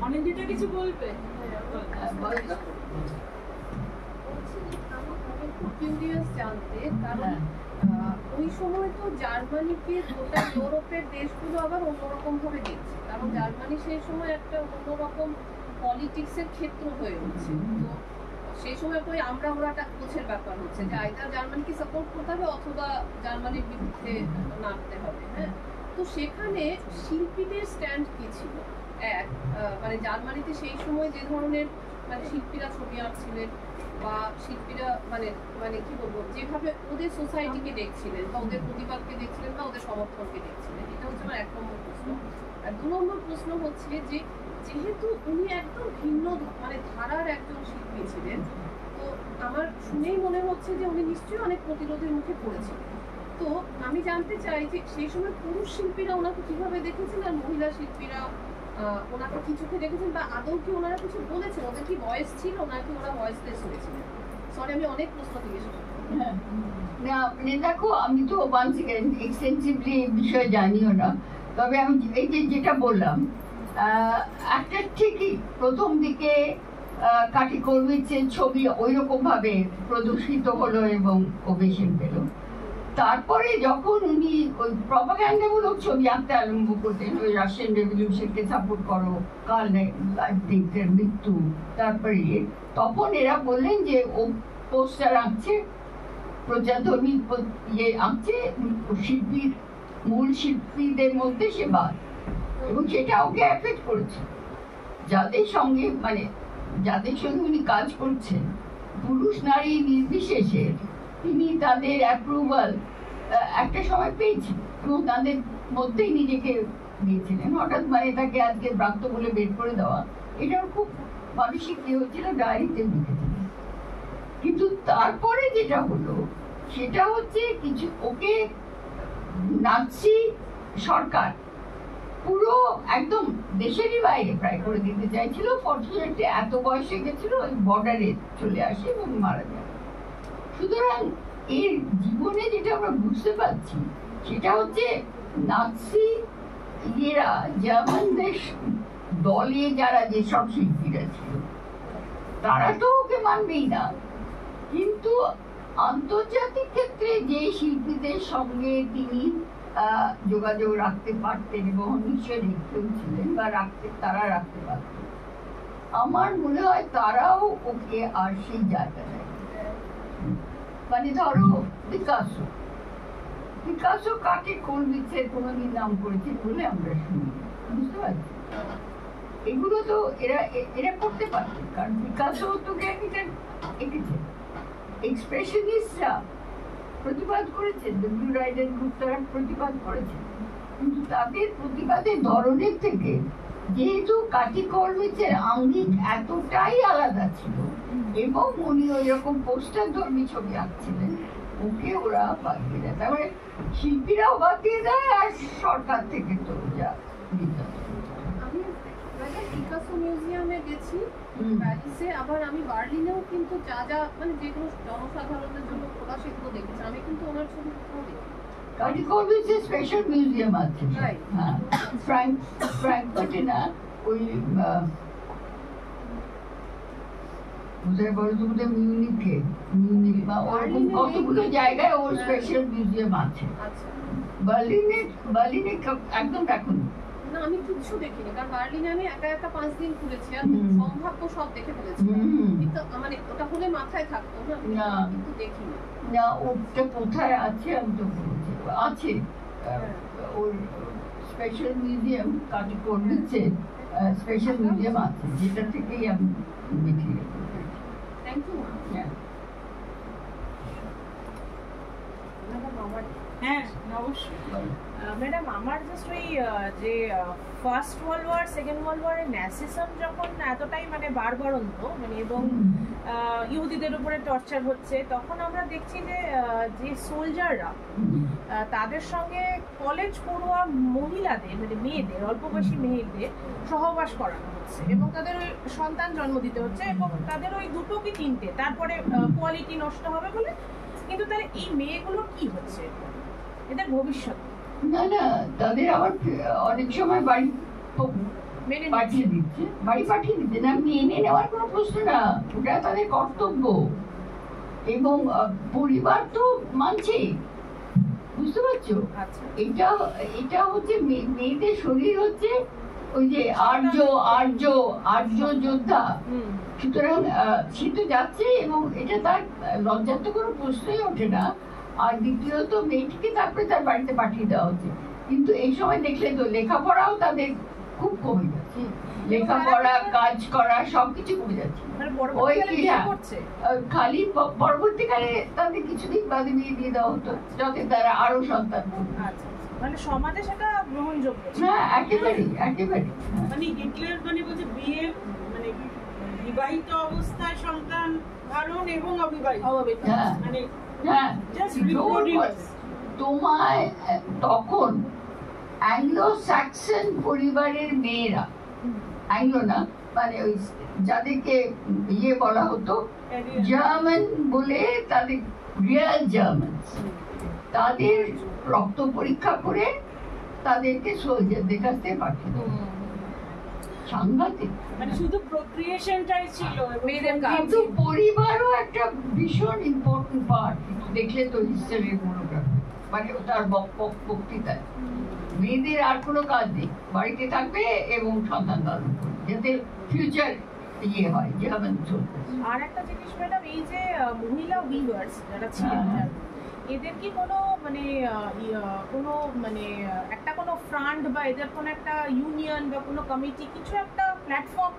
অনিন্দিতা কিছু বলবে? কিউরিয়াস জানতে, কারণ ওই সময় তো জার্মানিকে গোটা ইউরোপের দেশগুলো আবার অন্যরকম ভাবে দেখছে, কারণ জার্মানি সেই সময় একটা অন্যরকম পলিটিক্সের ক্ষেত্র হয়ে উঠছে। তো সেই সময় তো আমরা ওরাটা কোচের ব্যাপার হচ্ছে যে আইদার জার্মানিকে সাপোর্ট করতে হবে অথবা জার্মানির বিরুদ্ধে নামতে হবে। হ্যাঁ, তো সেখানে শিল্পীদের স্ট্যান্ড কি ছিল? মানে জার্মানিতে সেই সময় যে ধরনের মানে শিল্পীরা ছবি আঁকছিলেন বা শিল্পীরা মানে মানে কি বলবো, যেভাবে ওদের সোসাইটিকে দেখছিলেন বা ওদের প্রতিবাদকে দেখছিলেন বা ওদের সমর্থনকে দেখছিলেন, এটা হচ্ছে আমার 1 নম্বর প্রশ্ন। আর 2 নম্বর প্রশ্ন হচ্ছে যে যেহেতু উনি একদম ভিন্ন মানে ধারার একজন শিল্পী ছিলেন, তো আমার শুনেই মনে হচ্ছে যে উনি নিশ্চয়ই অনেক প্রতিরোধের মুখে পড়েছিলেন। তো আমি জানতে চাই যে সেই সময় পুরুষ শিল্পীরা ওনাকে কিভাবে দেখেছেন আর মহিলা শিল্পীরা ওনাকে কি চোখে দেখেছেন, বা আদৌ কি ওনারা কিছু বলেছেন? ওদের কি ভয়েস ছিল নাকি ওরা ভয়েসলেস হয়েছিলেন? সরি, আমি অনেক প্রশ্ন জিজ্ঞেস করছি। না মানে দেখো, আমি তো ওয়ান্স এগেইন এক্সটেন্সিভলি বিষয় জানিও না, তবে আমি এই যে যেটা বললাম, একটা ঠিকই প্রথম দিকে কাটি করবিচের ছবি ওই রকম ভাবে প্রদর্শিত হলো এবং ওভেশন পেল। তারপরে যখন উনি ওই প্রপাগান্ডামূলক ছবি আঁকতে আরম্ভ করতেন, ওই রাশিয়ান রেভলিউশনকে সাপোর্ট করো, কার্লের মৃত্যু, তারপরে তখন এরা বললেন যে ও পোস্টার আঁকছে, প্রজাধর্মী ইয়ে আঁকছে, শিল্পীর মূল শিল্পীদের মধ্যে সে বাদ, এবং সেটা ওকে এফেক্ট করেছে। যাদের সঙ্গে উনি কাজ করছেন, পুরুষ নারী নির্বিশেষে, তিনি তাদের অ্যাপ্রুভাল একটা সময় পেয়েছেন এবং তাদের মধ্যেই নিজেকে দিয়েছিলেন। হঠাৎ মানে তাকে আজকে ব্রাত্য বলে বের করে দেওয়া, এটার খুব মানসিক কি হয়েছিল, ডায়েরিতে লিখেছিলেন। কিন্তু তারপরে যেটা হলো সেটা হচ্ছে কিছু ওকে নাৎসি সরকার পুরো একদম দেশেরই বাইরে প্রায় করে দিতে চাইছিল। ফর্চুনেটলি এত বয়স হয়ে গেছিল, ওই বর্ডারে চলে আসে এবং মারা যায়। সুতরাং এর জীবনে যেটা আমরা বুঝতে পারছি সেটা হচ্ছে নাৎসি ইয়েরা, জার্মানদের দলে যারা যেসব শিল্পীরা ছিল তারা তো ওকে মানবেই না, কিন্তু আন্তর্জাতিক ক্ষেত্রে যে শিল্পীদের সঙ্গে তিনি যোগাযোগ রাখতে পারতেন এবং নিশ্চয় রেখেও ছিলেন বা তারা রাখতে পারতেন, আমার মনে হয় তারাও ওকে আর সেই জায়গায়, মানে ধরো পিকাসো কাকে কোলবিচের কোনোদিন নাম করেছে বলে আমরা শুনি, বুঝতে পারছি। এগুলো তো এরা করতে পারবে, কারণ পিকাসো তো এঁকেছে, এক্সপ্রেশনিস্টরা প্রতিবাদ করেছেন, ডব্লিউ রাইডার গ্রুপ তারা প্রতিবাদ করেছেন, কিন্তু তাদের প্রতিবাদের ধরনের থেকে যেহেতু কাটি কলমিচের আঙ্গিক এতটাই আলাদা ছিল এবং উনি ওই রকম পোস্টার ধর্মী ছবি আঁকছিলেন, ওকে ওরা বাদ দিয়ে দেয়। তারপরে শিল্পীরাও বাদ দিয়ে দেয়, আর সরকার থেকে তো যা দিতে হয়। আমি পিকাসো মিউজিয়ামে গেছি প্যারিসে, আবার আমি বার্লিনেও কিন্তু যা যা মানে যেগুলো জনসাধারণের জন্য খোলা সেগুলো দেখেছি, আমি কিন্তু ওনার ছবি কোথাও দেখি কাটি কলমিচের স্পেশাল মিউজিয়াম আছে, Right. হ্যাঁ, ফ্র্যাঙ্কফার্টে না, ওই কোথায় বলো তো, বোধহয় মিউনিক বা ওরকম কতগুলো জায়গায় ওর স্পেশাল মিউজিয়াম আছে। আচ্ছা। বার্লিনে একদম দেখুন না আমি কিচ্ছু দেখিনি, কারণ বার্লিনে আমি একা 5 দিন ঘুরেছি আর সম্ভাব্য সব দেখে ফেলেছি, কিন্তু মানে ওটা হলে মাথায় থাকতো না, কিন্তু দেখিনি। না, ওটা কোথায় আছে আমি তো বলছি, আছে ওর স্পেশাল মিউজিয়াম, কাটি কলমিচে স্পেশাল মিউজিয়াম আছে, যেটা থেকেই আমি দেখিয়ে। Thank you. হ্যাঁ অবশ্যই। ম্যাডাম আমার জাস্ট ওই যে first world war second world ওয়ারের ন্যাসিজম যখন এতটাই মানে বাড়বাড়ন্ত মানে এবং ইহুদিদের উপরে টর্চার হচ্ছে, তখন আমরা দেখছি যে যে সোলজাররা তাদের সঙ্গে কলেজ পড়ুয়া মহিলাদের মানে মেয়েদের, অল্প বয়সী মেয়েদের সহবাস করানো হচ্ছে এবং তাদের ওই সন্তান জন্ম দিতে হচ্ছে এবং তাদের ওই দুটো কি তিনটে, তারপরে কোয়ালিটি নষ্ট হবে বলে। কিন্তু তার এই মেয়েগুলো কি হচ্ছে, এদের ভবিষ্যৎ? না না, তাদের আবার অনেক সময় বাড়ি পাঠিয়ে দিচ্ছে, না, মেনে নেওয়ার কোনো প্রশ্ন না, ওটা তাদের কর্তব্য এবং পরিবার তো মানছে, বুঝতে পারছো? এটা হচ্ছে মেয়েদের শরীর হচ্ছে ওই যে আর্য যোদ্ধা, সুতরাং সে তো যাচ্ছে এবং এটা তার লজ্জার তো কোনো প্রশ্নই ওঠে না। আর দ্বিতীয়ত মেয়েটিকে তারপরে তার বাড়িতে পাঠিয়ে দেওয়া হচ্ছে, কিন্তু এই সময় দেখলে তো লেখাপড়াও তাদের খুব কমে যাচ্ছে, লেখাপড়া কাজ করা সবকিছু কমে যাচ্ছে। ওই খালি পরবর্তীকালে তাদের কিছুদিন বাদে বিয়ে দিয়ে দেওয়া হতো, যাতে তারা আরো সন্তান মানে সমাজে সেটা গ্রহণযোগ্য। হ্যাঁ, একেবারে। মানে হিটলার মানে বলছে বিয়ে মানে বিবাহিত অবস্থায় সন্তান ধারণ এবং অবিবাহিত, মানে তোমায় তখন অ্যাংলো স্যাক্সন পরিবারের মেয়েরা, অ্যাংলো না মানে ওই যাদেরকে ইয়ে বলা হতো জার্মান বলে, তাদের রিয়াল জার্মান, তাদের রক্ত পরীক্ষা করে তাদেরকে সোলজারদের কাছ থেকে পাঠিয়ে দেবো। সাংঘাতিক, মানে শুধু প্রক্রিয়েশনটাই ছিল মেয়েদের কাছে, কিন্তু পরিবারও একটা ভীষণ ইম্পর্টেন্ট পার্ট। দেখলে তো হিস্ট্রির মনোগ্রাফি মানে তার বক্তৃতায় মেয়েদের আর কোনো কাজ নেই, বাড়িতে থাকবে এবং সন্তান ধারণ করবে, যাতে ফিউচার ইয়ে হয়, যেমন চলবে। আর একটা জিনিস ম্যাডাম, এই যে মহিলা উইভার্স যারা ছিলেন, এদের কি কোনো মানে একটা কোনো ফ্রান্ট বা এদের কোনো একটা ইউনিয়ন বা কোনো কমিটি, কিছু একটা প্ল্যাটফর্ম?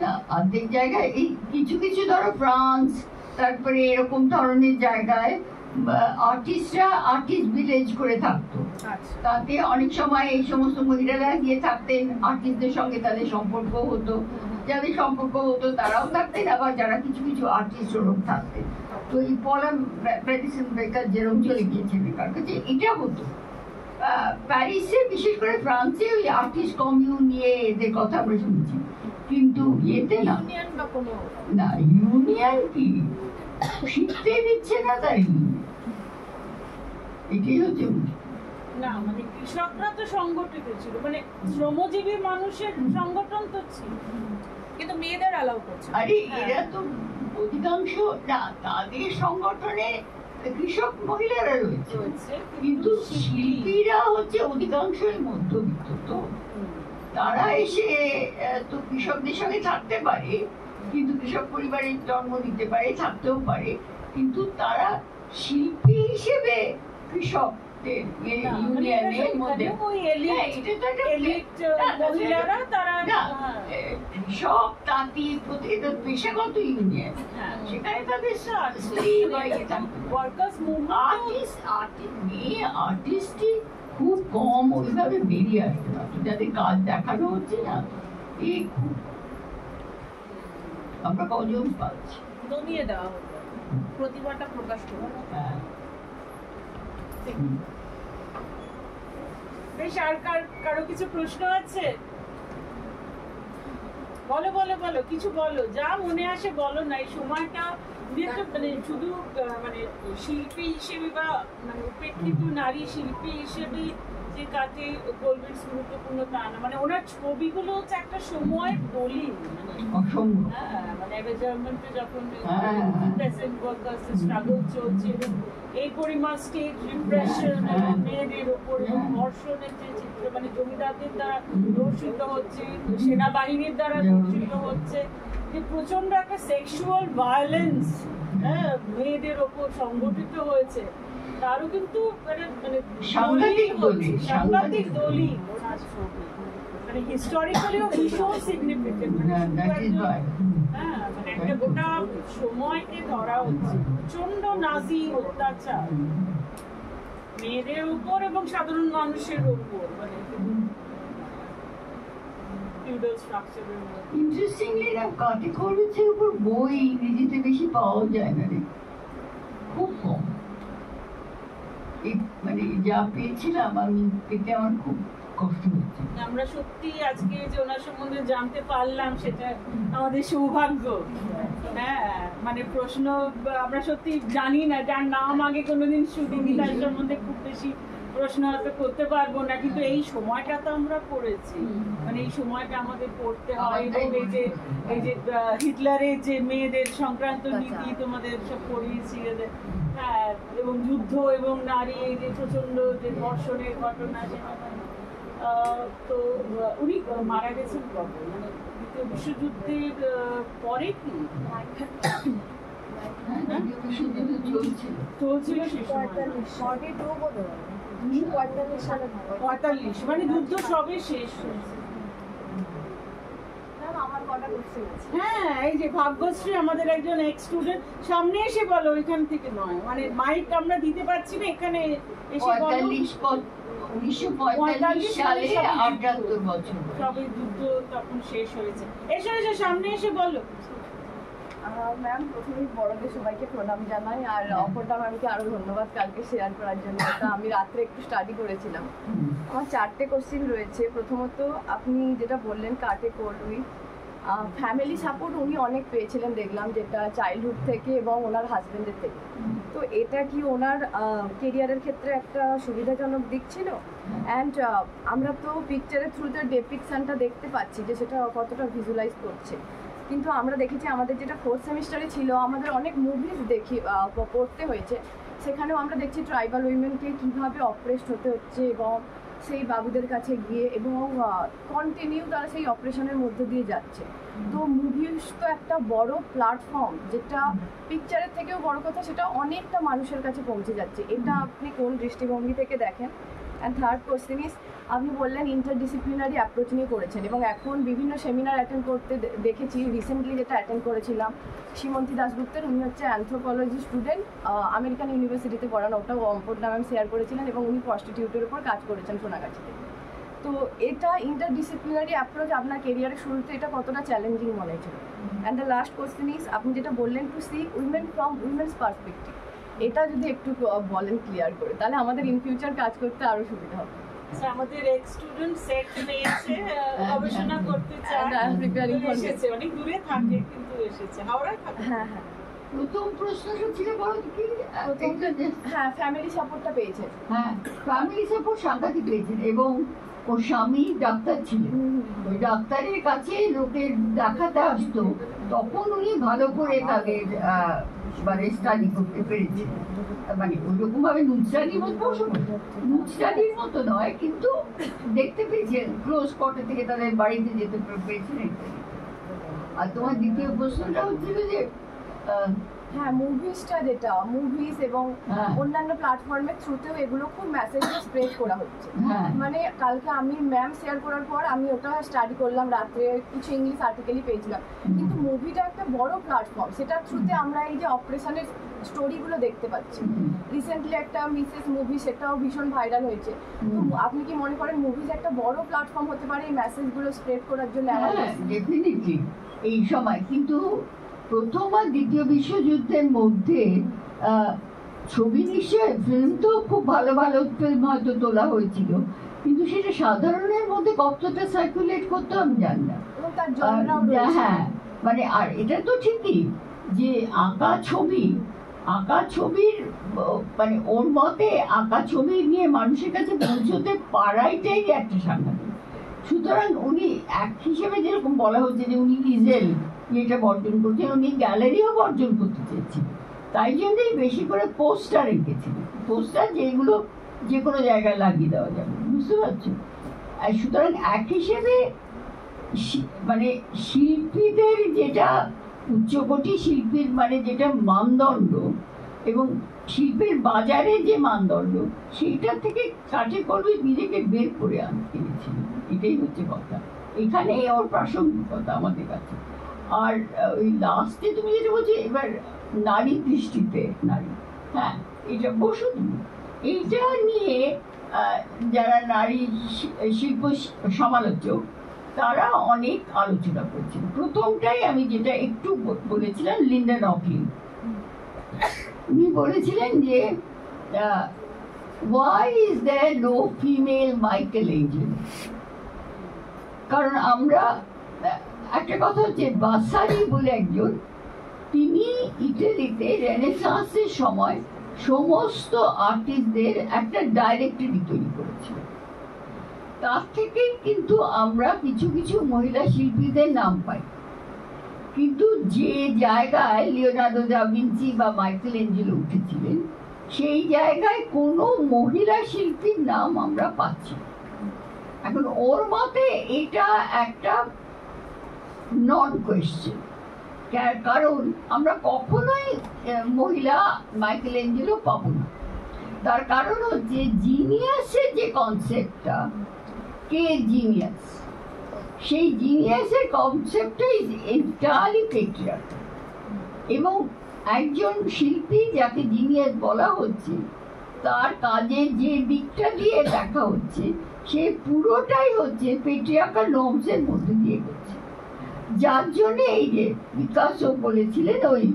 না, অর্ধেক জায়গায় এই কিছু ধরো ফ্রান্স, তারপরে এরকম ধরনের জায়গায় আর্টিস্টরা আর্টিস্ট ভিলেজ করে থাকতো, তাতে অনেক সময় এই সমস্ত মহিলারা গিয়ে থাকতেন, আর্টিস্টদের সঙ্গে তাদের সম্পর্ক হতো, যাদের সম্পর্ক হতো তারাও থাকতেন, আবার যারা কিছু আর্টিস্ট ওরকম থাকতেন। তো এই পলা প্যারিসন বেকার যেরকম চলে গিয়েছেন, কার কাছে এটা হতো। প্যারিসে বিশেষ করে ফ্রান্সে ওই আর্টিস্ট কমিউন নিয়ে এদের কথা আমরা শুনছি, কিন্তু এতে না, ইউনিয়ন কি শিখতে দিচ্ছে না, তাই এটাই হচ্ছে না। মানে কৃষকরা তো সংগঠিত ছিল, মানে শ্রমজীবী মানুষের সংগঠন তো ছিল, কিন্তু মেয়েদের অ্যালাউ করছে। আরে এরা তো অধিকাংশ না, তাদের সংগঠনে কৃষক মহিলারা রয়েছে, কিন্তু শিল্পীরা হচ্ছে অধিকাংশই মধ্যবিত্ত, তো তারা এসে তো কৃষকদের সঙ্গে থাকতে পারে, কিন্তু কৃষক পরিবারে জন্ম নিতে পারে, থাকতেও পারে, কিন্তু তারা শিল্পী হিসেবে কৃষক ইউনিয়নের মধ্যে ওই হ্যাঁ, এটা তো একটা এলিট না, মহিলারা তারা না, হ্যাঁ। কৃষক তাঁতি এটা পেশাগত ইউনিয়ন, হ্যাঁ। সেখানে তাদের স্লিভ বা ইয়ে থাকতো। ওয়ার্কার্স মেয়ে আর্টিস্টই খুব কম ওইভাবে বেরিয়ে আসতে পারতো, যাদের কাজ দেখানো হচ্ছে না, এই খুব আমরা কজন পাচ্ছি। দমিয়ে দেওয়া হতো, প্রতিভাটা প্রকাশ করা। হ্যাঁ। বেশ, আর কারো কিছু প্রশ্ন আছে? বলো বলো বলো, কিছু বলো, যা মনে আসে বলো না। এই সময়টা মানে শুধু মানে শিল্পী হিসেবে বা মানে উপেক্ষিত নারী শিল্পী হিসেবে যে কাটে গোলবেল গুরুত্বপূর্ণ তা না, মানে ওনার ছবিগুলো হচ্ছে একটা সময়ের দলিল। অসম্ভব। হ্যাঁ, মানে জার্মানিতে যখন হ্যাঁ। পেসেন্ট ওয়ার্কার্স স্ট্রাগল চলছে এবং এই পরিমাণ স্টেট রিপ্রেশন এবং মেয়েদের উপর এবং ধর্ষণের যে চিত্র, মানে জমিদারদের দ্বারা ধর্ষিত হচ্ছে, সেনাবাহিনীর দ্বারা ধর্ষিত হচ্ছে, যে প্রচন্ড একটা সেক্সুয়াল ভায়োলেন্স হ্যাঁ মেয়েদের ওপর সংগঠিত হয়েছে, তারও কিন্তু মানে মানে সাংঘাতিক দলিল, সাংঘাতিক দলিল ওনার ছবি, মানে হিস্টোরিক্যালিও ভীষণ সিগনিফিকেন্ট। হ্যাঁ, that is why. হ্যাঁ, মানে একটা গোটা সময়কে ধরা হচ্ছে প্রচন্ড নাজি অত্যাচার মেয়েদের উপর এবং সাধারণ মানুষের উপর, মানে ফিউডাল স্ট্রাকচারের মধ্যে। ইন্টারেস্টিংলি না, কাটে খরচের উপর বই ইংরেজিতে বেশি পাওয়া যায় না রে, খুব কম। মানে যা পেয়েছিলাম আমি পেতে আমার খুব কষ্ট হচ্ছে। আমরা সত্যি আজকে যে ওনার সম্বন্ধে জানতে পারলাম সেটা আমাদের সৌভাগ্য। হ্যাঁ, মানে প্রশ্ন আমরা সত্যি জানি না, যার নাম আগে কোনোদিন শুনিনি তার সম্বন্ধে খুব বেশি প্রশ্ন হয়তো করতে পারবো না, কিন্তু এই সময়টা তো আমরা পড়েছি, মানে এই সময়টা আমাদের পড়তে হয়। এবং এই যে হিটলারের যে মেয়েদের সংক্রান্ত নীতি তোমাদের সব পড়িয়েছি, হ্যাঁ, এবং যুদ্ধ এবং নারী এই যে প্রচন্ড যে ধর্ষণের ঘটনা, তো উনি মারা গেছেন কবে, মানে দ্বিতীয় বিশ্বযুদ্ধের পরে কি চলছিল সে সময়? 45, মানে যুদ্ধ সবে শেষ হয়েছে। হ্যাঁ, এই যে ভাগ্যশ্রী আমাদের একজন এক্স স্টুডেন্ট, সামনে এসে বলো, ওইখান থেকে নয়, মানে মাইক আমরা দিতে পারছি না, এখানে এসে বলো। 1945 সালে 78 বছর সবে যুদ্ধ তখন শেষ হয়েছে। এসো এসো, সামনে এসে বলো। ম্যাম, প্রথমেই বড়দের সবাইকে প্রণাম জানাই, আর অপর্ণা ম্যামকে আরো ধন্যবাদ কালকে শেয়ার করার জন্য। এটা আমি রাত্রে একটু স্টাডি করেছিলাম। আমার 4টে কোশ্চিন রয়েছে। প্রথমত, আপনি যেটা বললেন কাটে করুই, ফ্যামিলি সাপোর্ট উনি অনেক পেয়েছিলেন দেখলাম, যেটা চাইল্ডহুড থেকে এবং ওনার হাজবেন্ডের থেকে। তো এটা কি ওনার কেরিয়ারের ক্ষেত্রে একটা সুবিধাজনক দিক ছিল? অ্যান্ড আমরা তো পিকচারের থ্রুতে ডেপিকশনটা দেখতে পাচ্ছি যে সেটা কতটা ভিজুয়ালাইজ করছে, কিন্তু আমরা দেখেছি আমাদের যেটা 4th সেমিস্টারে ছিল, আমাদের অনেক মুভিজ পড়তে হয়েছে, সেখানেও আমরা দেখছি ট্রাইবাল উইমেনকে কীভাবে অপ্রেসড হতে হচ্ছে এবং সেই বাবুদের কাছে গিয়ে, এবং কন্টিনিউ তারা সেই অপারেশনের মধ্যে দিয়ে যাচ্ছে। তো মুভিজ তো একটা বড় প্ল্যাটফর্ম, যেটা পিকচারের থেকেও বড় কথা, সেটা অনেকটা মানুষের কাছে পৌঁছে যাচ্ছে। এটা আপনি কোন দৃষ্টিভঙ্গি থেকে দেখেন? অ্যান্ড থার্ড কোশ্চেন ইজ, আপনি বললেন ইন্টারডিসিপ্লিনারি অ্যাপ্রোচ নিয়ে করেছেন, এবং এখন বিভিন্ন সেমিনার অ্যাটেন্ড করতে দেখেছি। রিসেন্টলি যেটা অ্যাটেন্ড করেছিলাম শ্রীমন্তী দাশগুপ্তের, উনি হচ্ছে অ্যানথ্রোপোলজি স্টুডেন্ট, আমেরিকান ইউনিভার্সিটিতে পড়ান, ওটাও অম্পর্ণা ম্যাম শেয়ার করেছিলেন, এবং উনি প্রস্টিটিউটের উপর কাজ করেছেন সোনাগাছিতে। তো এটা ইন্টারডিসিপ্লিনারি অ্যাপ্রোচ আপনার কেরিয়ারের শুরুতে এটা কতটা চ্যালেঞ্জিং মনে হয়েছিল? And the last question is, আপনি যেটা বললেন to see women from women's perspective, এটা যদি একটু বলেন ক্লিয়ার করে, তাহলে আমাদের ইন ফিউচার কাজ করতে আরও সুবিধা হবে। আমাদের এক্স স্টুডেন্ট সেট পেয়েছে, গবেষণা করতে চায়, এসেছে, অনেক দূরে থাকে কিন্তু এসেছে, হাওড়ায় থাকে। হ্যাঁ হ্যাঁ, প্রথম প্রশ্নটা ছিল বলো কি? হ্যাঁ, ফ্যামিলি সাপোর্টটা পেয়েছে। হ্যাঁ, ফ্যামিলি সাপোর্ট সাংঘাতিক পেয়েছেন, এবং ওর স্বামী ডাক্তার ছিলেন। ওই ডাক্তারের কাছে লোকের দেখাতে আসতো, তখন উনি ভালো করে তাদের মানে স্টাডি করতে পেরেছে। মানে ওইরকম ভাবে নুচরানির মতো নয়, কিন্তু দেখতে পেয়েছেন, ক্লোজ কোয়ার্টার থেকে তাদের বাড়িতে যেতে পেরেছেন। আর তোমার দ্বিতীয় প্রশ্নটা হচ্ছিল যে হ্যাঁ, মুভিসটা যেটা মুভিস এবং হ্যাঁ। অন্যান্য প্ল্যাটফর্মের থ্রুতেও এগুলো খুব মেসেজ স্প্রেড করা হচ্ছে। হ্যাঁ মানে কালকে আমি ম্যাম শেয়ার করার পর আমি ওটা স্টাডি করলাম, রাত্রে কিছু ইংলিশ আর্টিকেলই পেয়েছিলাম। কিন্তু মুভিটা একটা বড় প্ল্যাটফর্ম, সেটার থ্রুতে আমরা এই যে অপারেশনের স্টোরিগুলো দেখতে পাচ্ছি। রিসেন্টলি একটা মিসেস মুভি, সেটাও ভীষণ ভাইরাল হয়েছে। তো আপনি কি মনে করেন মুভিজ একটা বড় প্ল্যাটফর্ম হতে পারে এই মেসেজগুলো স্প্রেড করার জন্য? ডেফিনেটলি এই সময় কিন্তু প্রথম আর দ্বিতীয় বিশ্বযুদ্ধের মধ্যে ছবি নিশ্চয়, ফিল্ম তো খুব ভালো ভালো ফিল্ম হয়তো তোলা হয়েছিল, কিন্তু সেটা সাধারণের মধ্যে কতটা সার্কুলেট করতে আমি জানি না। এবং তার জনরাও রয়েছে। হ্যাঁ মানে আর এটা তো ঠিকই যে আঁকা ছবির মানে ওর মতে আঁকা ছবি নিয়ে মানুষের কাছে পৌঁছতে পারাইটাই একটা সাংঘাতিক। সুতরাং উনি এক হিসেবে যেরকম বলা হচ্ছে যে উনি ইজেল এটা বর্জন করছেন, উনি গ্যালারিও বর্জন করতে চেয়েছেন, তাই জন্যই বেশি করে পোস্টার এঁকেছিলেন। পোস্টার যেগুলো যে কোনো জায়গায় লাগিয়ে দেওয়া যাবে, বুঝতে পারছো? আর সুতরাং এক হিসেবে মানে শিল্পীদের যেটা উচ্চকোটি শিল্পীর মানে যেটা মানদণ্ড এবং শিল্পের বাজারে যে মানদণ্ড, সেইটা থেকে কাঠে কলমে নিজেকে বের করে আনতে পেরেছিলেন। এটাই হচ্ছে কথা, এখানে ওর প্রাসঙ্গিকতা আমাদের কাছে। আর ওই লাস্টে তুমি যেটা বলছো এবার নারী দৃষ্টিতে নারী, হ্যাঁ এটা বসু তুমি এইটা নিয়ে যারা নারী শিল্প সমালোচক তারা অনেক আলোচনা করছেন। প্রথমটাই আমি যেটা একটু বলেছিলাম, লিন্ডা নকলিন উনি বলেছিলেন যে why is there no female Michelangelo? কারণ আমরা একটা কথা হচ্ছে বাসারি বলে একজন, তিনি ইটালিতে রেনেসাঁসের সময় সমস্ত আর্টিস্টদের একটা ডাইরেক্টরি তৈরি করেছিলেন। তার থেকে কিন্তু আমরা কিছু কিছু মহিলা শিল্পীদের নাম পাই, কিন্তু যে জায়গায় লিওনার্দো দা ভিঞ্চি বা মাইকেল অ্যাঞ্জেলো উঠেছিলেন সেই জায়গায় কোনো মহিলা শিল্পীর নাম আমরা পাচ্ছি। এখন ওর মতে এটা একটা নন কোয়েশ্চেন, কারণ আমরা কখনোই মহিলা মাইকেল অ্যাঞ্জেলো পাবো না। তার কারণ হচ্ছে জিনিয়াসের যে কনসেপ্টটা, কে জিনিয়াস, সেই জিনিয়াসের কনসেপ্টটা ইজ এন্টায়ারলি পেট্রিয়ার্কাল। এবং একজন শিল্পী যাকে জিনিয়াস বলা হচ্ছে তার কাজের যে দিকটা দিয়ে দেখা হচ্ছে সে পুরোটাই হচ্ছে পেট্রিয়ার্কাল নর্মসের মধ্যে দিয়ে গেছে। যার জন্য এই যে পিকাসো বলেছিলেন ওই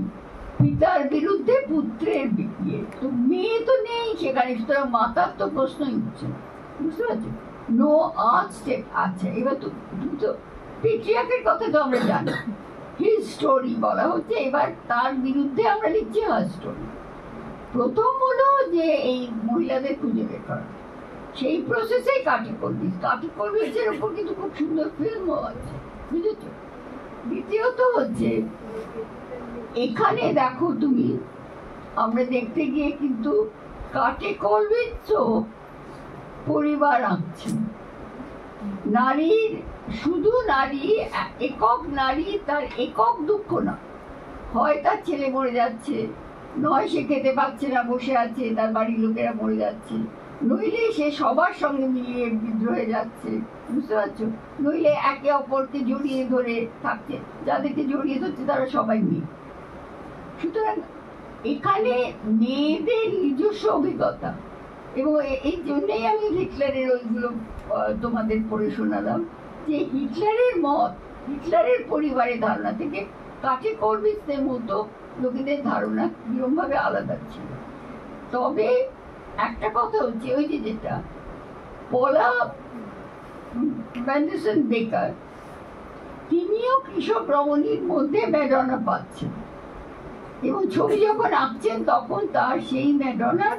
পিতার বিরুদ্ধে পুত্রের বিয়ে, তো মেয়ে তো নেই সেখানে, সুতরাং মাতার তো প্রশ্নই উঠছে না, বুঝতে পারছো? নো আর্ট স্টেপ আছে। এবার তো পেট্রিয়ার্কের কথা তো আমরা জানি, হিজ স্টোরি বলা হচ্ছে, এবার তার বিরুদ্ধে আমরা লিখছি হার স্টোরি। প্রথম হলো যে এই মহিলাদের খুঁজে বের করা, সেই প্রসেসেই কাঠিকলবিসের উপর কিন্তু খুব সুন্দর ফিল্মও আছে, বুঝেছো? দ্বিতীয়ত হচ্ছে এখানে দেখো তুমি, আমরা দেখতে গিয়ে কিন্তু কাঠিকলবিসও পরিবার আঁকছে, নারীর শুধু নারী, একক নারী, তার একক দুঃখ না, হয় তার ছেলে মরে যাচ্ছে, নয় সে খেতে পাচ্ছে না বসে আছে, তার বাড়ির লোকেরা মরে যাচ্ছে, নইলে সে সবার সঙ্গে মিলিয়ে বিদ্রোহে যাচ্ছে, বুঝতে পারছো? নইলে একে অপরকে জড়িয়ে ধরে থাকছে, যাদেরকে জড়িয়ে ধরছে তারা সবাই মেয়ে। সুতরাং এখানে মেয়েদের নিজস্ব অভিজ্ঞতা, এবং এই জন্যই আমি হিটলারের ওইগুলো তোমাদের পড়ে শোনালাম, যে হিটলারের মত, হিটলারের পরিবারের ধারণা থেকে কাঠিকলবিসের মতো লোকেদের ধারণা কিরকমভাবে আলাদা ছিল। তবে একটা কথা হচ্ছে ওই যে যেটা পলা ভ্যান্ডারসন বেকার, তিনিও কৃষক রমণীর মধ্যে ম্যাডোনা পাচ্ছেন, এবং ছবি যখন আঁকছেন তখন তার সেই ম্যাডোনার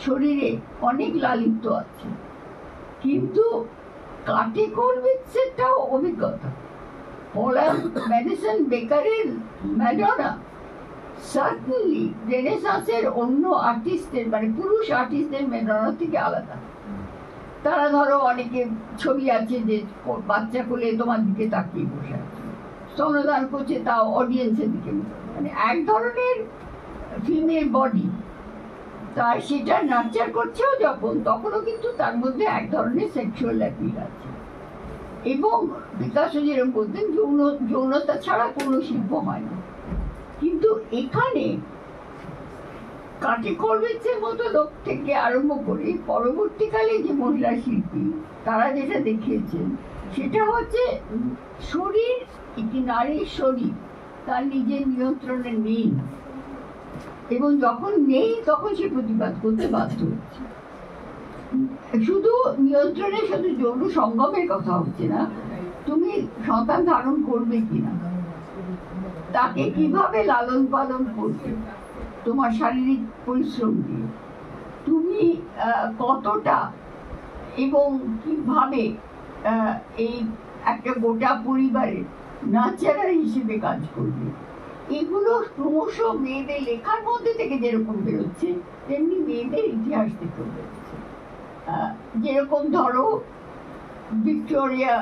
শরীরে অনেক লালিত্য আছে, কিন্তু কাঠিকলবিসেরটাও অভিজ্ঞতা। পলা ভ্যান্ডারসন বেকারের ম্যাডোনা সার্টেনলি রেনেসাঁসের অন্য আর্টিস্টদের মানে পুরুষ আর্টিস্টদের ম্যাডোনা থেকে আলাদা। তারা ধরো অনেকে ছবি আছে যে বাচ্চা কোলে তোমার দিকে তাকিয়ে বসে আছে, স্তনদান করছে তাও অডিয়েন্সের দিকে, মানে এক ধরনের ফিমেল বডি, তার সেটা নার্চার করছেও যখন, তখনও কিন্তু তার মধ্যে এক ধরনের সেক্সুয়াল অ্যাপিল আছে। এবং বিকাশও যেরকম বলতেন, যৌনতা ছাড়া কোনো শিল্প হয় না। কিন্তু এখানে কাটি কলবেটসের মতো লোক থেকে আরম্ভ করে পরবর্তীকালে যে মহিলা শিল্পী তারা যেটা দেখিয়েছেন সেটা হচ্ছে শরীর, একটি নারীর শরীর তার নিজের নিয়ন্ত্রণে নেই, এবং যখন নেই তখন সে প্রতিবাদ করতে বাধ্য হচ্ছে। শুধু নিয়ন্ত্রণে শুধু যৌন সঙ্গমের কথা হচ্ছে না, তুমি সন্তান ধারণ করবে কিনা, তাকে কিভাবে লালন পালন করবে, তোমার শারীরিক পরিশ্রম দিয়ে তুমি কতটা এবং কিভাবে এই একটা গোটা পরিবারের নার্চারার হিসেবে কাজ করবে, এগুলো ক্রমশ মেয়েদের লেখার মধ্যে থেকে যেরকম বেরোচ্ছে তেমনি মেয়েদের ইতিহাস থেকেও বেরোচ্ছে। যেরকম ধরো ভিক্টোরিয়া,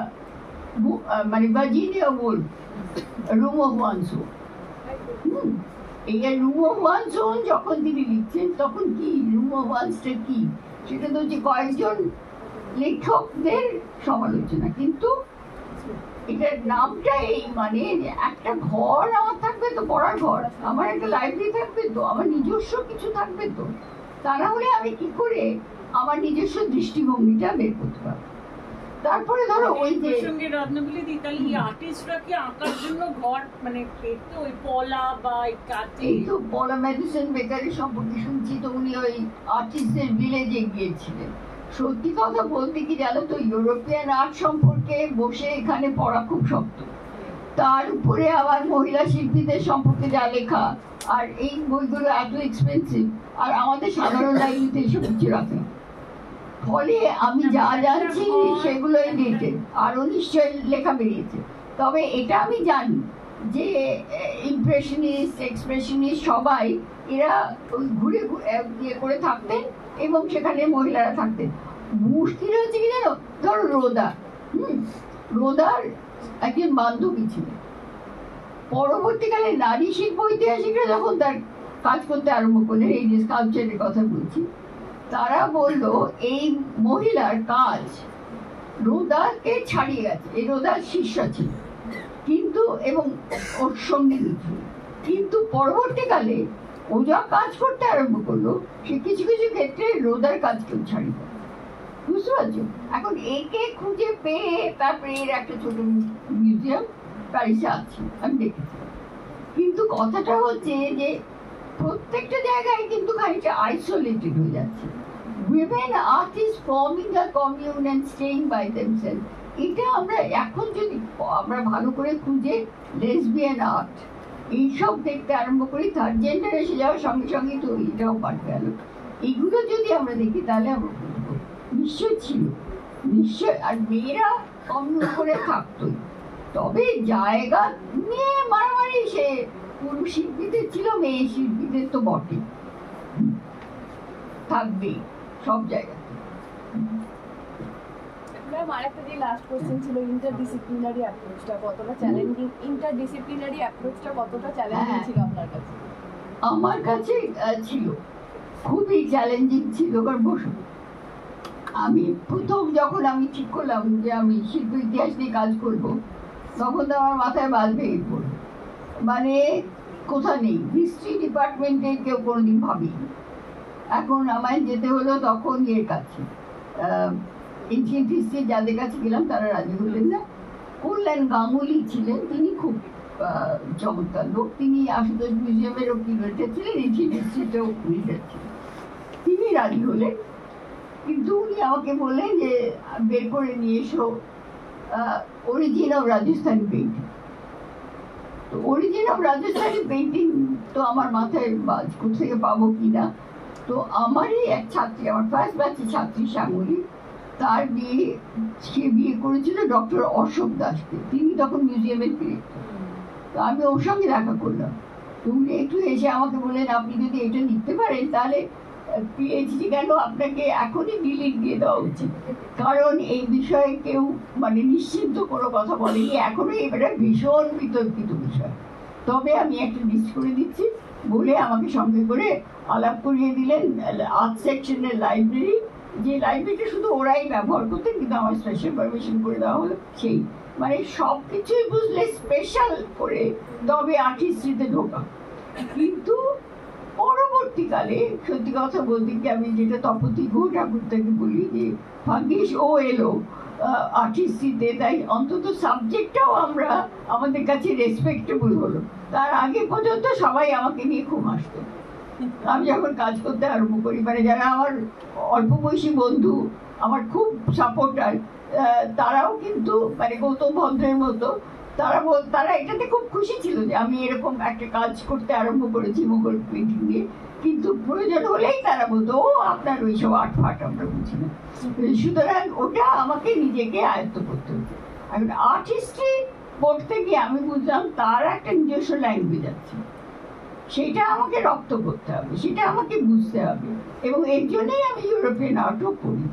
মানে ভার্জিনিয়া উলফ, রুম অফ ওয়ানসোন। এই রুম অফ ওয়ানসোন যখন তিনি লিখছেন তখন কি রুম অফ ওয়ানসটা কি, সেটা তো হচ্ছে কয়েকজন লেখকদের সমালোচনা, কিন্তু এটার নামটা এই মানে একটা ঘর আমার থাকবে তো, পড়ার ঘর, আমার একটা লাইব্রেরি থাকবে তো, আমার নিজস্ব কিছু থাকবে তো, তা না হলে আমি কি করে আমার নিজস্ব দৃষ্টিভঙ্গিটা বের করতে পারবো। তারপরে ধরো ওই যে সঙ্গে রত্নগুলি দিই, তাহলে এই আর্টিস্টরা কি আঁকার জন্য ঘর মানে তো ওই পলা বা এই তো পলা ম্যাডিসন বেকারের সম্পর্কে শুনছি, তো উনি ওই আর্টিস্টদের ভিলেজে গিয়েছিলেন। সত্যি কথা বলতে কি জানো তো, ইউরোপিয়ান আর্ট সম্পর্কে বসে এখানে পড়া খুব শক্ত, তার উপরে আবার মহিলা শিল্পীদের সম্পর্কে যা লেখা, আর এই বইগুলো এত এক্সপেন্সিভ, আর আমাদের সাধারণ লাইব্রেরিতে এসব কিছু রাখে, ফলে আমি যা জানছি সেগুলোই ডেটেড, আরও নিশ্চয় লেখা বেরিয়েছে। তবে এটা আমি জানি যে ইমপ্রেশনিস্ট, এক্সপ্রেশনিস্ট সবাই এরা ওই ঘুরে ইয়ে করে থাকতেন, এবং সেখানে মহিলারা থাকতেন। মুশকিল হচ্ছে কি জানো, ধরো রোদার একজন বান্ধবী ছিলেন, পরবর্তীকালে নারী শিল্প ঐতিহাসিকরা যখন তার কাজ করতে আরম্ভ করলেন, এই যে স্কাল্পচারের কথা বলছি, তারা বললো এই মহিলার কাজ রোদাকে ছাড়িয়ে গেছে, এই রোদার শিষ্য ছিল কিন্তু, এবং ওর সঙ্গে কিন্তু পরবর্তীকালে ও যা কাজ করতে আরম্ভ করলো সে কিছু কিছু ক্ষেত্রে রোদার কাজকেও ছাড়িয়ে দেয়, বুঝতে পারছো? এখন একে খুঁজে পেয়ে তারপরে এর একটা ছোট মিউজিয়াম প্যারিসে আছে, আমি দেখেছি। কিন্তু কথাটা হচ্ছে যে প্রত্যেকটা জায়গায় কিন্তু খানিকটা আইসোলেটেড হয়ে যাচ্ছে। Women artists forming a commune and staying by themselves, এটা আমরা এখন যদি আমরা ভালো করে খুঁজে লেসবিয়ান আর্ট এইসব দেখতে আরম্ভ করি, থার্ড জেন্ডার এসে যাওয়ার সঙ্গে সঙ্গে তো এটাও পাঠ গেল, এগুলো যদি আমরা দেখি তাহলে আমরা বুঝবো নিশ্চয় ছিল, নিশ্চয়। আর মেয়েরা কমিউন করে থাকতোই, তবে জায়গা নিয়ে মারামারি সে পুরুষ শিল্পীদের ছিল, মেয়ে শিল্পীদের তো বটে, থাকবেই সব জায়গাতে। ম্যাম আরেকটা যে লাস্ট কোশ্চেন ছিল, ইন্টারডিসিপ্লিনারি অ্যাপ্রোচটা কতটা চ্যালেঞ্জিং, ইন্টারডিসিপ্লিনারি অ্যাপ্রোচটা কতটা চ্যালেঞ্জিং ছিল আপনার কাছে? আমার কাছে ছিল, খুবই চ্যালেঞ্জিং ছিল। কারণ বসু, আমি প্রথম যখন আমি ঠিক করলাম যে আমি শিল্প ইতিহাস নিয়ে কাজ করব, তখন তো আমার মাথায় বাজ ভেঙে পড়ল, মানে কোথা নেই, হিস্ট্রি ডিপার্টমেন্টে কেউ কোনোদিন ভাবিনি। এখন আমায় যেতে হলো তখন এর কাছে, এনশিয়েন্ট হিস্ট্রি যাদের কাছে গেলাম তারা রাজি হলেন না। কল্যাণ গাঙ্গুলি ছিলেন, তিনি খুব চমৎকার লোক, তিনি আশুতোষ মিউজিয়ামেরও কিউরেটর ছিলেন, এনশিয়েন্ট হিস্ট্রিতেও লিডার ছিলেন, তিনি রাজি হলেন। কিন্তু উনি আমাকে বললেন যে বের করে নিয়ে এসো অরিজিন অফ রাজস্থানী পেইন্টিং। তো অরিজিন অফ রাজস্থানী পেইন্টিং তো আমার মাথায় বাজ, কোথেকে পাবো কিনা। তো আমারই এক ছাত্রী, আমার ফার্স্ট ব্যাচের ছাত্রী শ্যামলী, তার বিয়ে, সে বিয়ে করেছিল ডক্টর অশোক দাসকে, তিনি তখন মিউজিয়ামের ডিরেক্টর। তো আমি ওর সঙ্গে দেখা করলাম, তো উনি একটু এসে আমাকে বললেন আপনি যদি এটা লিখতে পারেন তাহলে পিএইচডি কেন আপনাকে এখনই ডিলিট দিয়ে দেওয়া উচিত, কারণ এই বিষয়ে কেউ মানে নিশ্চিন্ত কোনো কথা বলেনি, এখনো এটা ভীষণ বিতর্কিত বিষয়। তবে আমি একটা লিস্ট করে দিচ্ছি, বলে আমাকে সঙ্গে করে আলাপ করিয়ে দিলেন আর্ট সেকশনের লাইব্রেরি, যে লাইব্রেরিটা শুধু ওরাই ব্যবহার করতেন, কিন্তু আমার স্পেশাল পারমিশন করে দেওয়া হলো। সেই মানে সব কিছুই বুঝলে স্পেশাল করে তবে আর্ট হিস্ট্রিতে ঢোকা। কিন্তু পরবর্তীকালে সত্যি কথা বলতে কি, আমি যেটা তপতি ঘোষ ঠাকুর থেকে বলি যে ভাগ্যিস ও এলো আর্ট হিস্ট্রিতে, তাই অন্তত সাবজেক্টটাও আমরা আমাদের কাছে রেসপেক্টেবল হলো। তার আগে পর্যন্ত সবাই আমাকে নিয়ে খুব হাসতো। আমি যখন কাজ করতে আরম্ভ করি, মানে যারা আমার অল্প বয়সী বন্ধু, আমার খুব সাপোর্টার, তারাও কিন্তু মানে গৌতম ভদ্রের মতো তারা এটাতে খুব খুশি ছিল যে আমি এরকম একটা কাজ করতে আরম্ভ করেছি মুঘল পেন্টিং নিয়ে। কিন্তু প্রয়োজন হলেই তারা বলতো, ও আপনার ওইসব আর্ট ফাট আমরা বুঝি না। সুতরাং ওটা আমাকে নিজেকে আয়ত্ত করতে হতো। এখন আর্ট হিস্ট্রি পড়তে গিয়ে আমি বুঝলাম তার একটা নিজস্ব ল্যাঙ্গুয়েজ আছে, সেটা আমাকে রপ্ত করতে হবে, সেটা আমাকে বুঝতে হবে, এবং এর জন্যই আমি ইউরোপিয়ান আর্টও পড়ি।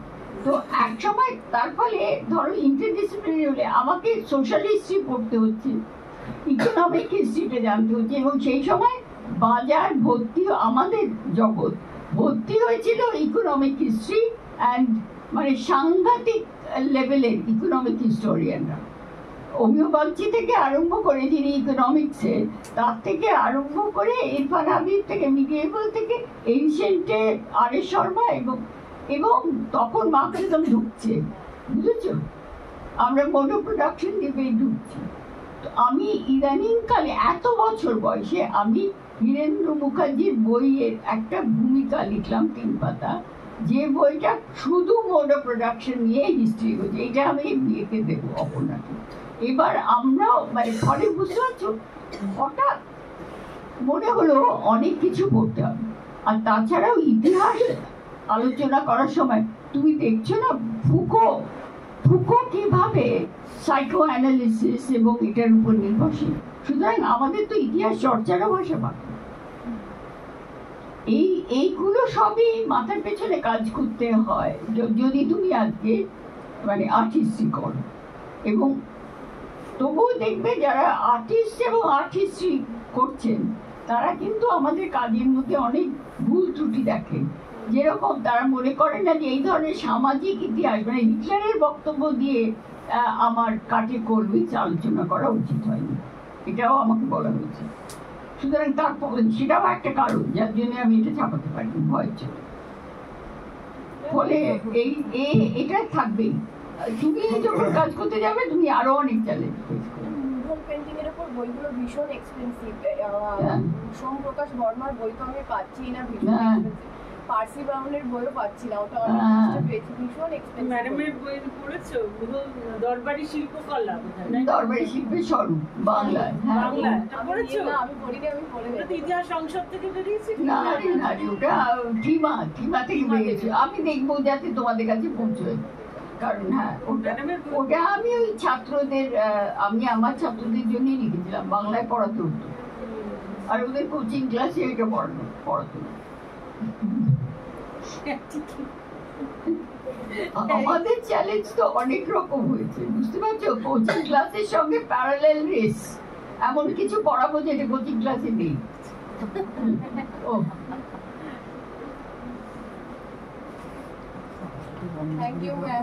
তো এক সময় তার ফলে ধরো ইন্টারডিসিপ্লিনারি হলে আমাকে সোশ্যাল হিস্ট্রি পড়তে হচ্ছে, ইকোনমিক হিস্ট্রিটা জানতে হচ্ছে, এবং সেই সময় বাজার ভর্তি, আমাদের জগৎ ভর্তি হয়েছিল ইকোনমিক হিস্ট্রি অ্যান্ড মানে সাংঘাতিক লেভেলের ইকোনমিক হিস্টোরিয়ানরা। অমিয় বাগচি থেকে আরম্ভ করে যিনি ইকোনমিক্সে, তার থেকে আরম্ভ করে ইরফান হাবিব থেকে, মিডিয়েবল থেকে এনশিয়েন্টে আর এস শর্মা, এবং তখন মার্কসিজম ঢুকছে, বুঝেছো? আমরা মোনো প্রোডাকশন দিকে ঢুকছি। তো আমি ইদানিং কালে এত বছর বয়সে আমি হীরেন্দ্র মুখার্জির বইয়ের একটা ভূমিকা লিখলাম 3 পাতা, যে বইটা শুধু মোনো প্রোডাকশন নিয়ে হিস্ট্রি হচ্ছে। এটা আমি বিয়েকে দেবো অপর্ণাকে। এবার আমরাও মানে ফলে বুঝতে পারছো, হঠাৎ মনে হলো অনেক কিছু পড়তে হবে। আর তাছাড়াও ইতিহাস আলোচনা করার সময় তুমি দেখছো না ফুকো কিভাবে সাইকো অ্যানালিসিস এবং এটার উপর নির্ভরশীল। সুতরাং আমাদের তো ইতিহাস চর্চারও ভাষা বাকি। এইগুলো সবই মাথার পেছনে কাজ করতে হয় যদি তুমি আজকে মানে আর্ট হিস্ট্রি করো। এবং তবুও দেখবে যারা আর্টিস্ট এবং আর্ট হিস্ট্রি করছেন, তারা কিন্তু আমাদের কাজের মধ্যে অনেক ভুল ত্রুটি দেখেন। যেরকম তারা মনে করেন না যে এই ধরনের সামাজিক ইতিহাস, মানে হিটলারের বক্তব্য দিয়ে আমার কাটে কলবিচ আলোচনা করা উচিত হয়নি, এটাও আমাকে বলা হয়েছে। সুতরাং সেটাও একটা কারণ যার জন্য আমি এটা ছাপাতে পারিনি, ভয়ের জন্য। ফলে এটা থাকবেই। তুমি যখন কাজ করতে যাবে তুমি আরো অনেক চ্যালেঞ্জ ফেস করবে। মুঘল পেন্টিং এর উপর বইগুলো ভীষণ এক্সপেন্সিভ। সোম প্রকাশ বর্মার বই তো আমি পাচ্ছি না, ভীষণ এক্সপেন্সিভ। পার্সি ব্রাউনের বইও পাচ্ছি না, ওটা অনেক কষ্টে পেয়েছি, ভীষণ এক্সপেন্সিভ। ম্যাডামের বই পড়েছো? দরবারি শিল্পকলা, দরবারি শিল্পের স্বরূপ বাংলায়। বাংলায় পড়েছো? না আমি পড়িনি, আমি পড়ে ওটা ইতিহাস সংসদ থেকে বেরিয়েছে। না ওটা ঠিমা থেকে বেরিয়েছে। আমি দেখবো যাতে তোমাদের কাছে পৌঁছয়, কারণ হ্যাঁ ওটা আমি ওই ছাত্রদের, আমি আমার ছাত্রদের জন্যই লিখেছিলাম, বাংলায় পড়াতে হতো, আর ওদের কোচিং ক্লাসে এটা পড়াতো। আমাদের চ্যালেঞ্জ তো অনেক রকম হয়েছে, বুঝতে পারছো? কোচিং ক্লাসের সঙ্গে প্যারালাল রেস, এমন কিছু পড়াবো যেটা কোচিং ক্লাসে নেই। Thank you ma'am.